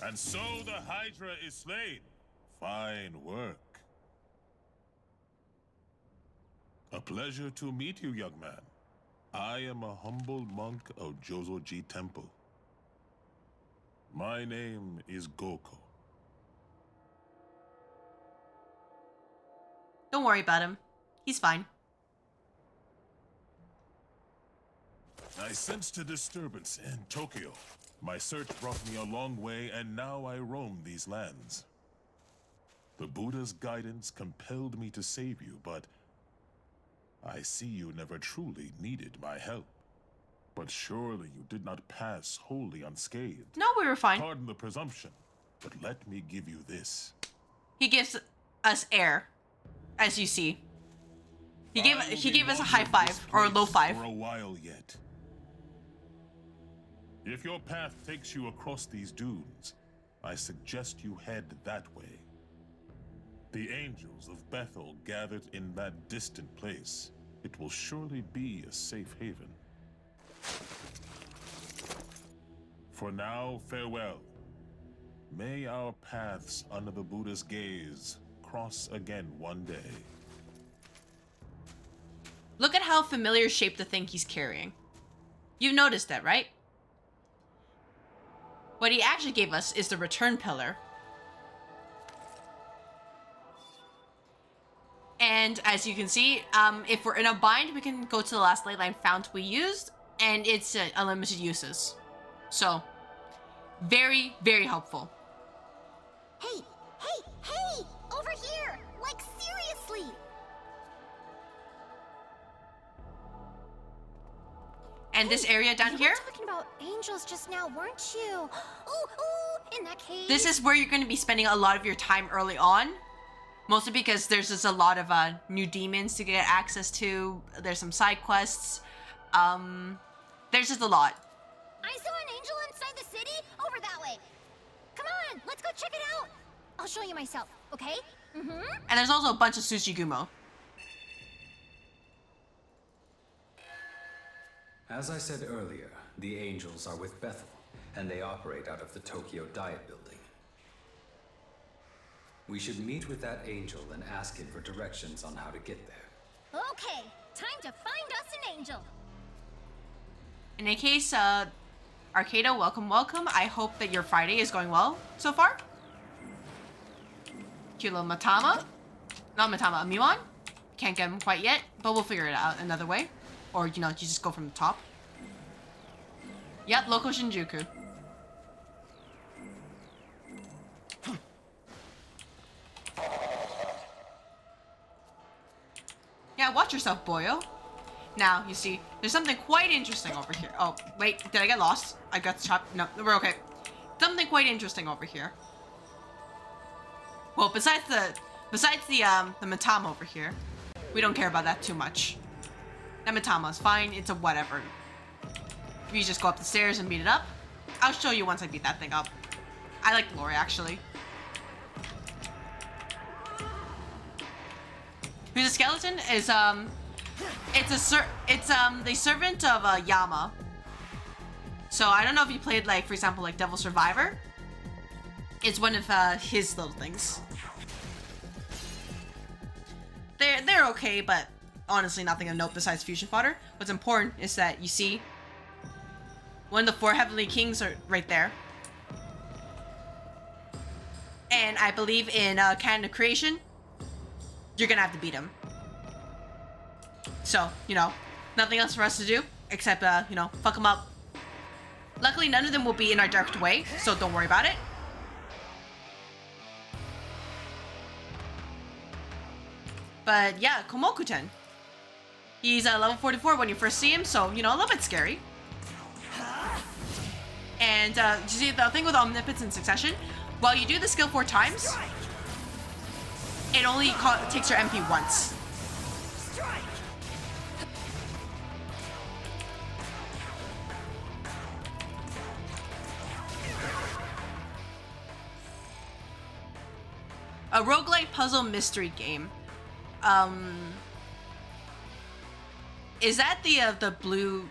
And so the Hydra is slain. Fine work. A pleasure to meet you, young man. I am a humble monk of Jozoji Temple. My name is Goko. Don't worry about him. He's fine. I sensed a disturbance in Tokyo. My search brought me a long way, and now I roam these lands. The Buddha's guidance compelled me to save you, but I see you never truly needed my help. But surely you did not pass wholly unscathed. No, we were fine. Pardon the presumption, but let me give you this. He gives us air, as you see. He gave us a high five or a low five. For a while yet. If your path takes you across these dunes, I suggest you head that way. The angels of Bethel gathered in that distant place. It will surely be a safe haven. For now, farewell. May our paths under the Buddha's gaze cross again one day. Look at how familiar shaped the thing he's carrying. You've noticed that, right? What he actually gave us is the return pillar. And as you can see, if we're in a bind, we can go to the last ley line fount we used, and it's unlimited uses. So, very, very helpful. Hey! Over here! Like, seriously! And this area down here? You were talking about angels just now, weren't you? Ooh, in that case... This is where you're going to be spending a lot of your time early on. Mostly because there's just a lot of new demons to get access to. There's some side quests. There's just a lot. I saw an angel inside the city over that way. Come on, let's go check it out. I'll show you myself, okay? Mm-hmm. And there's also a bunch of Tsuchigumo. As I said earlier, the angels are with Bethel, and they operate out of the Tokyo Diet Building. We should meet with that angel and ask him for directions on how to get there. Okay, time to find us an angel. In any case, Arcada, welcome. I hope that your Friday is going well so far. Cute little Matama. Not Matama, Amiwon. Can't get him quite yet, but we'll figure it out another way. Or, you know, you just go from the top. Yep, local Shinjuku. Yeah, watch yourself, boyo. Now, you see, there's something quite interesting over here. Oh, wait, did I get lost? I got chopped. No, we're okay. Something quite interesting over here. Well, besides the Matama over here, we don't care about that too much. That Matama's fine. It's a whatever. You just go up the stairs and beat it up. I'll show you once I beat that thing up. I like the lore, actually. who's a skeleton, is it's the servant of Yama. So I don't know if you played, like, for example, like Devil Survivor. It's one of his little things. They're okay, but honestly nothing of note besides fusion fodder. What's important is that you see one of the 4 heavenly kings are right there. And I believe in Canon of Creation, you're gonna have to beat him. So, you know, nothing else for us to do except, you know, fuck him up. Luckily, none of them will be in our direct way, so don't worry about it. But yeah, Komokuten. He's level 44 when you first see him, so, you know, a little bit scary. And you see, the thing with Omnipotence in Succession, while you do the skill 4 times, it only takes your MP once. A roguelike puzzle mystery game. Is that the blue,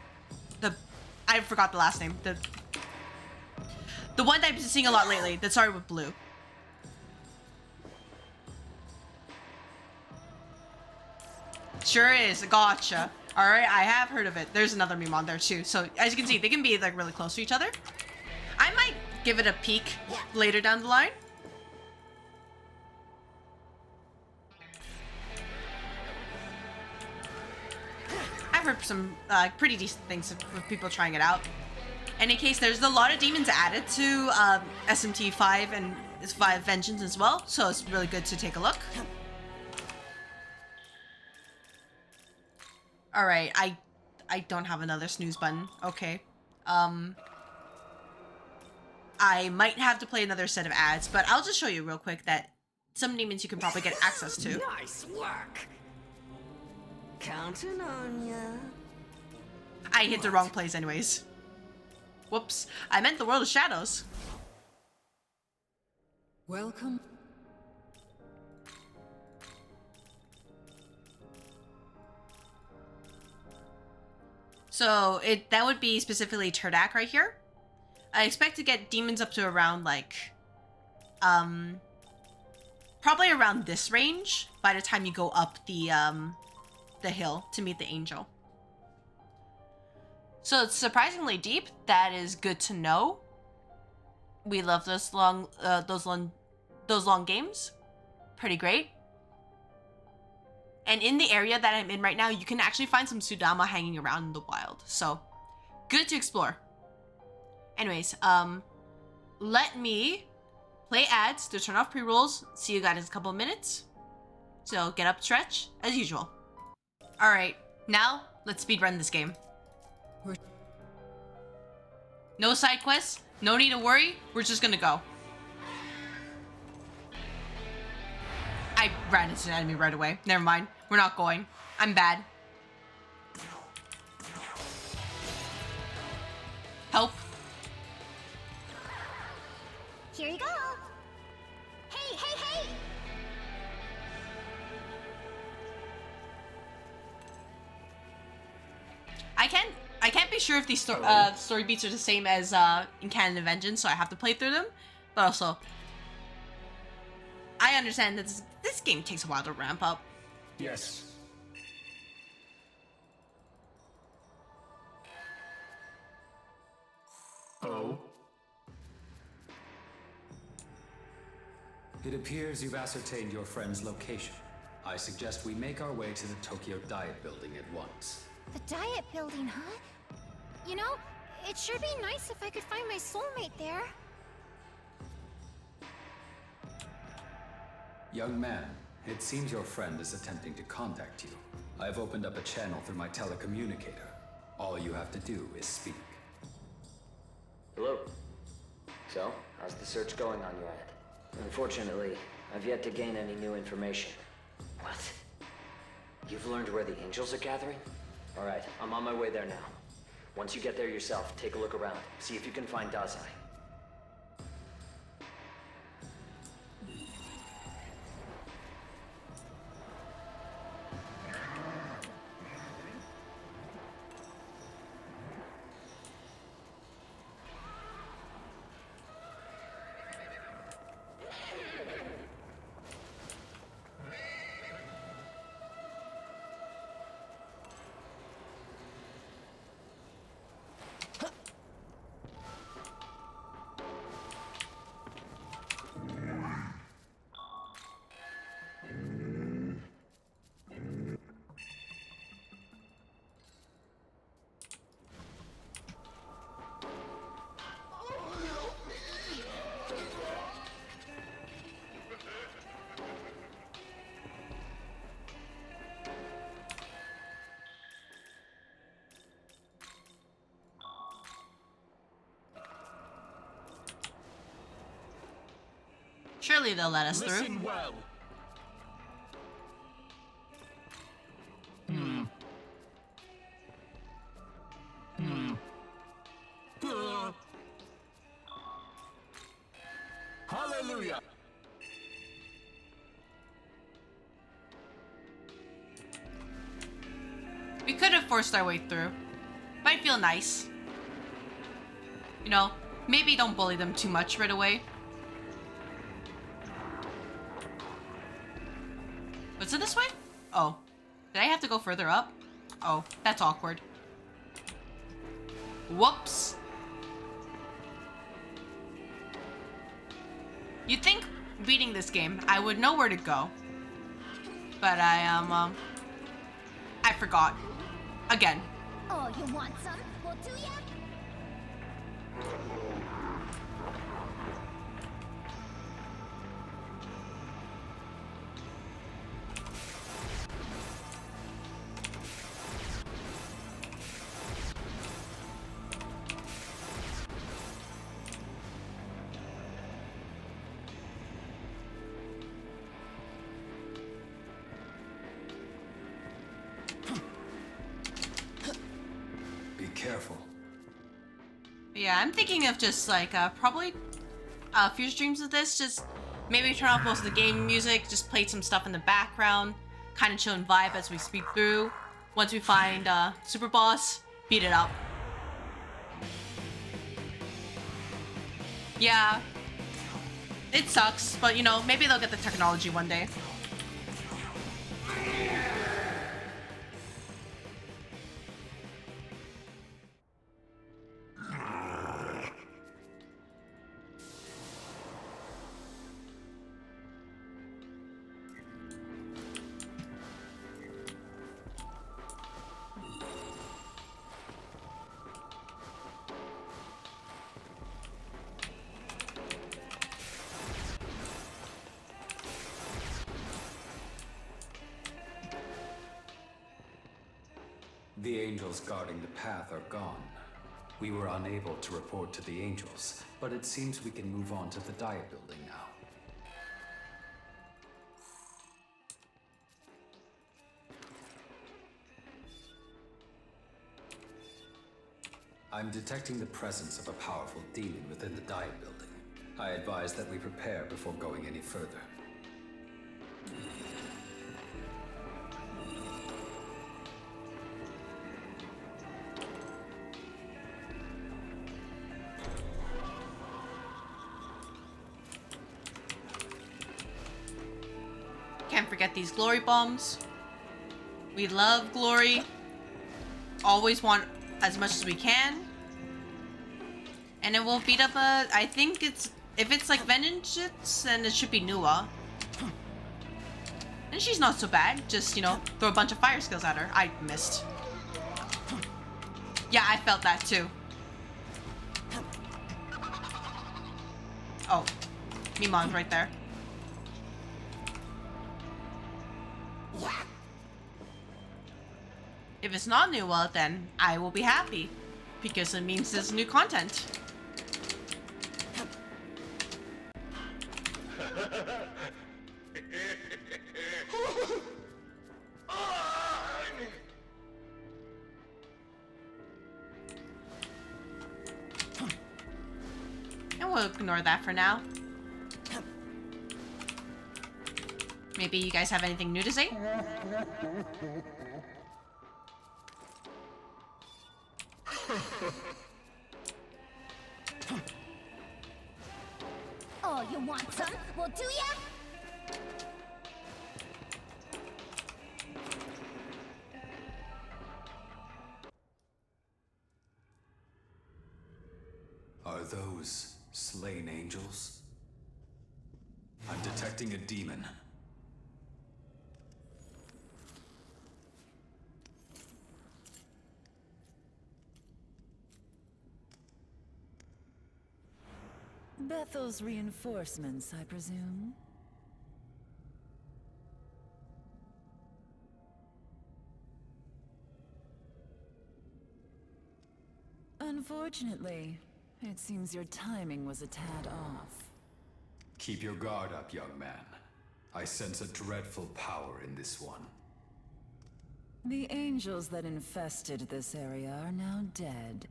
I forgot the last name, the one that I've been seeing a lot lately that started with blue? Sure is. Gotcha. All right, I have heard of it. There's another meme on there too. So as you can see, they can be like really close to each other. I might give it a peek later down the line. I've heard some pretty decent things with people trying it out. In any case, there's a lot of demons added to SMTV 5 and 5 Vengeance as well, so it's really good to take a look. All right, I don't have another snooze button. Okay. I might have to play another set of ads, but I'll just show you real quick that some demons you can probably get access to. Nice work. Counting on ya. I hit the wrong place anyways. Whoops. I meant the World of Shadows. Welcome. So that would be specifically Turdak right here. I expect to get demons up to around like probably around this range by the time you go up the hill to meet the angel. So it's surprisingly deep. That is good to know. We love those long games. Pretty great. And in the area that I'm in right now, you can actually find some Sudama hanging around in the wild. So good to explore. Anyways, let me play ads to turn off pre-rolls. See you guys in a couple of minutes. So get up, stretch, as usual. All right, now let's speedrun this game. No side quests, no need to worry. We're just gonna go. I ran into an enemy right away. Never mind, we're not going. I'm bad. Help. Here you go. Hey, hey, hey! I can't be sure if these story beats are the same as in Canon of Vengeance, so I have to play through them. But also, I understand that this game takes a while to ramp up. Yes. Oh? It appears you've ascertained your friend's location. I suggest we make our way to the Tokyo Diet Building at once. The Diet Building, huh? You know, it sure be nice if I could find my soulmate there. Young man, it seems your friend is attempting to contact you. I've opened up a channel through my telecommunicator. All you have to do is speak. Hello. So, how's the search going on your end? Unfortunately, I've yet to gain any new information. What? You've learned where the angels are gathering? Alright, I'm on my way there now. Once you get there yourself, take a look around. See if you can find Dazai. Surely they'll let us through. Listen well. Hallelujah. We could have forced our way through. Might feel nice. You know, maybe don't bully them too much right away. Was it this way? Oh. Did I have to go further up? Oh, that's awkward. Whoops. You'd think beating this game, I would know where to go. But I forgot. Again. Oh, you want some? Well, do ya? Careful. Yeah, I'm thinking of just like probably a few streams of this. Just maybe turn off most of the game music, just play some stuff in the background, kind of chill and vibe as we speed through. Once we find superboss, beat it up. Yeah, it sucks, but you know, maybe they'll get the technology one day. The angels guarding the path are gone. We were unable to report to the angels, but it seems we can move on to the diet building now. I'm detecting the presence of a powerful demon within the diet building. I advise that we prepare before going any further. Can't forget these glory bombs. We love glory. Always want as much as we can. And it will beat up I think it's, if it's like vengeance, then it should be Nua. And she's not so bad. Just, you know, throw a bunch of fire skills at her. I missed. Yeah, I felt that too. Oh, Mimon's right there. If it's not new, well then I will be happy, because it means there's new content. And we'll ignore that for now. Maybe you guys have anything new to say? Oh, you want some? Well, do ya? Are those slain angels? I'm detecting a demon. Bethel's reinforcements, I presume? Unfortunately, it seems your timing was a tad off. Keep your guard up, young man. I sense a dreadful power in this one. The angels that infested this area are now dead.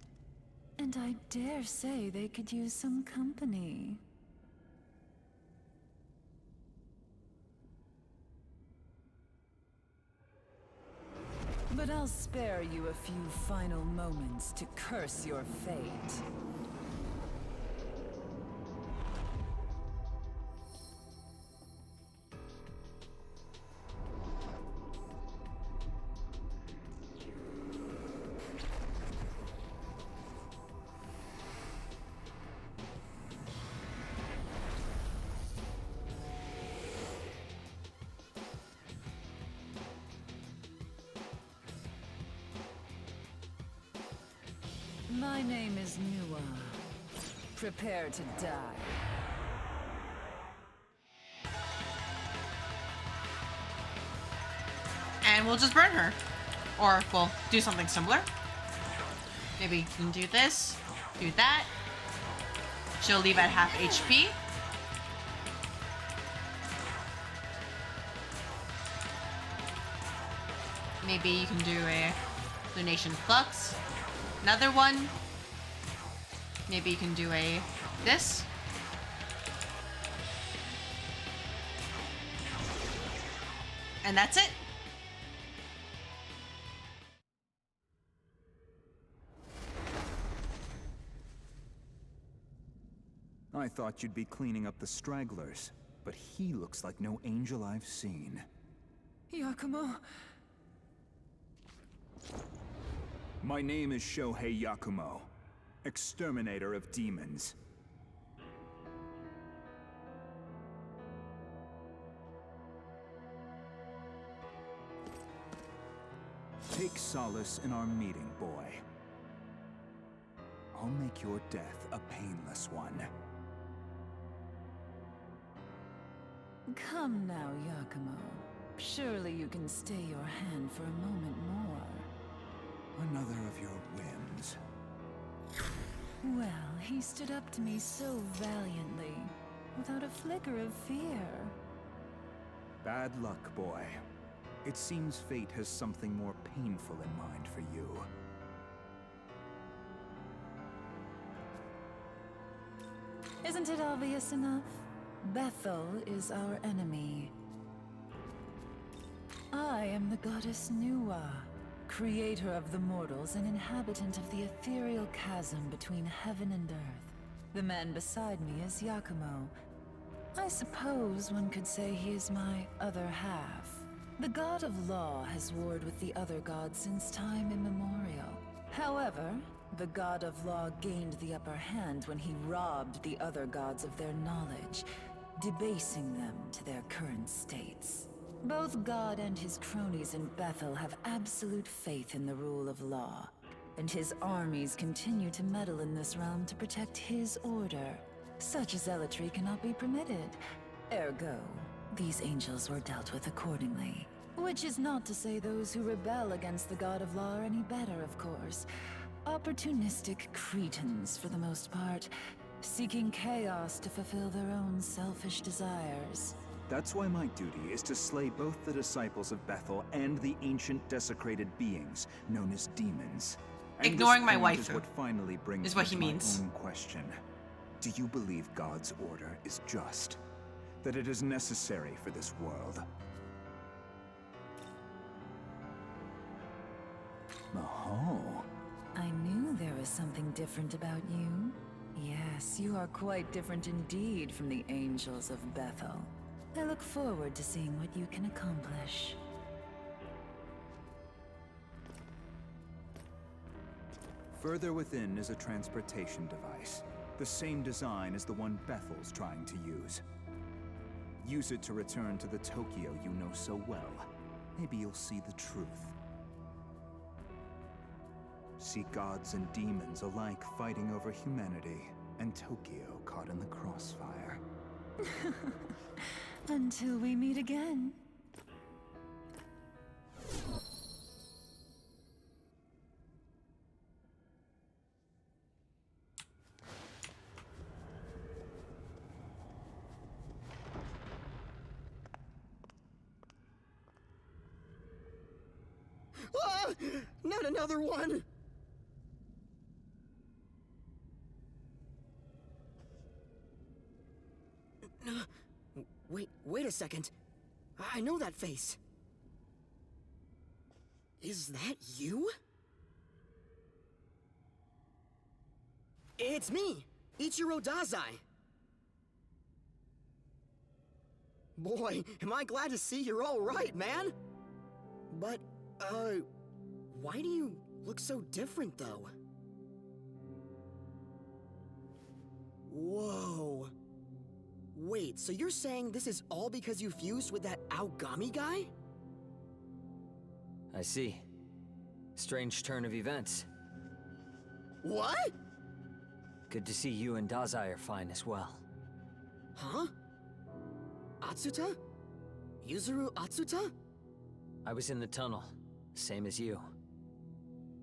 And I dare say they could use some company. But I'll spare you a few final moments to curse your fate. My name is Nua. Prepare to die. And we'll just burn her. Or we'll do something similar. Maybe you can do this, do that. She'll leave at half HP. Maybe you can do a Lunation Flux. Another one. Maybe you can do a this. And that's it. I thought you'd be cleaning up the stragglers, but he looks like no angel I've seen. Yakumo. My name is Shohei Yakumo, exterminator of demons. Take solace in our meeting, boy. I'll make your death a painless one. Come now, Yakumo. Surely you can stay your hand for a moment more. Another of your whims. Well, he stood up to me so valiantly, without a flicker of fear. Bad luck, boy. It seems fate has something more painful in mind for you. Isn't it obvious enough? Bethel is our enemy. I am the goddess Nua, creator of the mortals and inhabitant of the ethereal chasm between heaven and earth. The man beside me is Yakumo. I suppose one could say he is my other half. The god of law has warred with the other gods since time immemorial. However, the god of law gained the upper hand when he robbed the other gods of their knowledge, debasing them to their current states. Both God and his cronies in Bethel have absolute faith in the rule of law, and his armies continue to meddle in this realm to protect his order. Such zealotry cannot be permitted. Ergo, these angels were dealt with accordingly. Which is not to say those who rebel against the god of law are any better, of course. Opportunistic cretins, for the most part, seeking chaos to fulfill their own selfish desires. That's why my duty is to slay both the disciples of Bethel and the ancient desecrated beings known as demons. And ignoring my wife waifu is what finally brings is what me he to my means. own question. Do you believe God's order is just? That it is necessary for this world? Oh. I knew there was something different about you. Yes, you are quite different indeed from the angels of Bethel. I look forward to seeing what you can accomplish. Further within is a transportation device. The same design as the one Bethel's trying to use. Use it to return to the Tokyo you know so well. Maybe you'll see the truth. See gods and demons alike fighting over humanity, and Tokyo caught in the crossfire. Until we meet again. Not another one! Wait a second. I know that face. Is that you? It's me, Ichiro Dazai. Boy, am I glad to see you're all right, man. But, why do you look so different, though? Whoa. Wait, so you're saying this is all because you fused with that Aogami guy? I see. Strange turn of events. What? Good to see you and Dazai are fine as well. Huh? Atsuta? Yuzuru Atsuta? I was in the tunnel, same as you.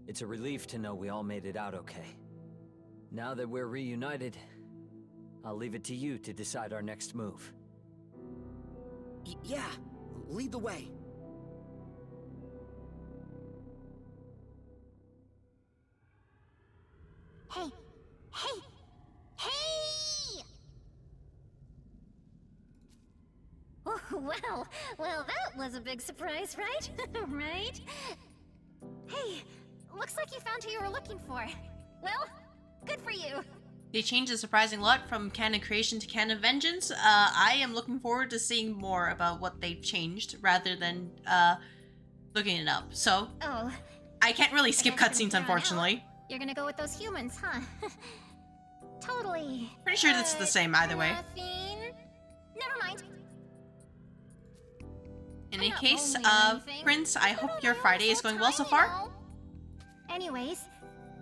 It's a relief to know we all made it out okay. Now that we're reunited, I'll leave it to you to decide our next move. Yeah, lead the way. Hey! Hey! Hey! Oh, well, that was a big surprise, right? Right? Hey, looks like you found who you were looking for. Well, good for you. They changed a surprising lot from Canon of Creation to Canon of Vengeance. I am looking forward to seeing more about what they've changed rather than looking it up. So, I can't really skip cutscenes, unfortunately. You're gonna go with those humans, huh? Totally. Pretty sure that's the same either way. Nothing. Never mind. In any case, Prince, I hope your Friday is going well so far. Anyways,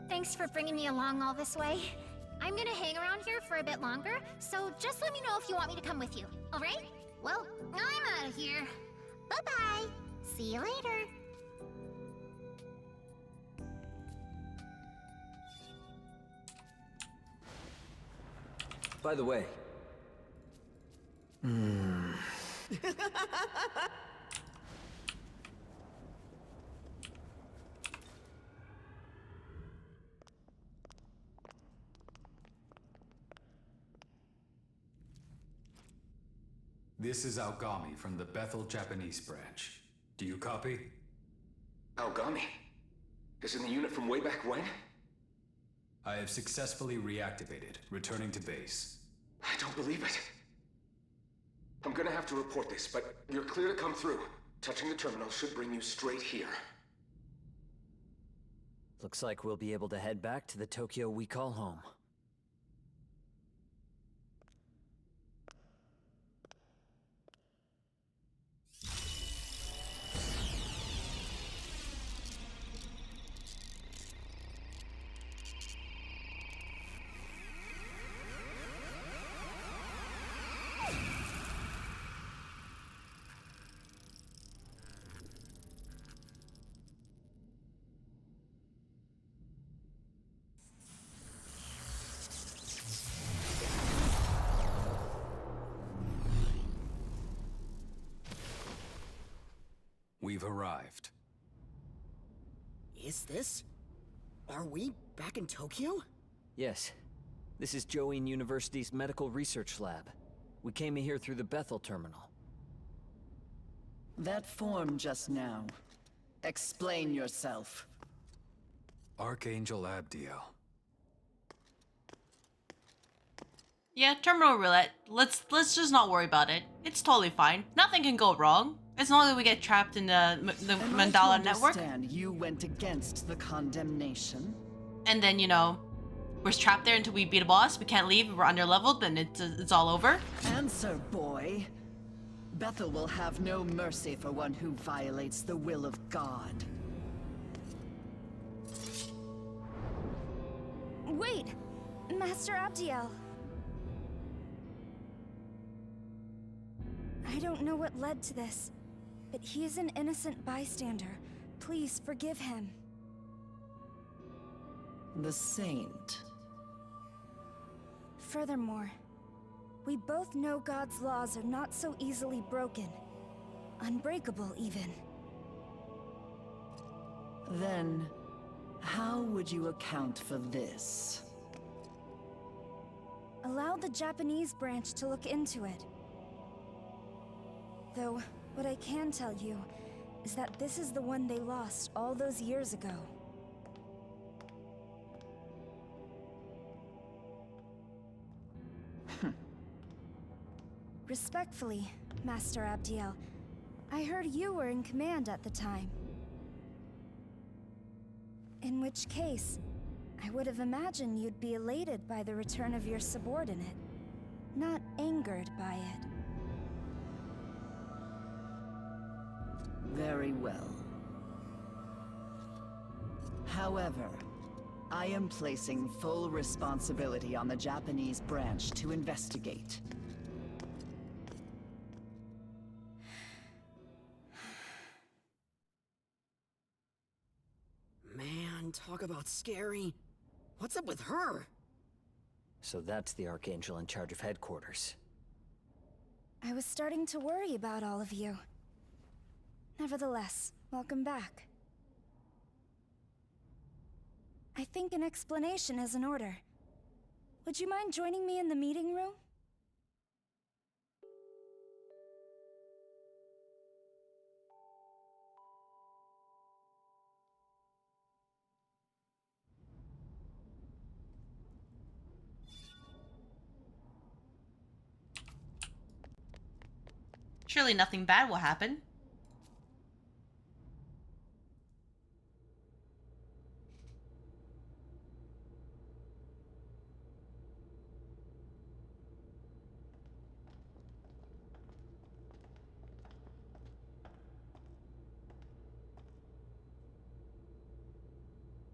thanks for bringing me along all this way. I'm gonna hang around here for a bit longer, so just let me know if you want me to come with you, alright? Well, I'm out of here. Bye-bye. See you later. By the way... This is Aogami from the Bethel Japanese branch. Do you copy? Aogami? Isn't the unit from way back when? I have successfully reactivated, returning to base. I don't believe it. I'm gonna have to report this, but you're clear to come through. Touching the terminal should bring you straight here. Looks like we'll be able to head back to the Tokyo we call home. We've arrived. Is this? Are we back in Tokyo? Yes. This is Join University's Medical Research Lab. We came here through the Bethel terminal. That form just now. Explain yourself. Archangel Abdiel. Yeah, terminal roulette. Let's just not worry about it. It's totally fine. Nothing can go wrong. As long as we get trapped in the Mandala network. You went against the condemnation. And then, you know, we're trapped there until we beat a boss. We can't leave. We're under-leveled. Then it's all over. Answer, boy. Bethel will have no mercy for one who violates the will of God. Wait! Master Abdiel. I don't know what led to this, but he is an innocent bystander. Please forgive him. The saint. Furthermore, we both know God's laws are not so easily broken. Unbreakable, even. Then, how would you account for this? Allow the Japanese branch to look into it. Though, what I can tell you is that this is the one they lost all those years ago. Respectfully, Master Abdiel, I heard you were in command at the time. In which case, I would have imagined you'd be elated by the return of your subordinate, not angered by it. Very well. However, I am placing full responsibility on the Japanese branch to investigate. Man, talk about scary. What's up with her? So that's the Archangel in charge of headquarters. I was starting to worry about all of you. Nevertheless, welcome back. I think an explanation is in order. Would you mind joining me in the meeting room? Surely nothing bad will happen.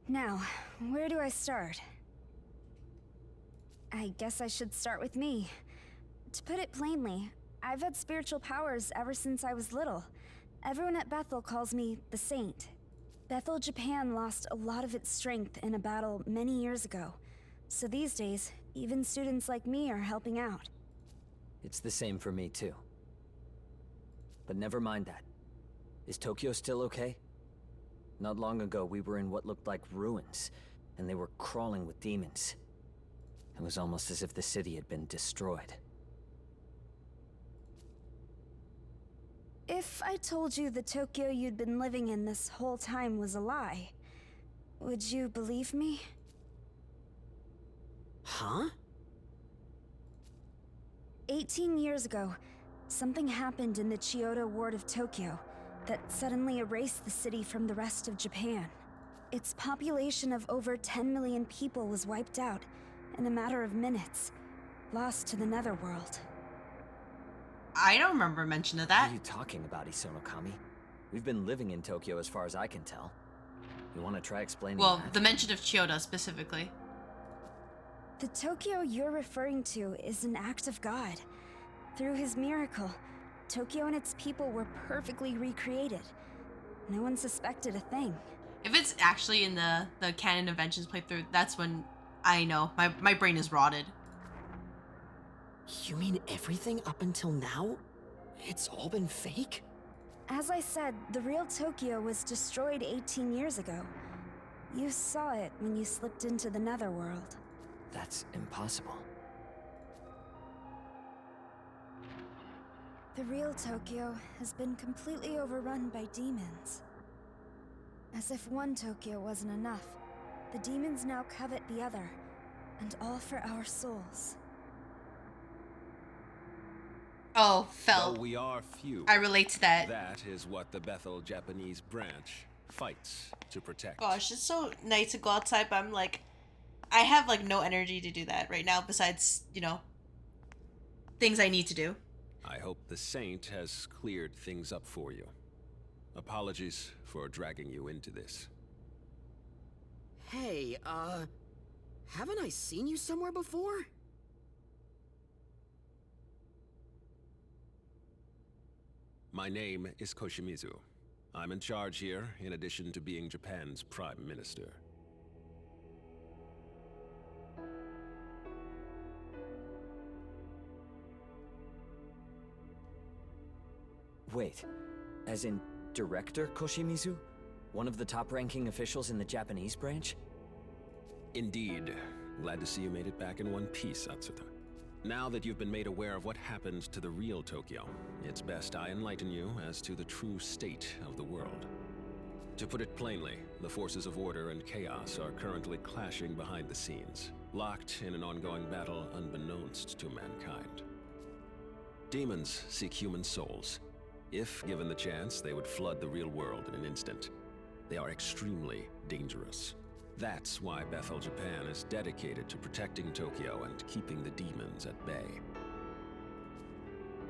Now, where do I start? I guess I should start with me. To put it plainly, I've had spiritual powers ever since I was little. Everyone at Bethel calls me the Saint. Bethel, Japan lost a lot of its strength in a battle many years ago. So these days, even students like me are helping out. It's the same for me, too. But never mind that. Is Tokyo still okay? Not long ago, we were in what looked like ruins, and they were crawling with demons. It was almost as if the city had been destroyed. If I told you the Tokyo you'd been living in this whole time was a lie, would you believe me? Huh? 18 years ago, something happened in the Chiyoda ward of Tokyo that suddenly erased the city from the rest of Japan. Its population of over 10 million people was wiped out in a matter of minutes, lost to the netherworld. I don't remember a mention of that. What are you talking about, Isonokami? We've been living in Tokyo as far as I can tell. You want to try explaining Well, that? the mention of Chiyoda specifically. The Tokyo you're referring to is an act of God. Through his miracle, Tokyo and its people were perfectly recreated. No one suspected a thing. If it's actually in the Canon of Vengeance playthrough, that's when I know. My brain is rotted. You mean everything up until now? It's all been fake? As I said, the real Tokyo was destroyed 18 years ago. You saw it when you slipped into the netherworld. That's impossible. The real Tokyo has been completely overrun by demons. As if one Tokyo wasn't enough, the demons now covet the other, and all for our souls. Oh, fell. Though we are few, I relate to that. That is what the Bethel Japanese branch fights to protect. Gosh, it's so nice to go outside, but I'm like, I have like no energy to do that right now besides, you know, things I need to do. I hope the Saint has cleared things up for you. Apologies for dragging you into this. Hey, haven't I seen you somewhere before? My name is Koshimizu. I'm in charge here, in addition to being Japan's Prime Minister. Wait, as in Director Koshimizu? One of the top-ranking officials in the Japanese branch? Indeed. Glad to see you made it back in one piece, Atsuta. Now that you've been made aware of what happened to the real Tokyo, it's best I enlighten you as to the true state of the world. To put it plainly, the forces of order and chaos are currently clashing behind the scenes, locked in an ongoing battle unbeknownst to mankind. Demons seek human souls. If given the chance, they would flood the real world in an instant. They are extremely dangerous. That's why Bethel, Japan is dedicated to protecting Tokyo and keeping the demons at bay.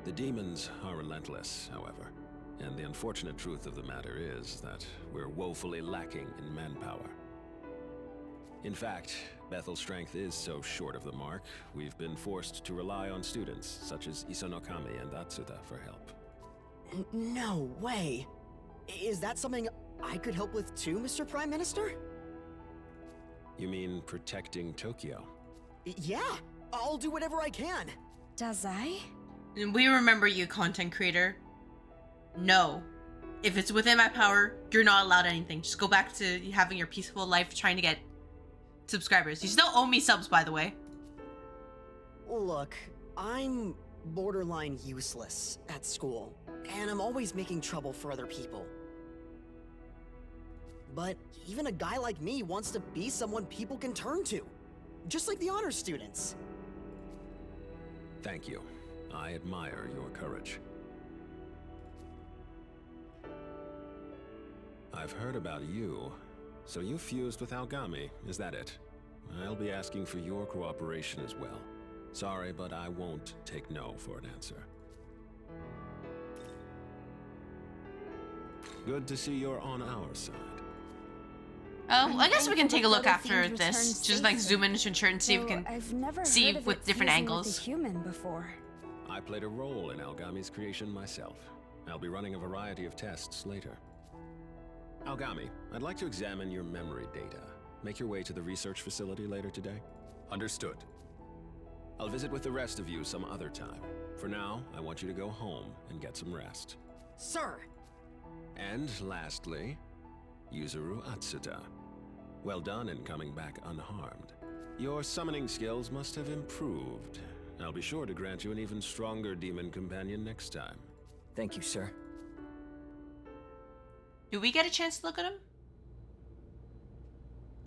The demons are relentless, however, and the unfortunate truth of the matter is that we're woefully lacking in manpower. In fact, Bethel's strength is so short of the mark, we've been forced to rely on students such as Isonokami and Atsuta for help. No way! Is that something I could help with too, Mr. Prime Minister? You mean protecting Tokyo? Yeah, I'll do whatever I can. Does I? We remember you, content creator. No. If it's within my power, you're not allowed anything. Just go back to having your peaceful life trying to get subscribers. You still owe me subs, by the way. Look, I'm borderline useless at school, and I'm always making trouble for other people. But even a guy like me wants to be someone people can turn to, just like the honor students. Thank you. I admire your courage. I've heard about you. So you fused with Algami, is that it? I'll be asking for your cooperation as well. Sorry, but I won't take no for an answer. Good to see you're on our side. Well, I guess we can take a look after this. Just like zoom in and ensure and see if we can see with different angles. With a human before. I played a role in Algami's creation myself. I'll be running a variety of tests later. Algami, I'd like to examine your memory data. Make your way to the research facility later today. Understood. I'll visit with the rest of you some other time. For now, I want you to go home and get some rest. Sir! And lastly, Yuzuru Atsuta. Well done in coming back unharmed. Your summoning skills must have improved. I'll be sure to grant you an even stronger demon companion next time. Thank you, sir. Do we get a chance to look at him?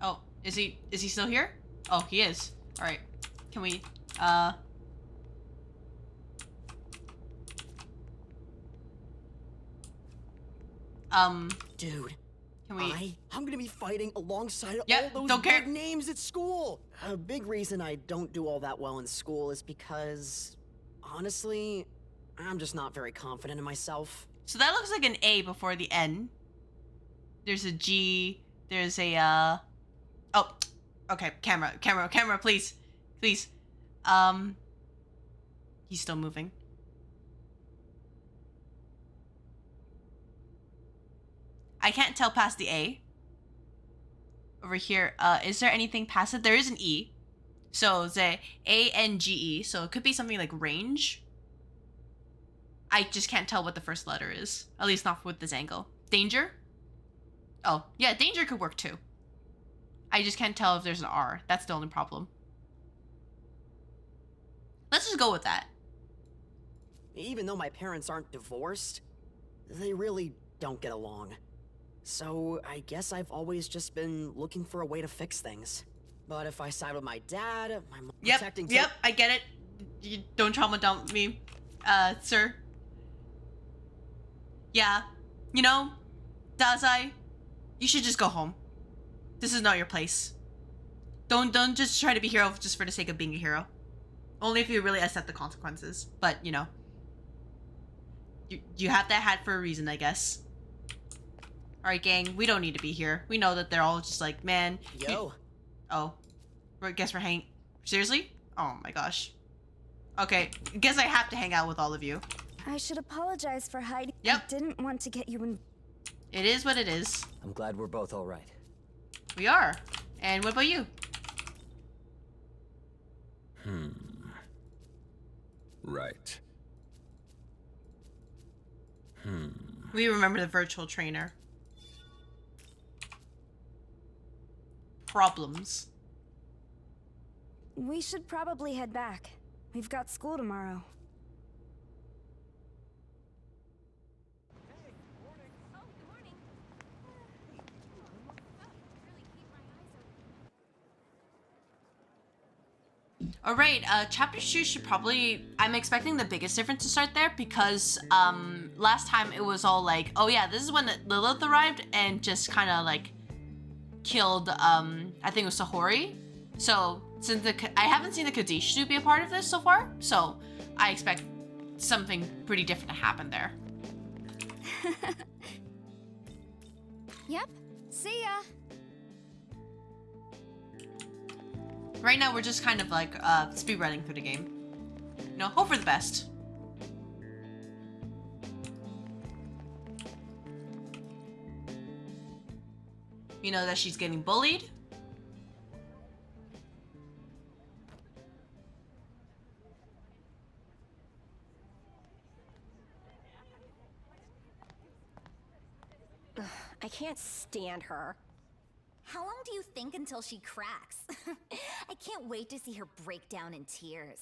Oh, is he still here? Oh, he is. All right. Can we Dude, can we? I'm gonna be fighting alongside all don't those care. big names at school. A big reason I don't do all that well in school is because, honestly, I'm just not very confident in myself. So that looks like an A before the N. There's a G. There's a oh, okay. Camera, please. He's still moving. I can't tell past the A. Over here, is there anything past it? There is an E. So the A-N-G-E. So it could be something like range. I just can't tell what the first letter is. At least not with this angle. Danger? Oh, yeah, danger could work too. I just can't tell if there's an R. That's the only problem. Let's just go with that. Even though my parents aren't divorced, they really don't get along. So I guess I've always just been looking for a way to fix things. But if I side with my dad, my mom protecting... Yep, I get it. You don't trauma dump me, sir. Yeah, you know, Dazai, you should just go home. This is not your place. Don't just try to be a hero just for the sake of being a hero. Only if you really accept the consequences. But, you know, you have that hat for a reason, I guess. Alright, gang, we don't need to be here. We know that they're all just like, man. Yo. Oh. I guess we're hanging... Seriously? Oh my gosh. Okay, guess I have to hang out with all of you. I should apologize for hiding. Yep. I didn't want to get you in... It is what it is. I'm glad we're both all right. We are. And what about you? Right. We remember the virtual trainer. problems. We should probably head back. We've got school tomorrow. All right, chapter 2 should probably, I'm expecting the biggest difference to start there because last time it was all like, oh yeah, this is when Lilith arrived and just kind of like killed, I think it was Sahori. So since I haven't seen the Kadishu be a part of this so far, so I expect something pretty different to happen there. Yep, see ya. Right now, we're just kind of like speedrunning through the game. You know, hope for the best. You know that she's getting bullied. Ugh, I can't stand her. How long do you think until she cracks? I can't wait to see her break down in tears.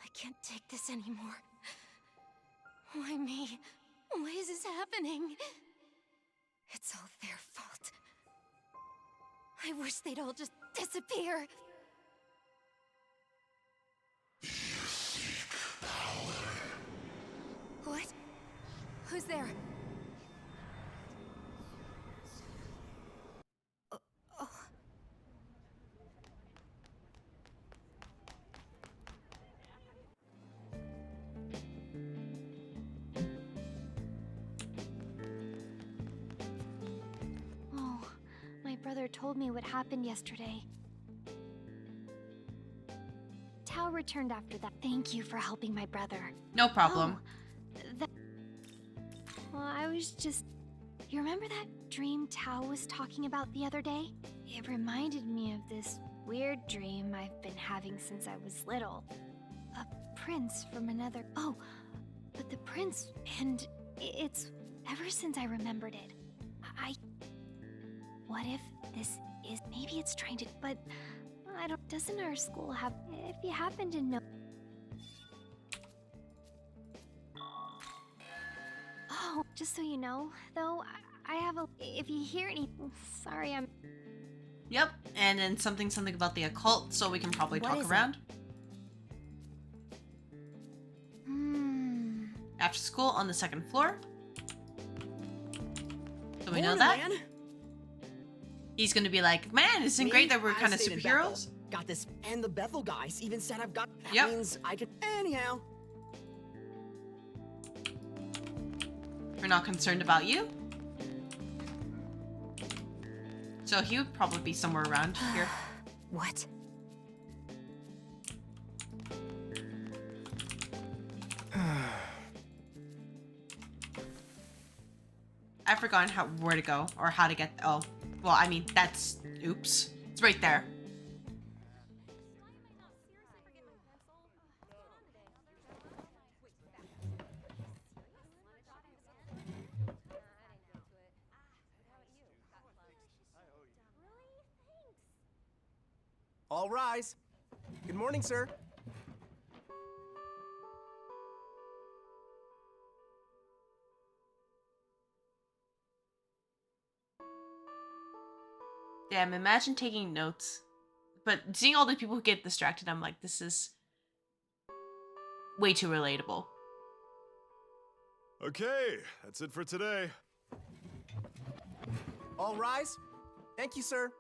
I can't take this anymore. Why me? Why is this happening? It's all their fault. I wish they'd all just disappear. What? Who's there? Oh. Oh, my brother told me what happened yesterday. Tao returned after that. Thank you for helping my brother. No problem. Well, I was just... You remember that dream Tao was talking about the other day? It reminded me of this weird dream I've been having since I was little. A prince from another... Oh, but the prince... And it's... Ever since I remembered it, What if this is... Maybe it's trying to... But... I don't... Doesn't our school have... If you happen to know... Oh, just so you know, though, I have a... If you hear any... Sorry, I'm... Yep, and then something about the occult, so we can probably talk around. After school on the second floor. So we know that. Man. He's gonna be like, man, isn't great that we're kind of superheroes? Got this, and the Bethel guys even said I've got... That Yep. means I could... Anyhow. We're not concerned about you. So he would probably be somewhere around here. What? I've forgotten where to go or how to get... Oh, well, I mean, that's... Oops. It's right there. All rise. Good morning, sir. Damn, imagine taking notes. But seeing all the people who get distracted, I'm like, this is way too relatable. Okay, that's it for today. All rise. Thank you, sir.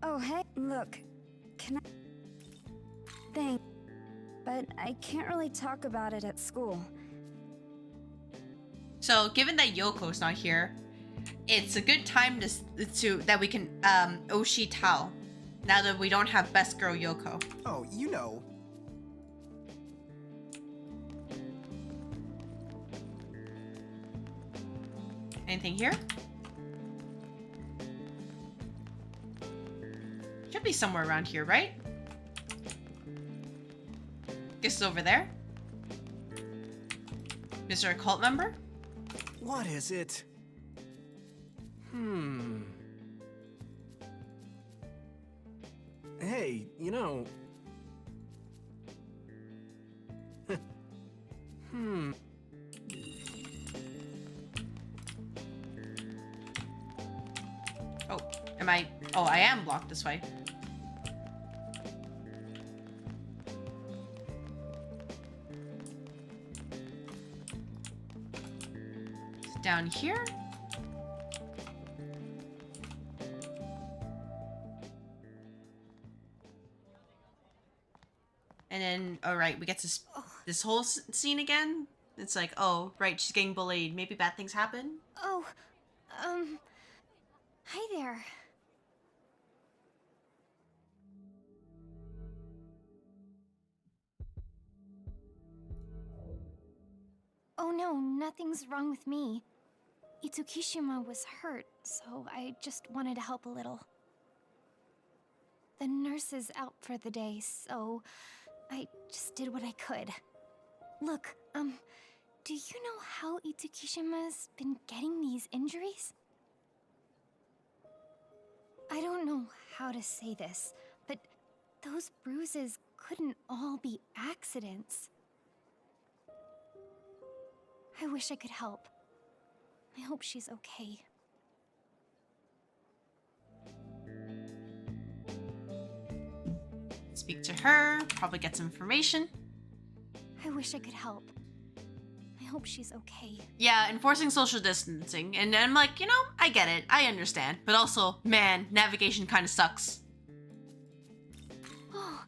Oh, hey, look. Can I... Thanks. But I can't really talk about it at school. So, given that Yoko's not here, it's a good time to that we can Oshi Tao. Now that we don't have best girl Yoko. Oh, you know. Anything here? Should be somewhere around here, right? Guess it's over there. Mr. Occult member? What is it? Hey, you know... Oh, am I... Oh, I am blocked this way. It's down here? And then, all right, we get to this whole scene again. It's like, oh, right, she's getting bullied. Maybe bad things happen. Oh, hi there. Oh no, nothing's wrong with me. Itsukishima was hurt, so I just wanted to help a little. The nurse is out for the day, so I just did what I could. Look, do you know how Itsukishima's been getting these injuries? I don't know how to say this, but those bruises couldn't all be accidents. I wish I could help. I hope she's okay. Speak to her, probably get some information. I wish I could help. I hope she's okay. Yeah, enforcing social distancing. And I'm like, you know, I get it. I understand. But also, man, navigation kind of sucks. Oh.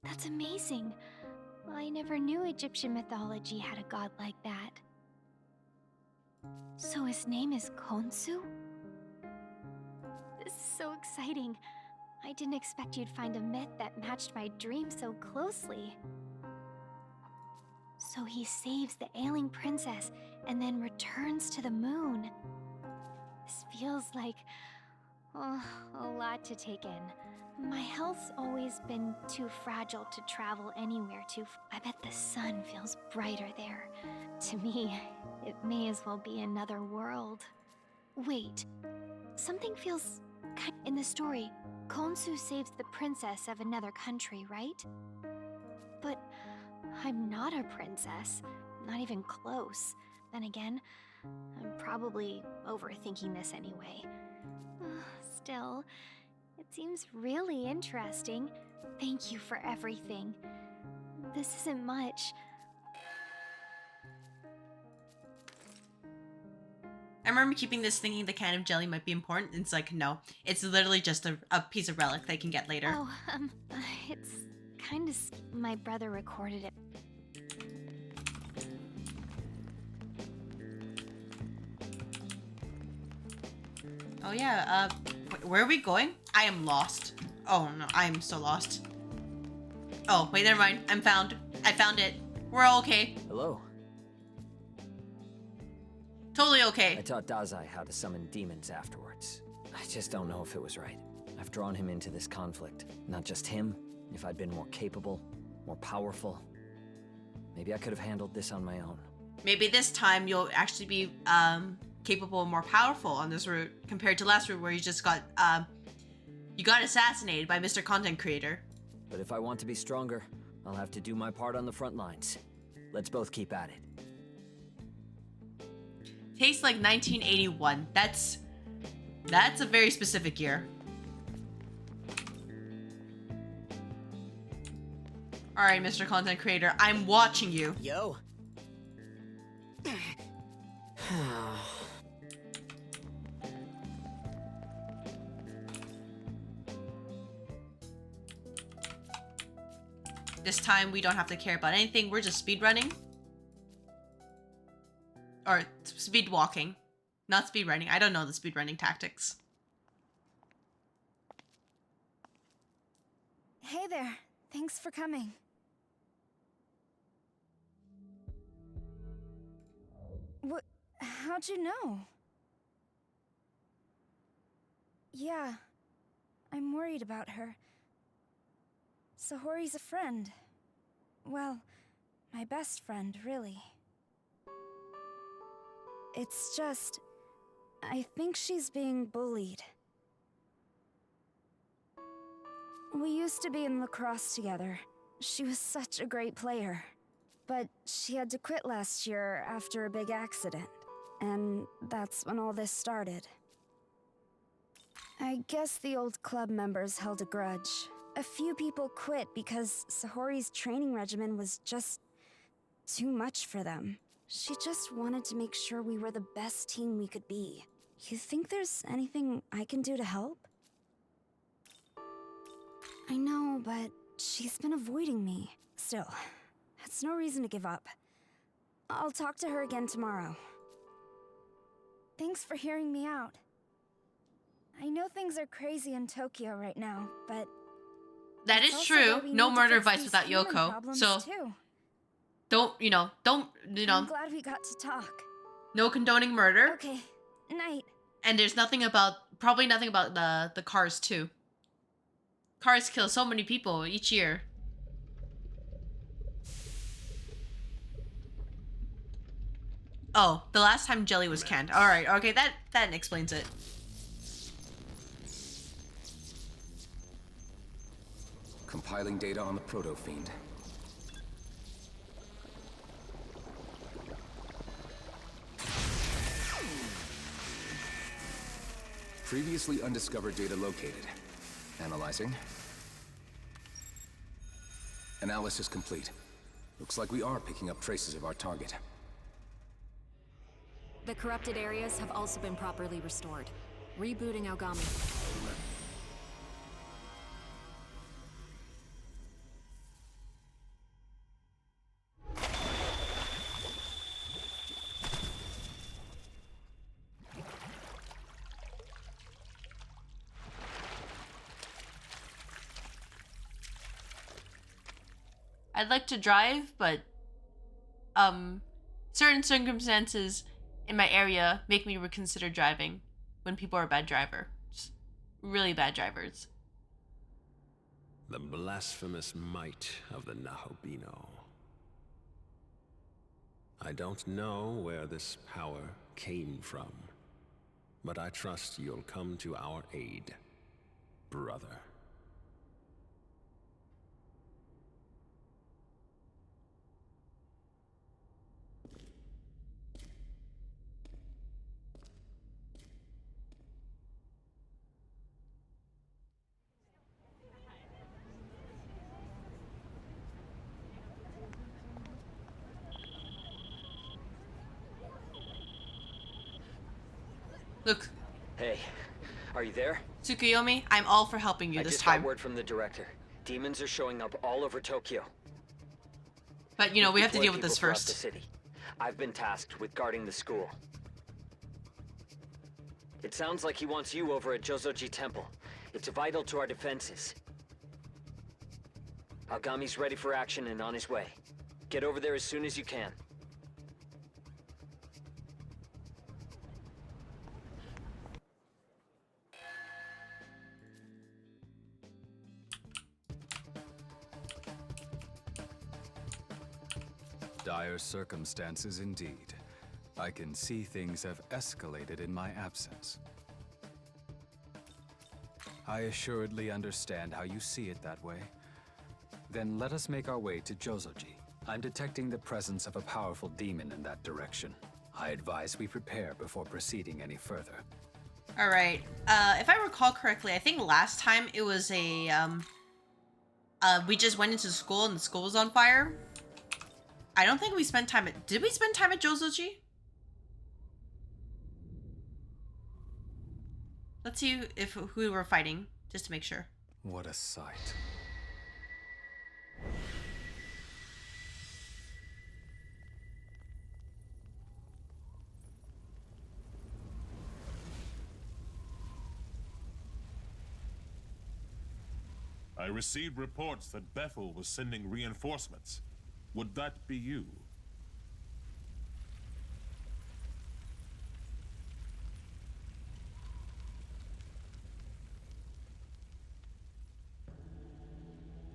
That's amazing. I never knew Egyptian mythology had a god like that. So his name is Khonsu? This is so exciting. I didn't expect you'd find a myth that matched my dream so closely. So he saves the ailing princess and then returns to the moon. This feels like, oh, a lot to take in. My health's always been too fragile to travel anywhere I bet the sun feels brighter there. To me, it may as well be another world. Wait, something feels in the story, Khonsu saves the princess of another country, right? But I'm not a princess, not even close. Then again, I'm probably overthinking this anyway. Still, it seems really interesting. Thank you for everything. This isn't much. I remember keeping this thinking the can of jelly might be important. It's like, no, it's literally just a piece of relic they can get later. Oh, it's kind of... My brother recorded it. Oh yeah, where are we going? I am lost. Oh no, I am so lost. Oh, wait, never mind. I found it. We're all okay. Hello. Totally okay. I taught Dazai how to summon demons afterwards. I just don't know if it was right. I've drawn him into this conflict. Not just him. If I'd been more capable, more powerful, maybe I could have handled this on my own. Maybe this time you'll actually be capable and more powerful on this route compared to last route where you just got you got assassinated by Mr. Content Creator. But if I want to be stronger, I'll have to do my part on the front lines. Let's both keep at it. Tastes like 1981. That's a very specific year. All right, Mr. Content Creator, I'm watching you. Yo. This time we don't have to care about anything. We're just speedrunning. Or speed walking. Not speed running. I don't know the speed running tactics. Hey there. Thanks for coming. How'd you know? Yeah, I'm worried about her. Sahori's a friend. Well, my best friend, really. It's just, I think she's being bullied. We used to be in lacrosse together. She was such a great player. But she had to quit last year after a big accident. And that's when all this started. I guess the old club members held a grudge. A few people quit because Sahori's training regimen was just too much for them. She just wanted to make sure we were the best team we could be. You think there's anything I can do to help? I know, but she's been avoiding me. Still, that's no reason to give up. I'll talk to her again tomorrow. Thanks for hearing me out. I know things are crazy in Tokyo right now, but... That is true. No murder advice without Yoko. So, don't. I'm glad we got to talk. No condoning murder. Okay, night. And there's probably nothing about the cars too. Cars kill so many people each year. Oh, the last time jelly was canned. All right, okay, that explains it. Compiling data on the proto-fiend. Previously undiscovered data located. Analyzing. Analysis complete. Looks like we are picking up traces of our target. The corrupted areas have also been properly restored. Rebooting Ogami. I'd like to drive, but certain circumstances in my area make me reconsider driving when people are bad drivers. Really bad drivers. The blasphemous might of the Nahobino. I don't know where this power came from, but I trust you'll come to our aid, brother. Look. Hey, are you there? Tsukuyomi, I'm all for helping you this time. I just got word from the director. Demons are showing up all over Tokyo. But, we have to deal with this throughout first. The city. I've been tasked with guarding the school. It sounds like he wants you over at Jozoji Temple. It's vital to our defenses. Agami's ready for action and on his way. Get over there as soon as you can. Dire circumstances indeed. I can see things have escalated in my absence. I assuredly understand how you see it that way. Then let us make our way to Jozoji. I'm detecting the presence of a powerful demon in that direction. I advise we prepare before proceeding any further. All right. If I recall correctly, I think last time it was we just went into school and the school was on fire. I don't think we spent time at... Did we spend time at Jozoji? Let's see who we were fighting, just to make sure. What a sight. I received reports that Bethel was sending reinforcements. Would that be you?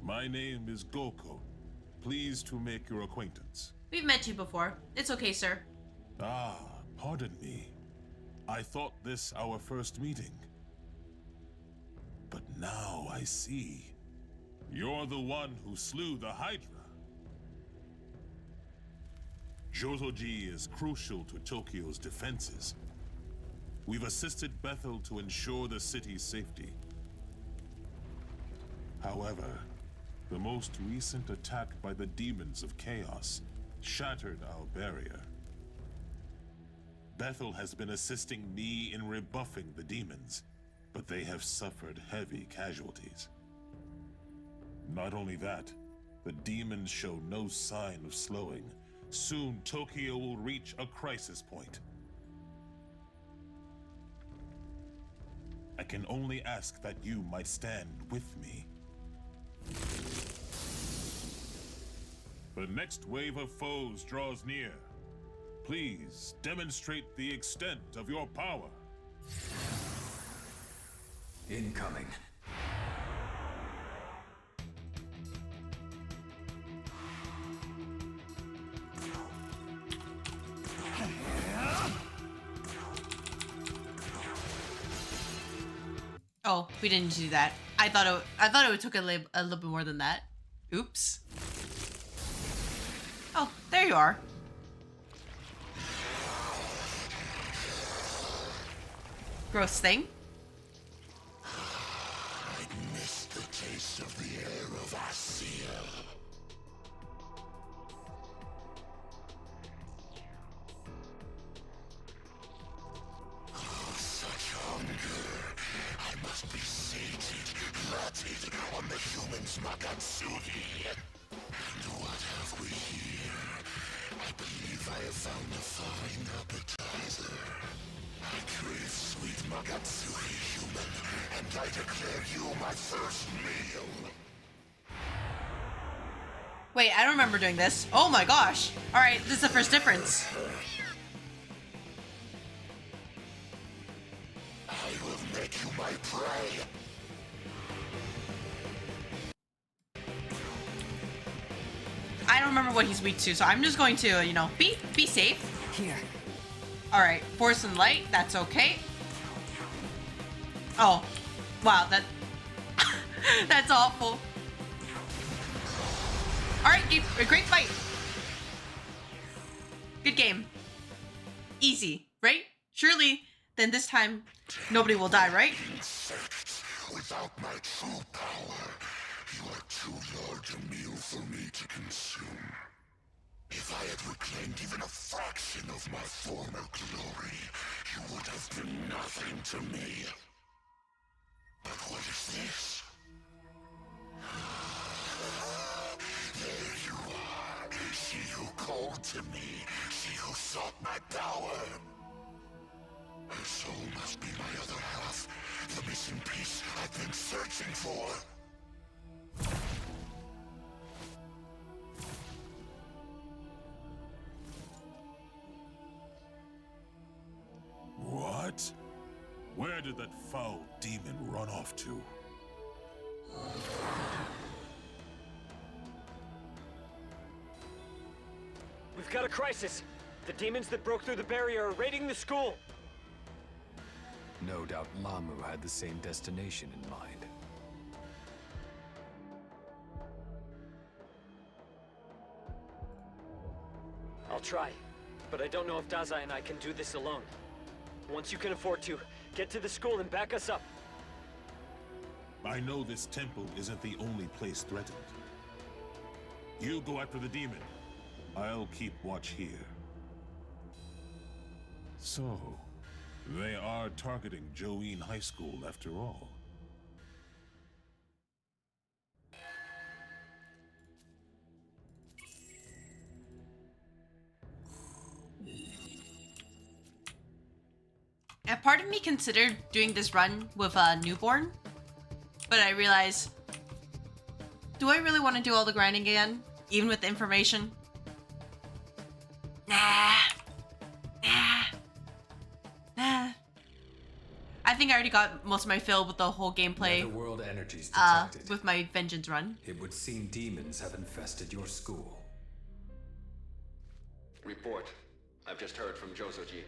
My name is Goko. Pleased to make your acquaintance. We've met you before. It's okay, sir. Ah, pardon me. I thought this our first meeting. But now I see. You're the one who slew the Hydra. Jozoji is crucial to Tokyo's defenses. We've assisted Bethel to ensure the city's safety. However, the most recent attack by the demons of chaos shattered our barrier. Bethel has been assisting me in rebuffing the demons, but they have suffered heavy casualties. Not only that, the demons show no sign of slowing. Soon, Tokyo will reach a crisis point. I can only ask that you might stand with me. The next wave of foes draws near. Please demonstrate the extent of your power. Incoming. Oh, we didn't do that. I thought it took a little bit more than that. Oops. Oh, there you are. Gross thing. I miss the taste of the air of Asia. Oh, such hunger. I must be sated, glutted on the human's Magatsugi. And what have we here? I believe I have found a fine appetizer. I crave sweet Magatsuki, human, and I declare you my first meal. Wait, I don't remember doing this. Oh my gosh. Alright, this is the first difference. I will make you my prey. I don't remember what he's weak to, so I'm just going to, you know, be safe. Here. Alright, force and light, that's okay. Oh. Wow, that's awful. Alright, a great fight. Good game. Easy, right? Surely, then this time, nobody will die, right? Without my true power, you are too large a meal for me to consume. If I had reclaimed even a fraction of my former glory, you would have been nothing to me. But what is this? There you are. She who called to me. She who sought my power. Her soul must be my other half. The missing piece I've been searching for. What? Where did that foul demon run off to? We've got a crisis. The demons that broke through the barrier are raiding the school. No doubt Lamu had the same destination in mind. I'll try, but I don't know if Dazai and I can do this alone. Once you can afford to, get to the school and back us up. I know this temple isn't the only place threatened. You go after the demon. I'll keep watch here. So, they are targeting Joeen High School after all. A part of me considered doing this run with a newborn, but I realized do I really want to do all the grinding again? Even with the information? Nah. I think I already got most of my fill with the whole gameplay. Netherworld energies detected. With my vengeance run. It would seem demons have infested your school. Report. I've just heard from Josoji.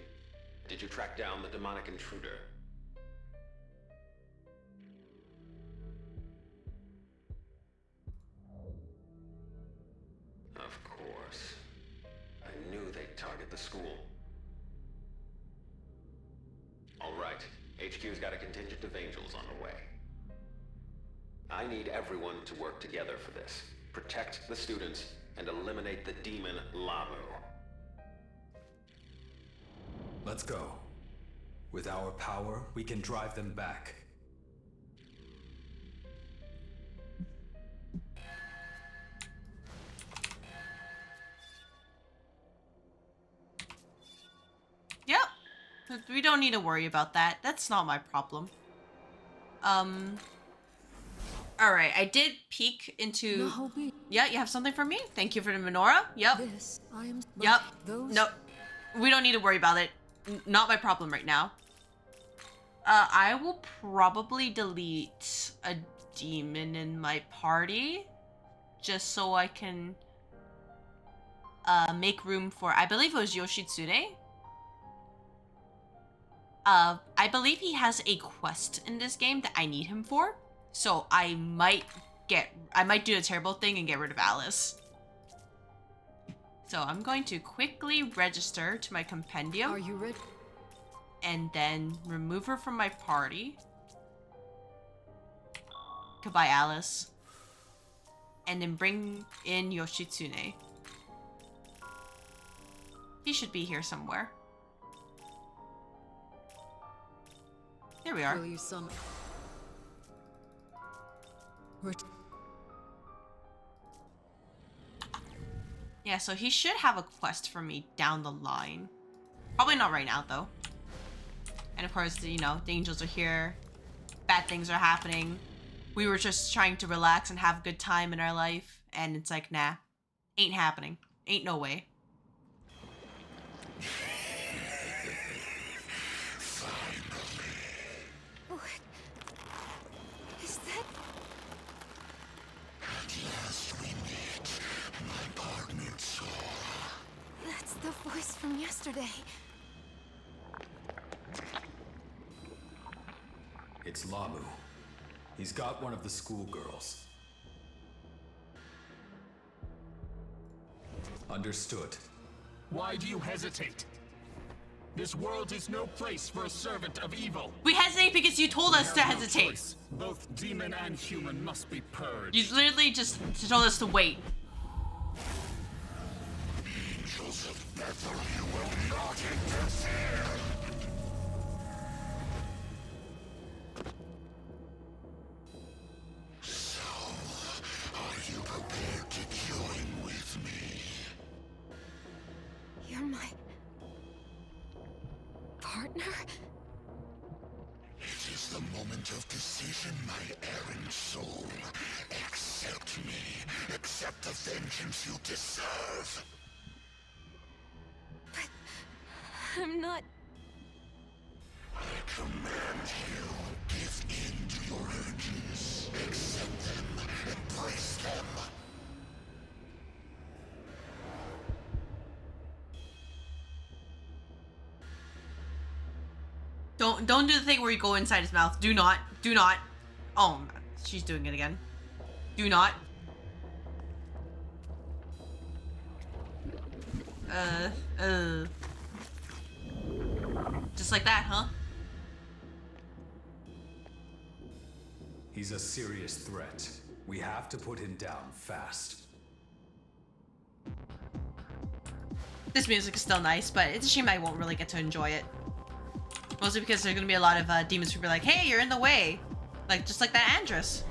Did you track down the demonic intruder? Of course. I knew they'd target the school. All right. HQ's got a contingent of angels on the way. I need everyone to work together for this. Protect the students and eliminate the demon Lamu. Let's go. With our power, we can drive them back. Yep. We don't need to worry about that. That's not my problem. Alright, I did peek into... Yeah, you have something for me? Thank you for the menorah. Yep. Yep. No. We don't need to worry about it. Not my problem right now. I will probably delete a demon in my party. Just so I can... make room for... I believe it was Yoshitsune. I believe he has a quest in this game that I need him for. So I might do a terrible thing and get rid of Alice. So I'm going to quickly register to my compendium. Are you ready? And then remove her from my party. Goodbye, Alice. And then bring in Yoshitsune. He should be here somewhere. There we are. Will you summon? Yeah, so he should have a quest for me down the line. Probably not right now, though. And of course, you know, the angels are here. Bad things are happening. We were just trying to relax and have a good time in our life. And it's like, nah. Ain't happening. Ain't no way. Is that... At last we meet, my partner Sora. That's the voice from yesterday. It's Lamu. He's got one of the schoolgirls. Understood. Why do you hesitate? This world is no place for a servant of evil. We hesitate because you told us to hesitate. Both demon and human must be purged. You literally just told us to wait. Angels of Bethel, you will not interfere. So, are you prepared to join with me? You're my... partner? It is the moment of decision, my errant soul. Accept me. Accept the vengeance you deserve. But... I'm not... I command you, give in to your urges. Accept them. Embrace them. Don't do the thing where you go inside his mouth. Do not. Do not. Oh, she's doing it again. Do not. Just like that, huh? He's a serious threat. We have to put him down fast. This music is still nice, but it's a shame I won't really get to enjoy it. Mostly because there's gonna be a lot of demons who be like, hey, you're in the way. Like, just like that Andress.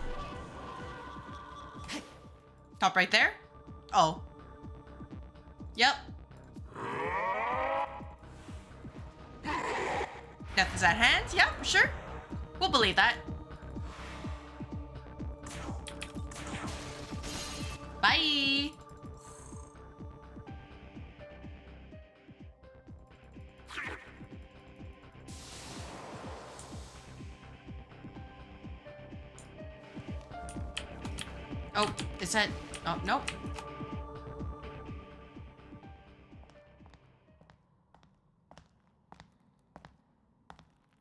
Top right there? Oh. Yep. Death is at hand? Yep, sure. We'll believe that. Bye. Oh, is that... Oh, nope.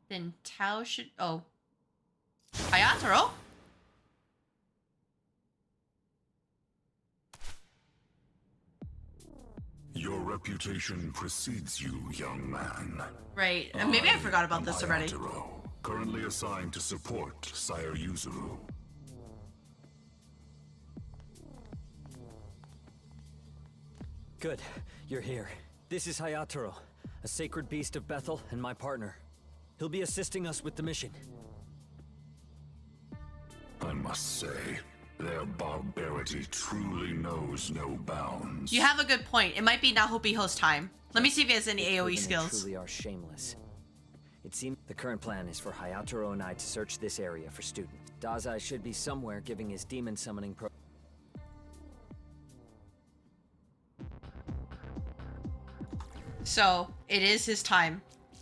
Then Tao should... Oh. Hayataro? Your reputation precedes you, young man. Right. Maybe I forgot about this already. Hayataro, currently assigned to support Sire Yuzuru. Good, you're here. This is Hayataro, a sacred beast of Bethel and my partner. He'll be assisting us with the mission. I must say, their barbarity truly knows no bounds. You have a good point. It might be Nahobiho's time. Let me see if he has any AoE skills. They truly are shameless. It seems the current plan is for Hayataro and I to search this area for students. Dazai should be somewhere giving his demon summoning pro... So, it is his time.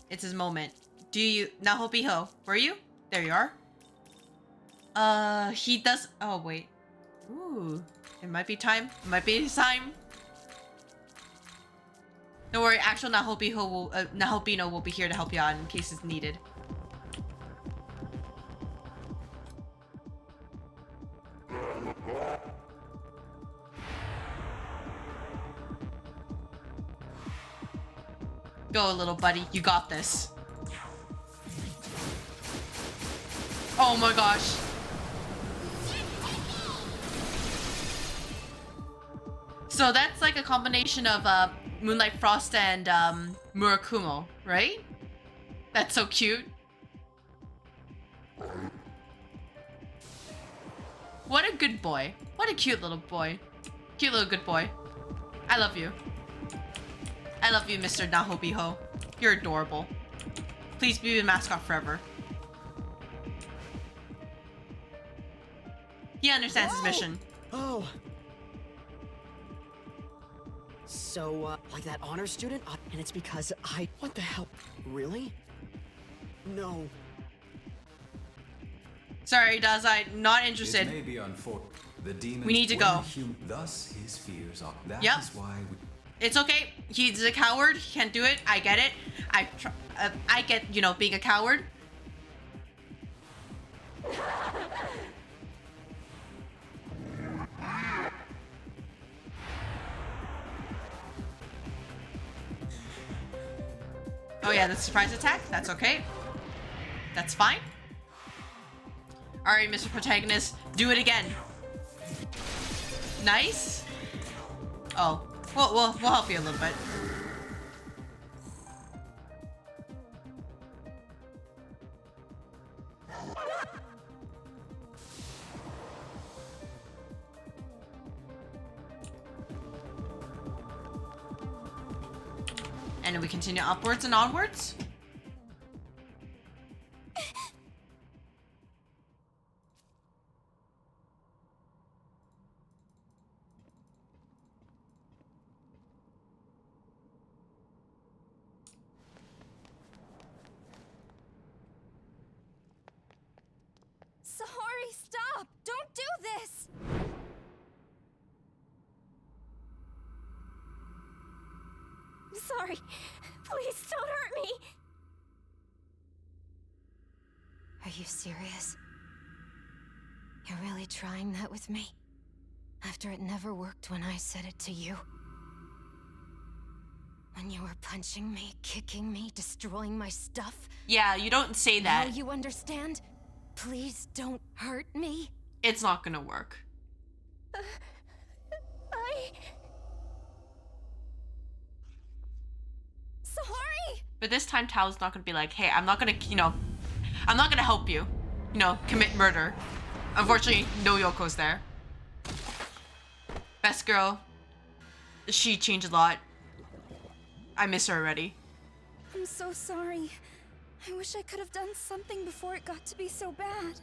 It's his moment. Do you... Nahobiho, were you? There you are. He does... Oh, wait. Ooh. It might be time. It might be his time. Don't worry, actual Nahobino will be here to help you out in case it's needed. Go, little buddy. You got this. Oh my gosh. So that's like a combination of Moonlight Frost and Murakumo, right? That's so cute. What a good boy. What a cute little boy. Cute little good boy. I love you. I love you, Mr. Nahobiho. You're adorable. Please be the mascot forever. He understands his mission. Oh. So, like that honor student? And it's because I... What the hell? Really? No. Sorry, Dazai. Not interested. It may be unfortunate. The demon... We need to go. Thus his fears are... That Yep. is why we... It's okay. He's a coward. He can't do it. I get it. I get, you know, being a coward. Oh yeah, the surprise attack? That's okay. That's fine. Alright, Mr. Protagonist, do it again. Nice. Oh, we'll help you a little bit. And then we continue upwards and onwards. Sorry, stop! Don't do this! Sorry. Please don't hurt me. Are you serious? You're really trying that with me? After it never worked when I said it to you? When you were punching me, kicking me, destroying my stuff? Yeah, you don't say that. Now you understand? Please don't hurt me. It's not gonna work. Sorry! But this time Tao's not gonna be like, hey, I'm not gonna, you know, I'm not gonna help you, you know, commit murder. Unfortunately, no Yoko's there. Best girl. She changed a lot. I miss her already. I'm so sorry. I wish I could have done something before it got to be so bad.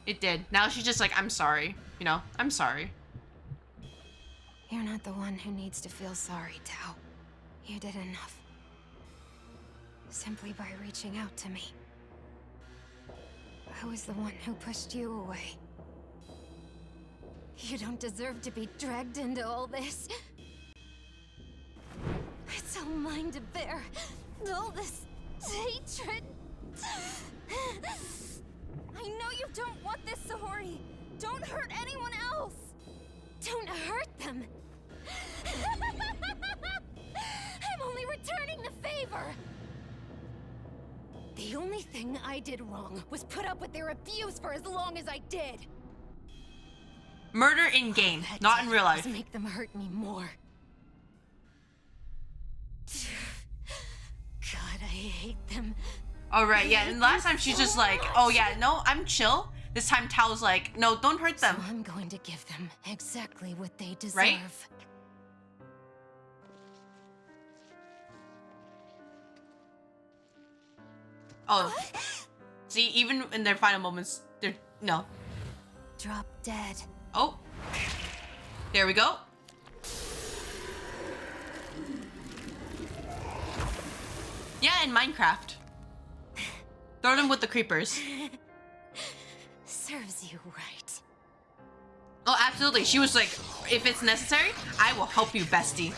It did. Now she's just like, I'm sorry. You know, I'm sorry. You're not the one who needs to feel sorry, Tao. You did enough. Simply by reaching out to me. I was the one who pushed you away. You don't deserve to be dragged into all this. It's all mine to bear. All this hatred. I know you don't want this, Sahori. Don't hurt anyone else. Don't hurt them. I'm only returning the favor. The only thing I did wrong was put up with their abuse for as long as I did. Murder in game, not in real life. Make them hurt me more. God, I hate them. All right, yeah. And last time she's just like, "Oh yeah, no, I'm chill." This time Tao's like, "No, don't hurt them." So I'm going to give them exactly what they deserve. Right? Oh, see, even in their final moments, they're no. Drop dead. Oh, there we go. Yeah, in Minecraft. Throw them with the creepers. Serves you right. Oh, absolutely. She was like, if it's necessary, I will help you, bestie.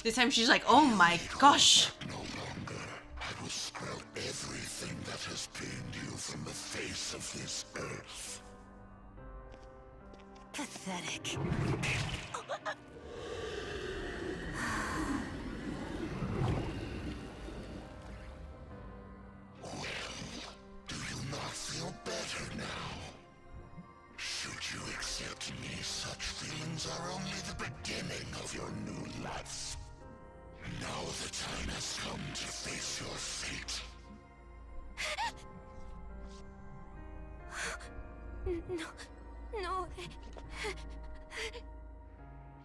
This time she's like, oh my gosh. No longer. I will scrub everything that has pained you from the face of this earth. Pathetic. Do you not feel better now? Should you accept me, such feelings are only the beginning of your new life. Now the time has come to face your fate. No.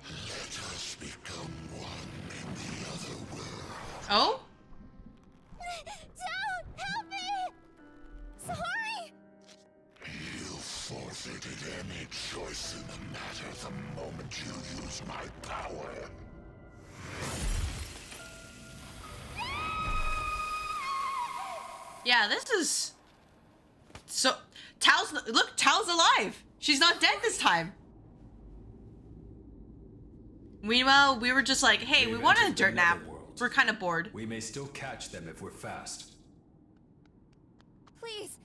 Let us become one in the other world. Oh? Don't help me! Sorry! You forfeited any choice in the matter the moment you use my power. Yeah, this is so. Tao's alive. She's not dead this time. Meanwhile, we were just like, hey, we want a dirt nap. We're kind of bored. We may still catch them if we're fast. Please,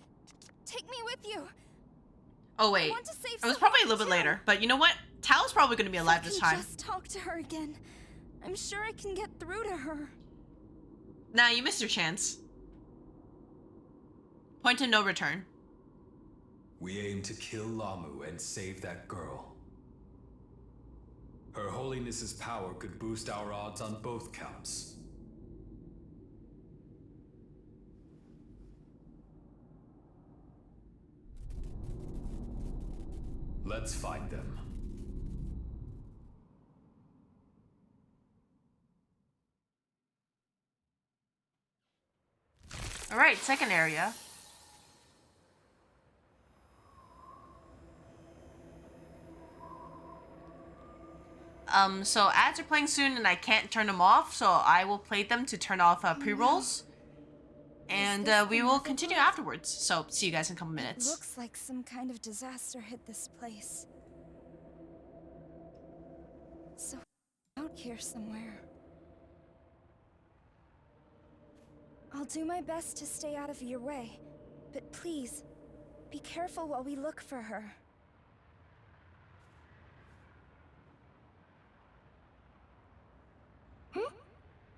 take me with you. Oh wait, want to save it was probably a little bit too. later. But you know what? Tao's probably going to be alive this time. Just talk to her again. I'm sure I can get through to her. Nah, you missed your chance. Point of no return. We aim to kill Lamu and save that girl. Her Holiness's power could boost our odds on both counts. Let's find them. All right, second area. So ads are playing soon and I can't turn them off, so I will play them to turn off pre-rolls. And we will continue afterwards. So see you guys in a couple minutes. Looks like some kind of disaster hit this place. So out here somewhere. I'll do my best to stay out of your way, but please, be careful while we look for her.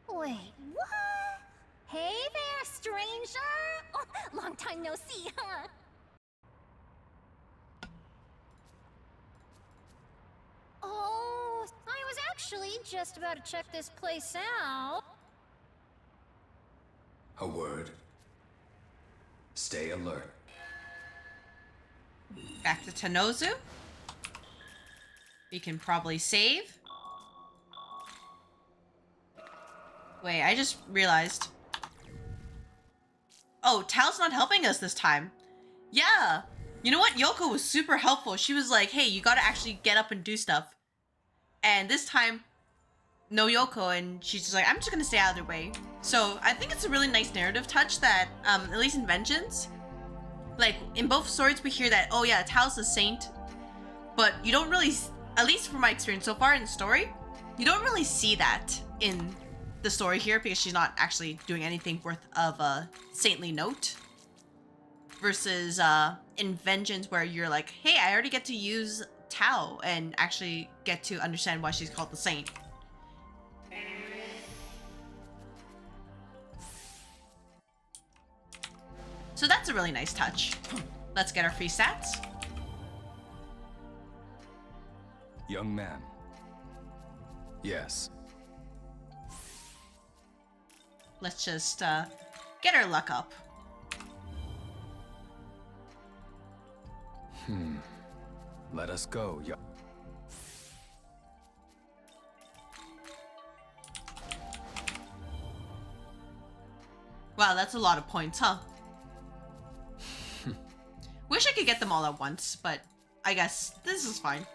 Wait, what? Hey there, stranger! Oh, long time no see, huh? Oh, I was actually just about to check this place out. A word. Stay alert. Back to Tanozu. We can probably save. Wait, I just realized. Oh, Tao's not helping us this time. Yeah, You know what? Yoko was super helpful. She was like, hey, you gotta actually get up and do stuff. And this time, no Yoko, and she's just like, I'm just gonna stay out of their way. So I think it's a really nice narrative touch that, at least in Vengeance, like in both stories we hear that, oh yeah, Tao's a saint, but you don't really, at least from my experience so far in the story, you don't really see that in the story here because she's not actually doing anything worth of a saintly note. Versus in Vengeance where you're like, hey, I already get to use Tao and actually get to understand why she's called the saint. So that's a really nice touch. Let's get our free stats. Young man. Yes. Let's just get our luck up. Let us go, Wow, that's a lot of points, huh? Wish I could get them all at once, but I guess this is fine.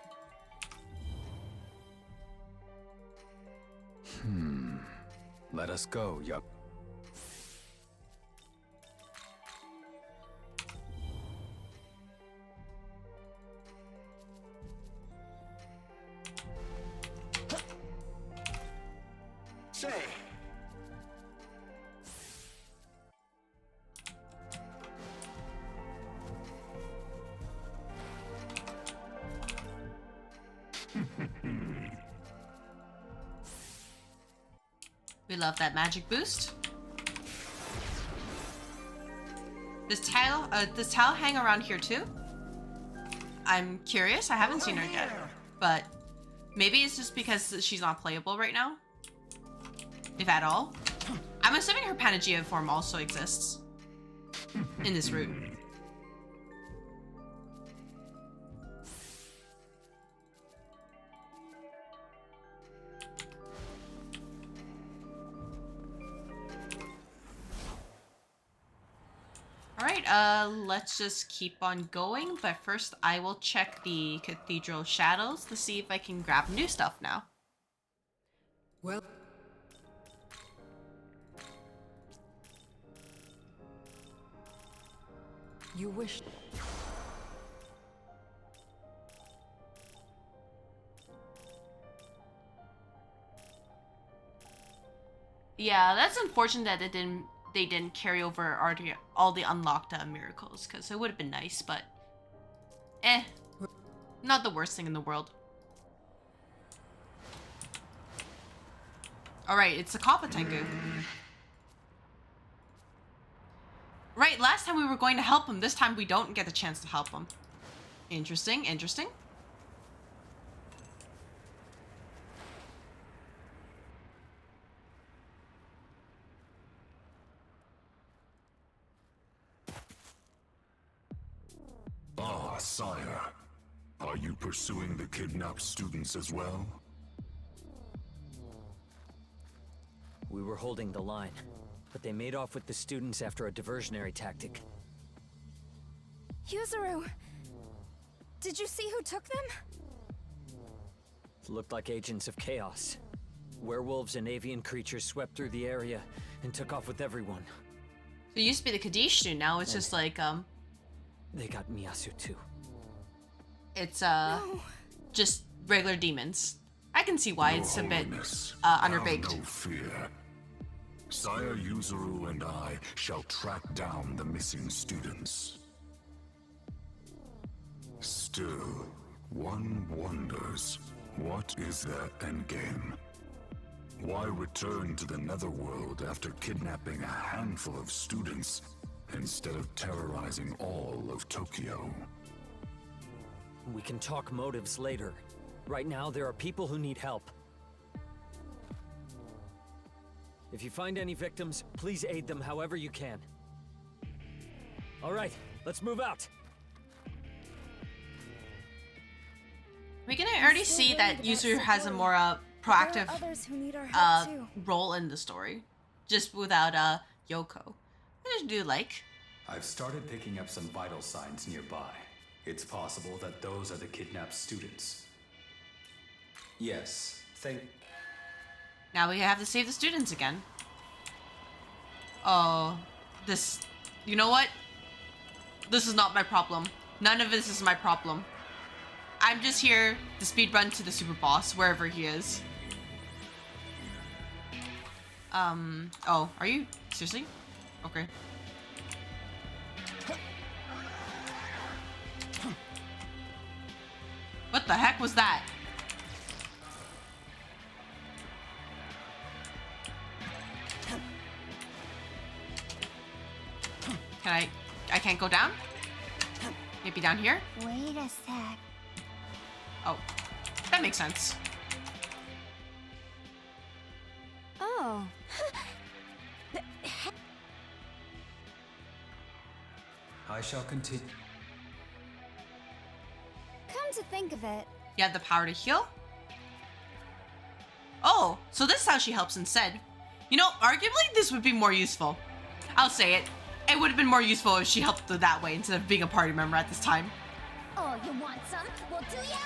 Let us go, Say. We love that magic boost. Does Tao hang around here too? I'm curious. I haven't seen her yet, but maybe it's just because she's not playable right now, if at all. I'm assuming her Panagia form also exists in this route. Alright, let's just keep on going, but first I will check the Cathedral Shadows to see if I can grab new stuff now. Well... You wish... Yeah, that's unfortunate that they didn't carry over all the unlocked miracles, because it would have been nice, but not the worst thing in the world. Alright, it's the Kappa Tengu. Right, last time we were going to help him, this time we don't get the chance to help him. Interesting, interesting. Ah, sire. Are you pursuing the kidnapped students as well? We were holding the line, but they made off with the students after a diversionary tactic. Yuzuru! Did you see who took them? Looked like agents of chaos. Werewolves and avian creatures swept through the area and took off with everyone. It used to be the Kadishu, now it's just like, They got Miyasu too. It's, just regular demons. I can see why it's a bit, underbaked. No fear. Sire Yuzuru and I shall track down the missing students. Still, one wonders, what is their endgame? Why return to the Netherworld after kidnapping a handful of students instead of terrorizing all of Tokyo? We can talk motives later. Right now, there are people who need help. If you find any victims, please aid them however you can. All right, let's move out. We can already see that Yuzuru has a more proactive role in the story, just without Yoko. I just do like. I've started picking up some vital signs nearby. It's possible that those are the kidnapped students. Yes, Now we have to save the students again. Oh, this... You know what? This is not my problem. None of this is my problem. I'm just here to speedrun to the super boss, wherever he is. Oh, are you? Seriously? Okay. What the heck was that? I can't go down? Maybe down here? Wait a sec. Oh, that makes sense. Oh. I shall continue. Come to think of it. You have the power to heal? Oh, so this is how she helps instead. You know, arguably this would be more useful. I'll say it. It would have been more useful if she helped that way instead of being a party member at this time. Oh, you want some? Well, do ya?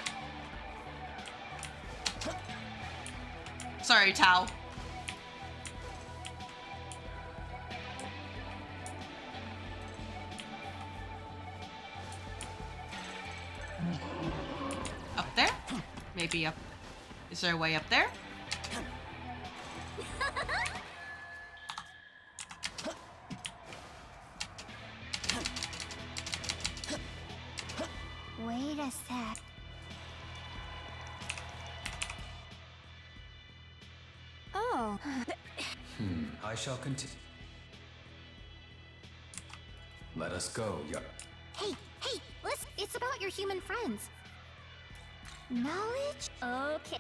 Sorry, Tao. Up there? Maybe up. Is there a way up there? Wait a sec. Oh. I shall continue. Let us go, Hey, listen, it's about your human friends. Knowledge? Okay.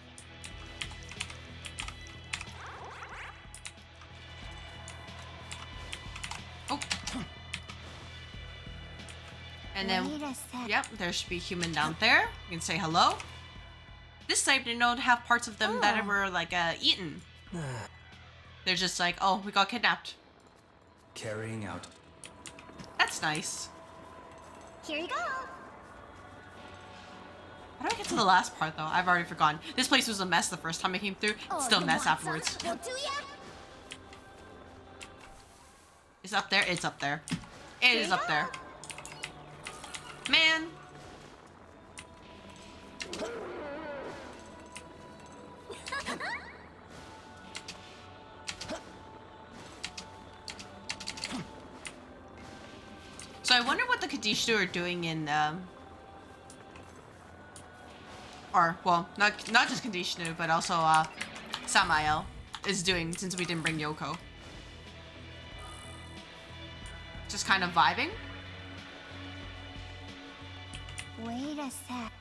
Oh. And then, Wait a sec. yep, there should be a human down there. You can say hello. This site didn't know to have parts of them that were like eaten. They're just like, oh, we got kidnapped. Carrying out. That's nice. Here you go. How do I get to the last part though? I've already forgotten. This place was a mess the first time I came through. It's still a you mess want afterwards. some? Well, do ya? It's up there. It's up there. It is up there. Man. So I wonder what the Kadishtu are doing in or well, not just Kadishtu, but also Samael is doing since we didn't bring Yoko. Just kind of vibing. Wait a sec.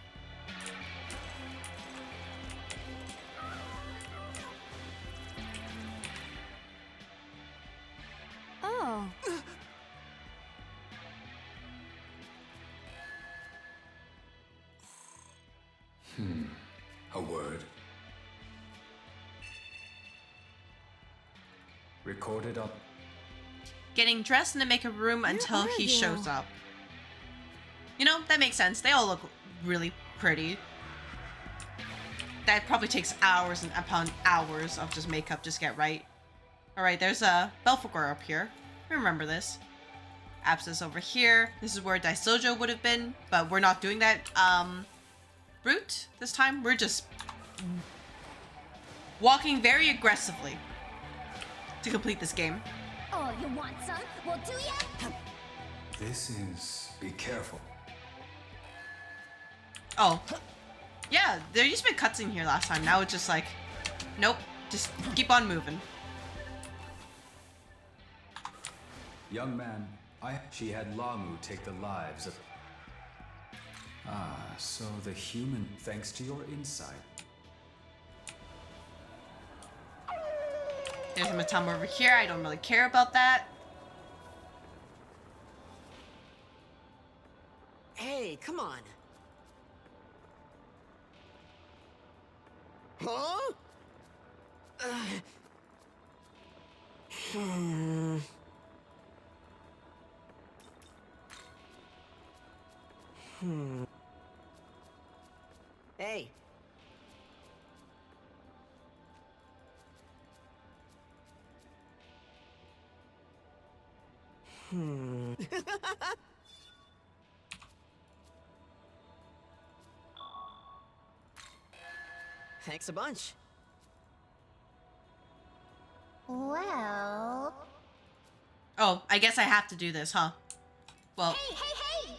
Oh. A word. Recorded up. Getting dressed and to make a room until he shows up. You know, that makes sense. They all look really pretty. That probably takes hours and upon hours of just makeup just get right. Alright, there's a Belphegor up here. Remember this. Abscess over here. This is where Daisojo would have been, but we're not doing that. Brute this time. We're just walking very aggressively to complete this game. Oh, you want some? Well, do ya? This is... Be careful. Oh. Yeah, there used to be a cutscene here last time. Now it's just like, nope, just keep on moving. Young man, she had Lamu take the lives of... Ah, so the human, thanks to your insight. There's a Matama over here. I don't really care about that. Hey, come on. Huh? Hey. Thanks a bunch. Well... Oh, I guess I have to do this, huh? Well, Hey!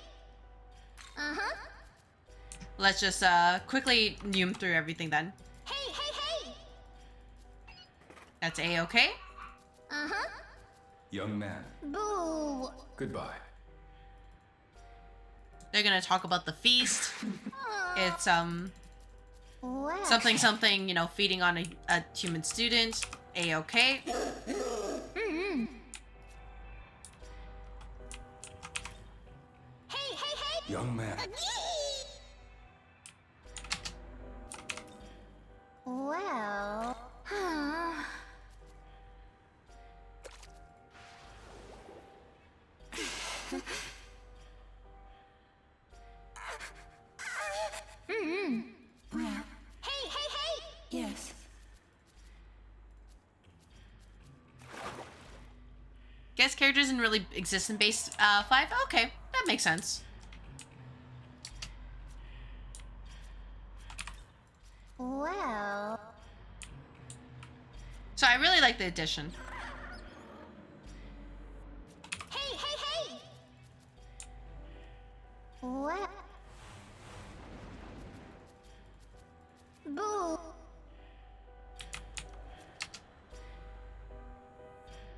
Uh-huh. let's just quickly zoom through everything then. Hey! That's A-okay. Uh-huh. Young man, Boo! goodbye. They're gonna talk about the feast. It's Well... something, you know, feeding on a human student. A-okay. Mm-hmm. Hey! Young man, Well... Mm-hmm. Hey! Yes. Guess character doesn't really exist in base 5? Okay, that makes sense. Well... So I really like the addition. Hey! What? Boo!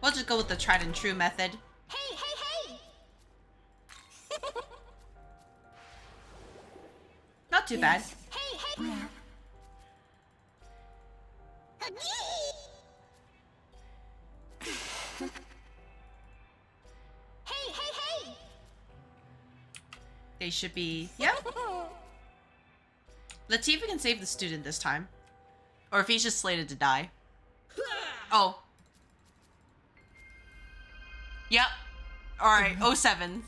We'll just go with the tried and true method. Hey! Not too bad. Hey! Hey! They should be... Yep. Let's see if we can save the student this time. Or if he's just slated to die. Oh. Yep. Alright, 07.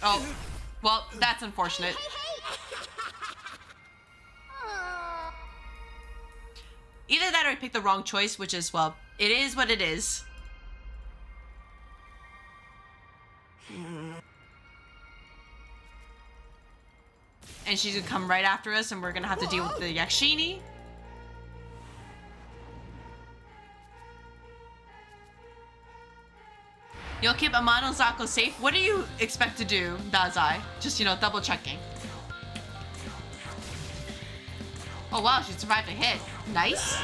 Oh. Well, that's unfortunate. Either that or I picked the wrong choice, which is, well, it is what it is. And she's gonna come right after us, and we're gonna have to deal with the Yakshini. You'll keep Amano Zako safe? What do you expect to do, Dazai? Just, you know, double checking. Oh wow, she survived a hit. Nice.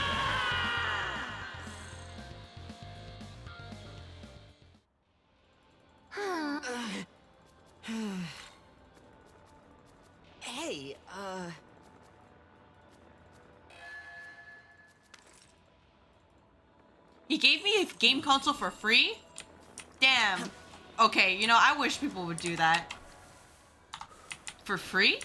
Hey, He gave me a game console for free? Damn. Okay, you know, I wish people would do that. For free?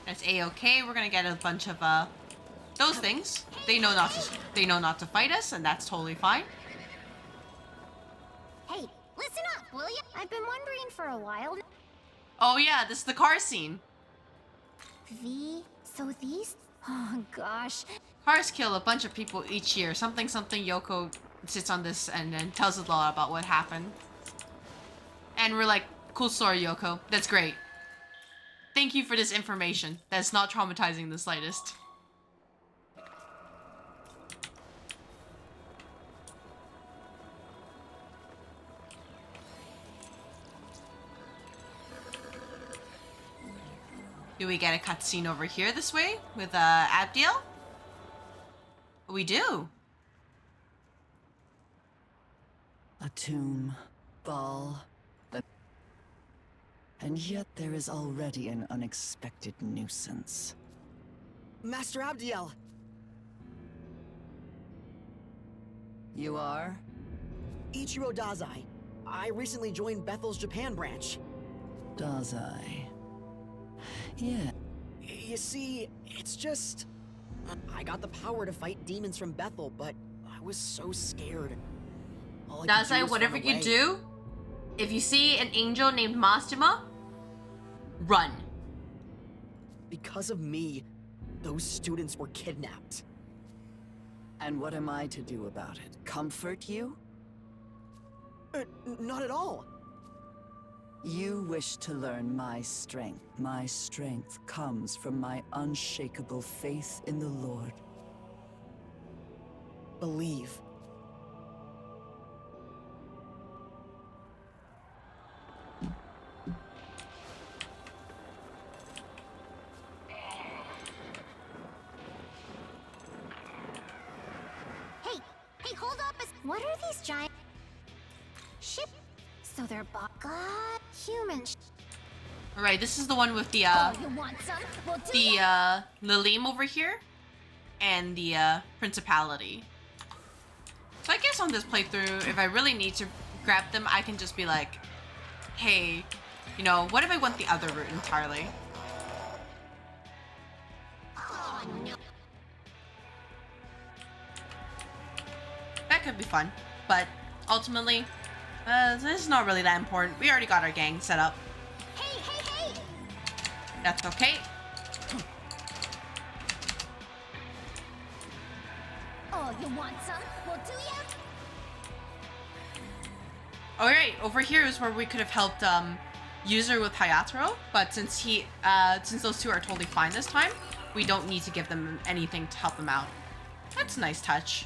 That's A-okay. We're gonna get a bunch of those things. They know not to fight us, and that's totally fine. Hey, listen up, will you? I've been wondering for a while. Oh yeah, this is the car scene. So these? Oh gosh. Cars kill a bunch of people each year. Something Yoko sits on this and then tells us a lot about what happened. And we're like, cool story, Yoko. That's great. Thank you for this information. That's not traumatizing in the slightest. Do we get a cutscene over here this way with Abdiel? We do. A tomb, Baal, and yet there is already an unexpected nuisance. Master Abdiel! You are? Ichiro Dazai. I recently joined Bethel's Japan branch. Dazai. Yeah. You see, it's just... I got the power to fight demons from Bethel, but I was so scared. All I could That's do like was whatever run you away. do, if you see an angel named Mastema, run. Because of me, those students were kidnapped. And what am I to do about it? Comfort you? Not at all. You wish to learn my strength. My strength comes from my unshakable faith in the Lord. Believe. Hey, hold up! What are these giant ship? So they're God human. All right, this is the one with the you want some? Well, do the ya? Lilim over here, and the Principality. So I guess on this playthrough, if I really need to grab them, I can just be like, hey, you know, what if I went the other route entirely? Oh, no. That could be fun, but ultimately, this is not really that important. We already got our gang set up. Hey! That's okay. Oh, you want some? Well, do ya? Alright, over here is where we could have helped User with Hayataro, but since those two are totally fine this time, we don't need to give them anything to help them out. That's a nice touch.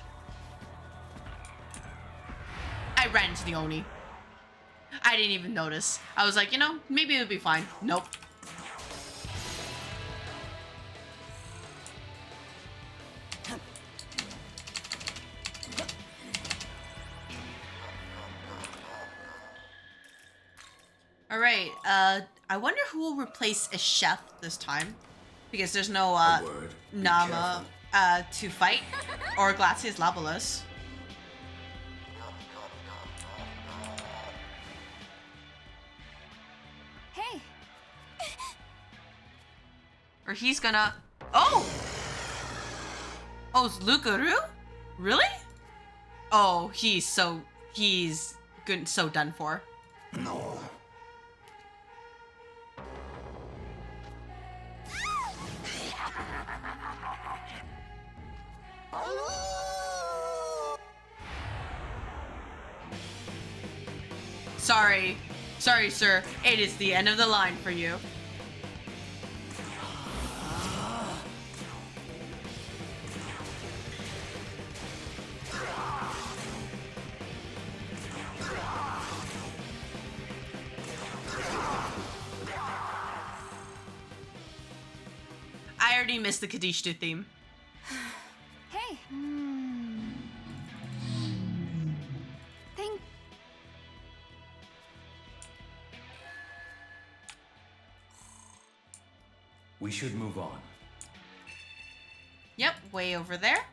I ran into the Oni. I didn't even notice. I was like, you know, maybe it would be fine. Nope. Alright, I wonder who will replace a chef this time. Because there's no, Nama, to fight. Or Glacius Labolus. Hey! Or he's gonna... Oh! Oh, it's Lucaru? Really? Oh, he's good, so done for. No. Sorry, sir. It is the end of the line for you. I already missed the Kadishtu theme. Hey! Thank... We should move on. Yep, way over there.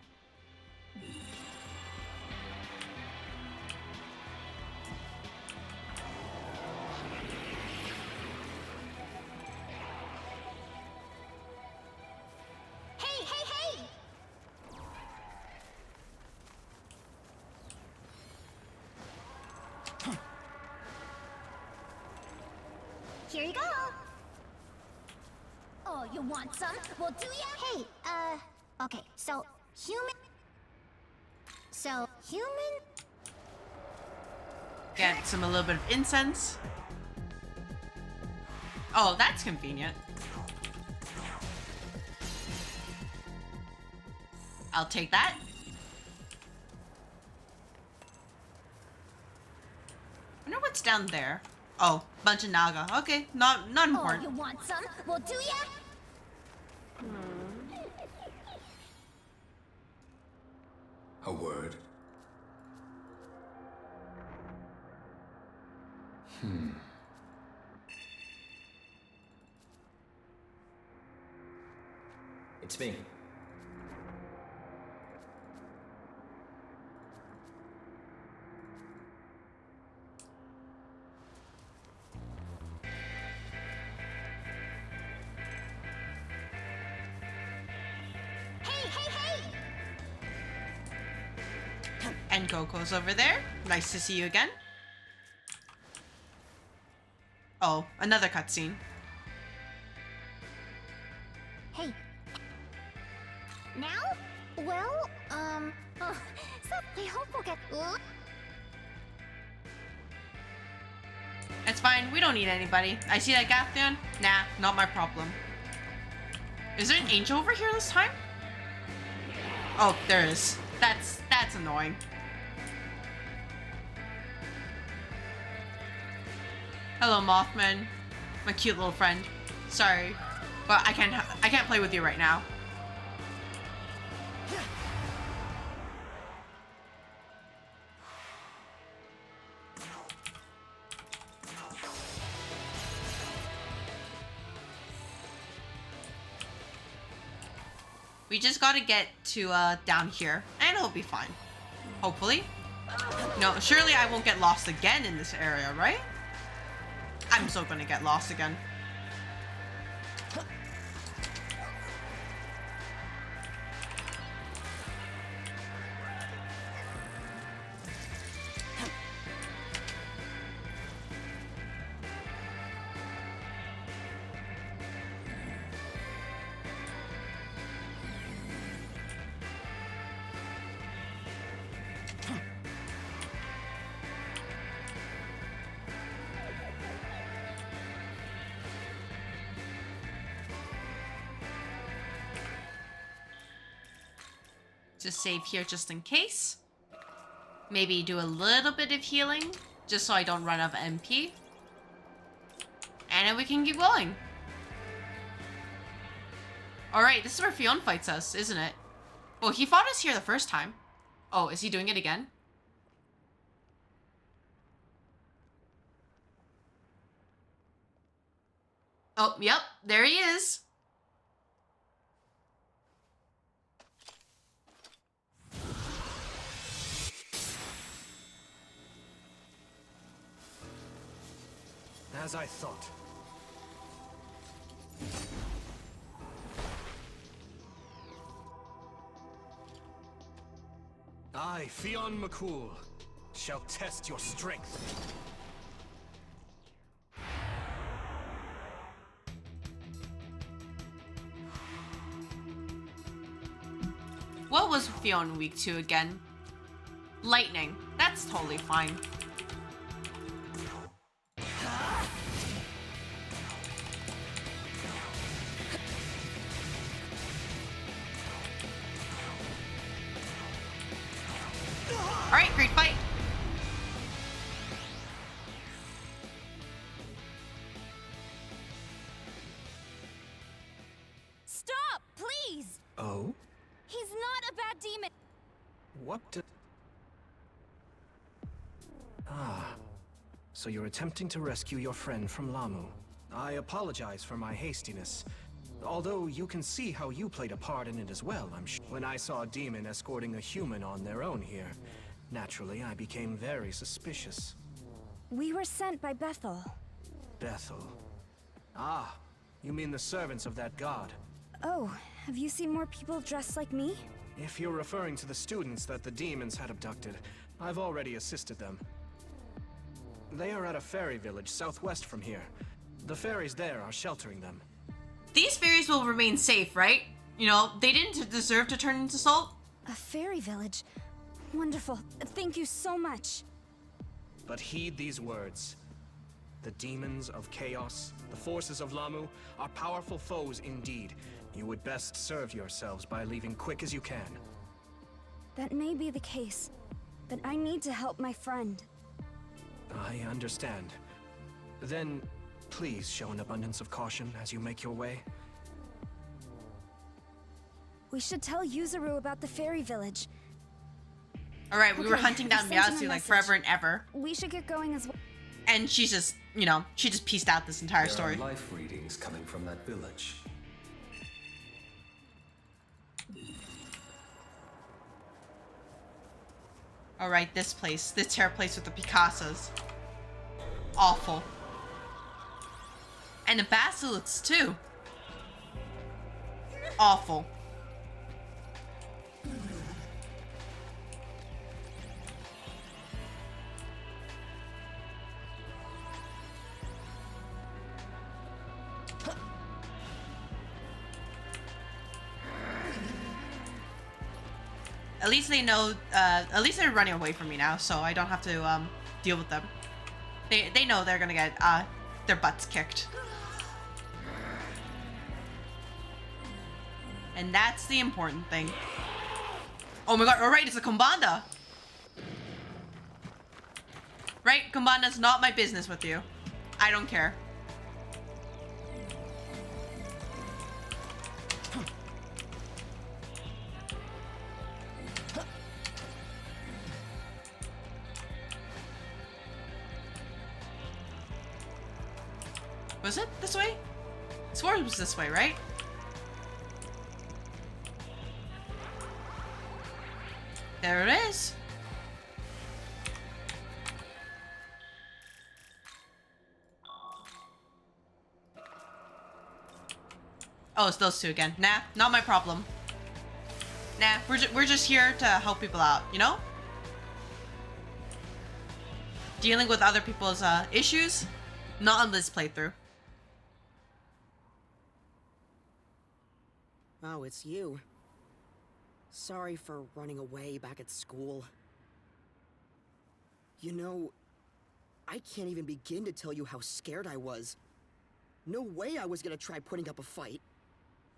Hey! Here you go. Oh, you want some? Well, do ya? Hey, okay, so human. Get a little bit of incense. Oh, that's convenient. I'll take that. I wonder what's down there. Oh, bunch of Naga. Okay, not important. Oh, you want some? Well, do ya? A word. It's me. And Goko's over there. Nice to see you again. Oh, another cutscene. Hey. Now? Well, so I hope we'll get... It's fine, we don't need anybody. I see that Gathion? Nah, not my problem. Is there an angel over here this time? Oh, there is. That's annoying. Hello, Mothman. My cute little friend. Sorry, but I can't play with you right now. We just gotta get to down here, and it'll be fine. Hopefully. No, surely I won't get lost again in this area, right? I'm so gonna get lost again. Just save here just in case. Maybe do a little bit of healing, just so I don't run out of MP. And then we can keep going. Alright, this is where Fionn fights us, isn't it? Well, he fought us here the first time. Oh, is he doing it again? Oh, yep, there he is. As I thought. I, Fionn McCool, shall test your strength. What was Fionn weak to again? Lightning. That's totally fine. Alright, great fight. Stop, please! Oh? He's not a bad demon. What Ah. So you're attempting to rescue your friend from Lamu. I apologize for my hastiness. Although you can see how you played a part in it as well, I'm sure. When I saw a demon escorting a human on their own here, naturally I became very suspicious. We were sent by Bethel. Bethel. Ah, you mean the servants of that god. Oh, have you seen more people dressed like me? If you're referring to the students that the demons had abducted, I've already assisted them. They are at a fairy village southwest from here. The fairies there are sheltering them. These fairies will remain safe, right? You know, they didn't deserve to turn into salt. A fairy village? Wonderful. Thank you so much. But heed these words. The demons of chaos, the forces of Lamu, are powerful foes indeed. You would best serve yourselves by leaving quick as you can. That may be the case, but I need to help my friend. I understand. Then, please show an abundance of caution as you make your way. We should tell Yuzuru about the fairy village. Alright, we were hunting down Miyazu like forever and ever. We should get going as well. And she's just, you know, she just pieced out this entire story. There are life readings coming from that village. Alright, this terror place with the Picassos. Awful. And the basilisks too. Awful. At least they know, at least they're running away from me now, so I don't have to deal with them. They know they're gonna get their butts kicked. And that's the important thing. Oh my god, alright, it's a Kumbanda. Right, Kumbanda's not my business with you. I don't care. Was it this way? I swore it was this way, right? There it is. Oh, it's those two again. Nah, not my problem. Nah, we're just here to help people out, you know? Dealing with other people's issues, not on this playthrough. Oh, it's you. Sorry for running away back at school. You know, I can't even begin to tell you how scared I was. No way I was gonna try putting up a fight.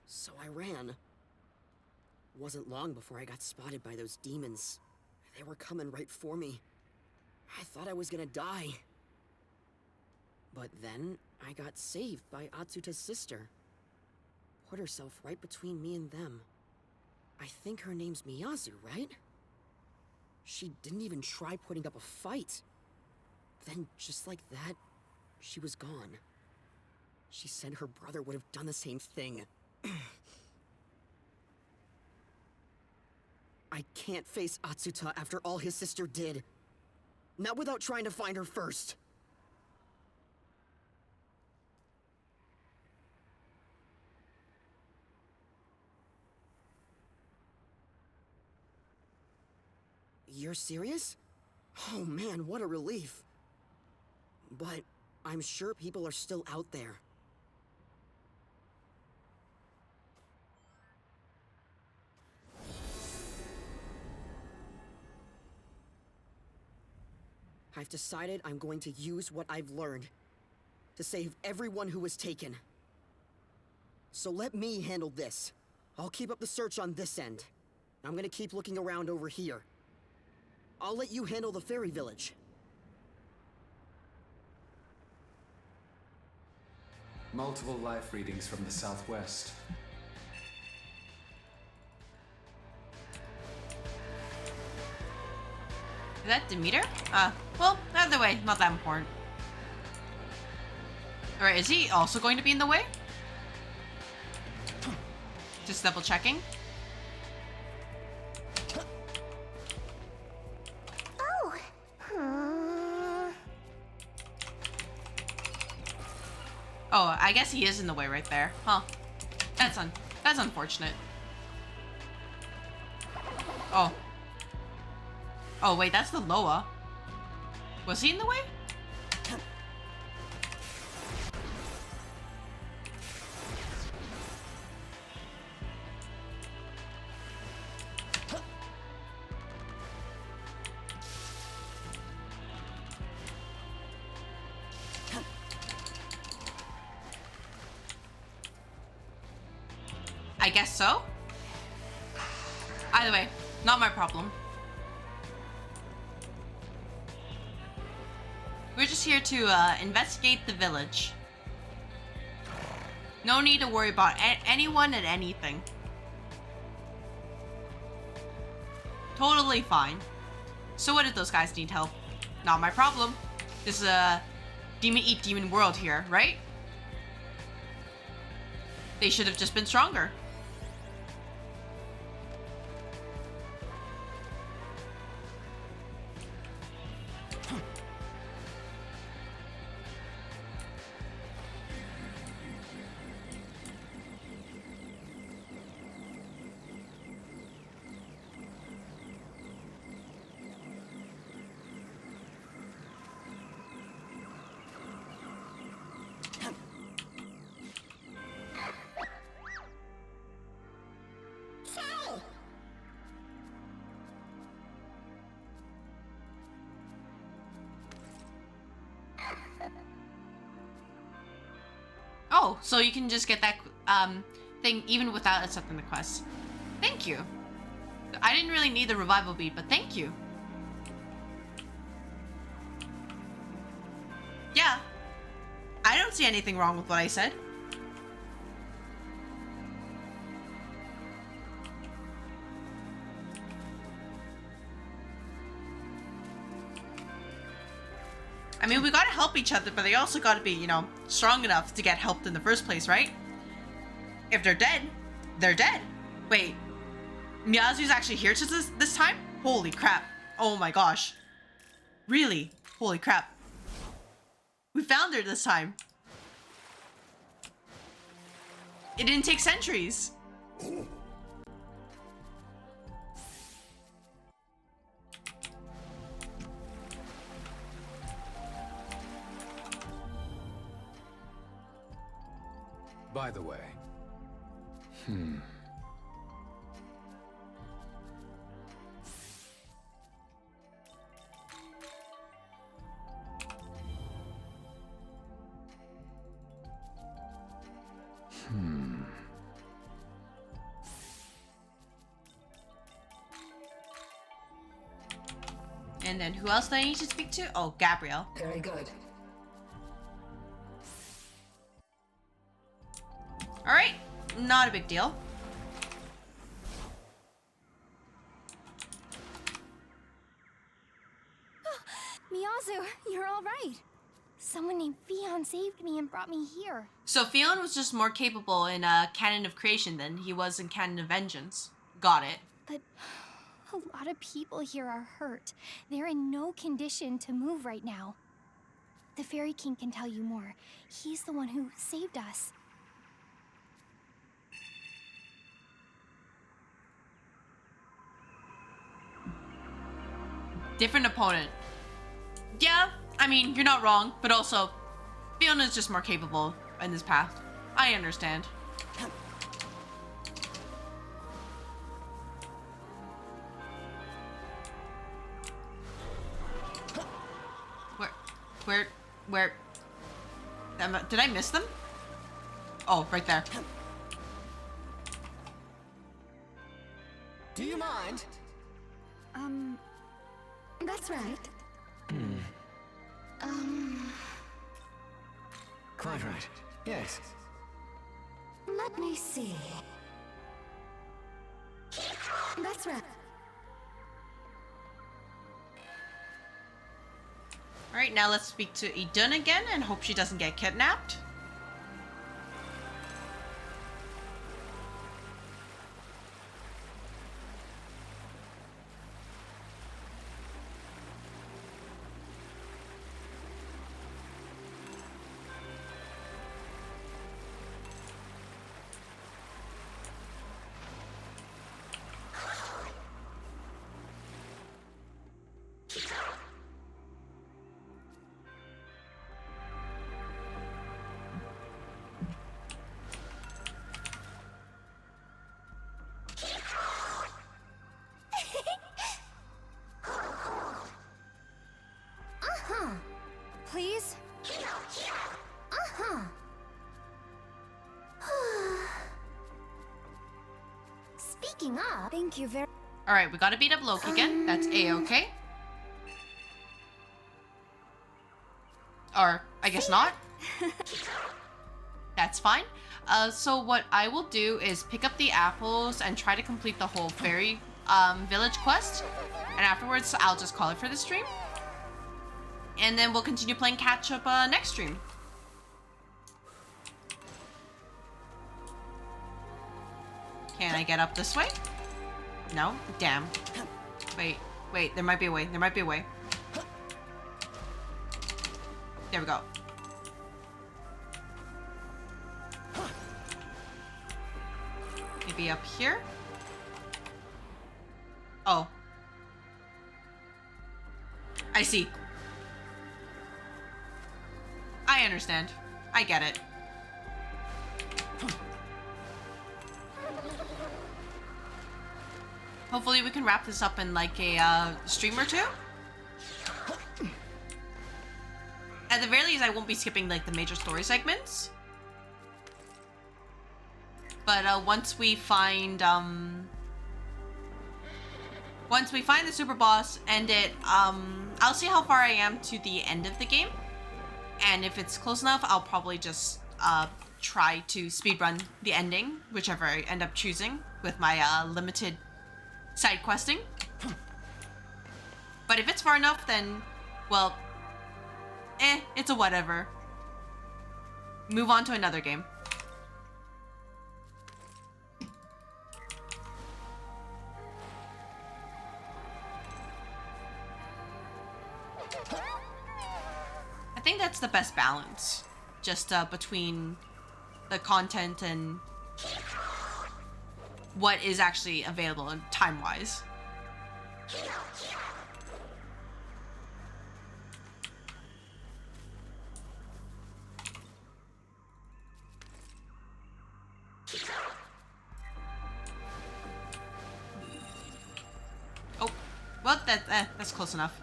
So I ran. Wasn't long before I got spotted by those demons. They were coming right for me. I thought I was gonna die. But then I got saved by Atsuta's sister. Put herself right between me and them. I think her name's Miyazu, right? She didn't even try putting up a fight. Then, just like that, she was gone. She said her brother would have done the same thing. I can't face Atsuta after all his sister did. Not without trying to find her first. You're serious? Oh man, what a relief. But I'm sure people are still out there. I've decided I'm going to use what I've learned to save everyone who was taken. So let me handle this. I'll keep up the search on this end. I'm gonna keep looking around over here. I'll let you handle the fairy village. Multiple life readings from the southwest. Is that Demeter? Well, either way, not that important. Alright, is he also going to be in the way? Just double checking. Oh, I guess he is in the way right there. Huh. That's unfortunate. Oh. Oh, wait, that's the Loa. Was he in the way? I guess so. Either way, not my problem. We're just here to investigate the village. No need to worry about anyone and anything. Totally fine. So what did those guys need help? Not my problem. This is a demon eat demon world here, right? They should have just been stronger. Oh, so you can just get that thing even without accepting the quest. Thank you. I didn't really need the revival bead, but thank you. Yeah. I don't see anything wrong with what I said. I mean, we gotta help each other, but they also gotta be, you know, strong enough to get helped in the first place, right? If they're dead, they're dead. Wait, Miyazu's actually here to this time? Holy crap. Oh my gosh. Really? Holy crap. We found her this time. It didn't take centuries. By the way. And then who else do I need to speak to? Oh, Gabrielle. Very good. Alright, not a big deal. Miyazu, you're all right. Someone named Fion saved me and brought me here. So Fion was just more capable in Canon of Creation than he was in Canon of Vengeance. Got it. But a lot of people here are hurt. They're in no condition to move right now. The Fairy King can tell you more. He's the one who saved us. Different opponent. Yeah, I mean, you're not wrong, but also, Fiona's just more capable in this path. I understand. Where? Did I miss them? Oh, right there. Do you mind? That's right. Quite right. Yes. Let me see. That's right. Alright, now let's speak to Idun again and hope she doesn't get kidnapped. Please? Speaking of... Thank you very... Alright, we gotta beat up Loki again. That's A-okay. Or, I guess not. That's fine. So what I will do is pick up the apples and try to complete the whole fairy village quest. And afterwards, I'll just call it for the stream. And then we'll continue playing catch up next stream. Can I get up this way? No? Damn. Wait, there might be a way. There might be a way. There we go. Maybe up here? Oh. I see. I understand. I get it. Hopefully we can wrap this up in like a stream or two. At the very least, I won't be skipping like the major story segments. But once we find the super boss, end it, I'll see how far I am to the end of the game. And if it's close enough, I'll probably just try to speedrun the ending, whichever I end up choosing with my limited side questing. But if it's far enough, then, well, it's a whatever. Move on to another game. I think that's the best balance, just between the content and what is actually available time-wise. Oh, well, that's close enough.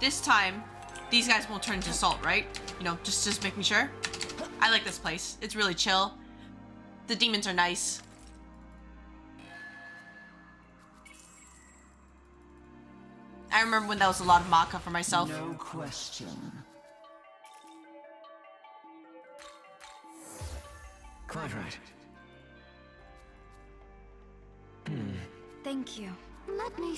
This time, these guys won't turn into salt, right? You know, just making sure. I like this place. It's really chill. The demons are nice. I remember when that was a lot of Maka for myself. No question. Quite right. Thank you. Let me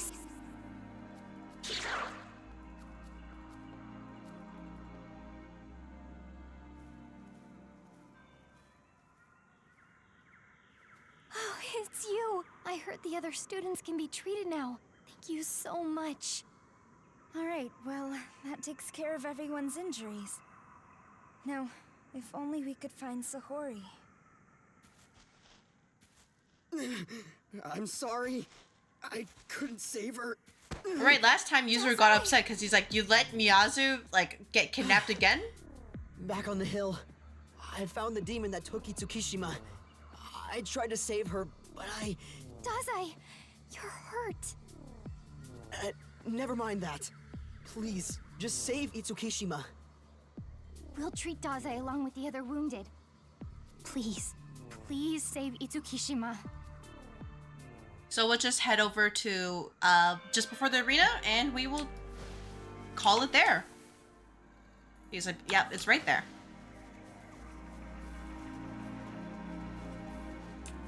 Oh, it's you! I heard the other students can be treated now. Thank you so much. Alright, well, that takes care of everyone's injuries. Now, if only we could find Sahori. I'm sorry. I couldn't save her. Right, last time Yuzuru got upset because he's like, you let Miyazu, like, get kidnapped again? Back on the hill, I found the demon that took Itsukishima. I tried to save her, but Dazai, you're hurt. Never mind that. Please, just save Itsukishima. We'll treat Dazai along with the other wounded. Please, please save Itsukishima. So we'll just head over to just before the arena and we will call it there. He's like, yeah, it's right there.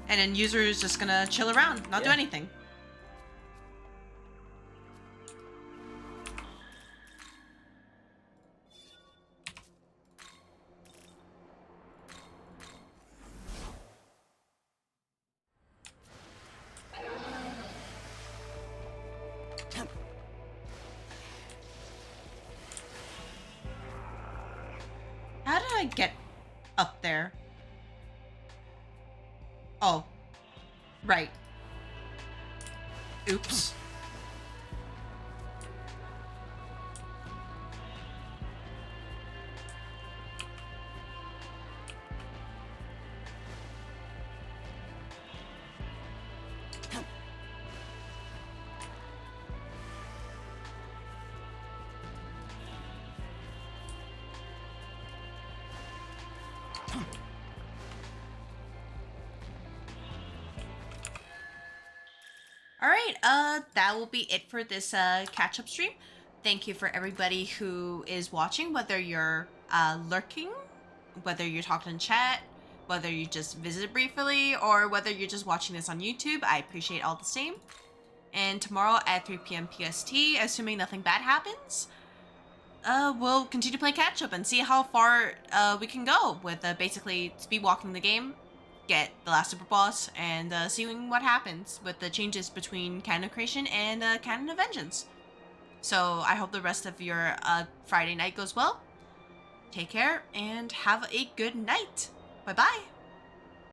And then Yuzuru's just gonna chill around, not do anything. How did I get up there? Oh. Right. Oops. Alright, that will be it for this catch-up stream. Thank you for everybody who is watching, whether you're lurking, whether you're talking in chat, whether you just visited briefly, or whether you're just watching this on YouTube. I appreciate all the same. And tomorrow at 3 p.m. PST, assuming nothing bad happens, we'll continue playing catch-up and see how far we can go with basically speed walking the game, get the last super boss, and seeing what happens with the changes between Canon of Creation and Canon of Vengeance. So I hope the rest of your Friday night goes well. Take care and have a good night. Bye-bye.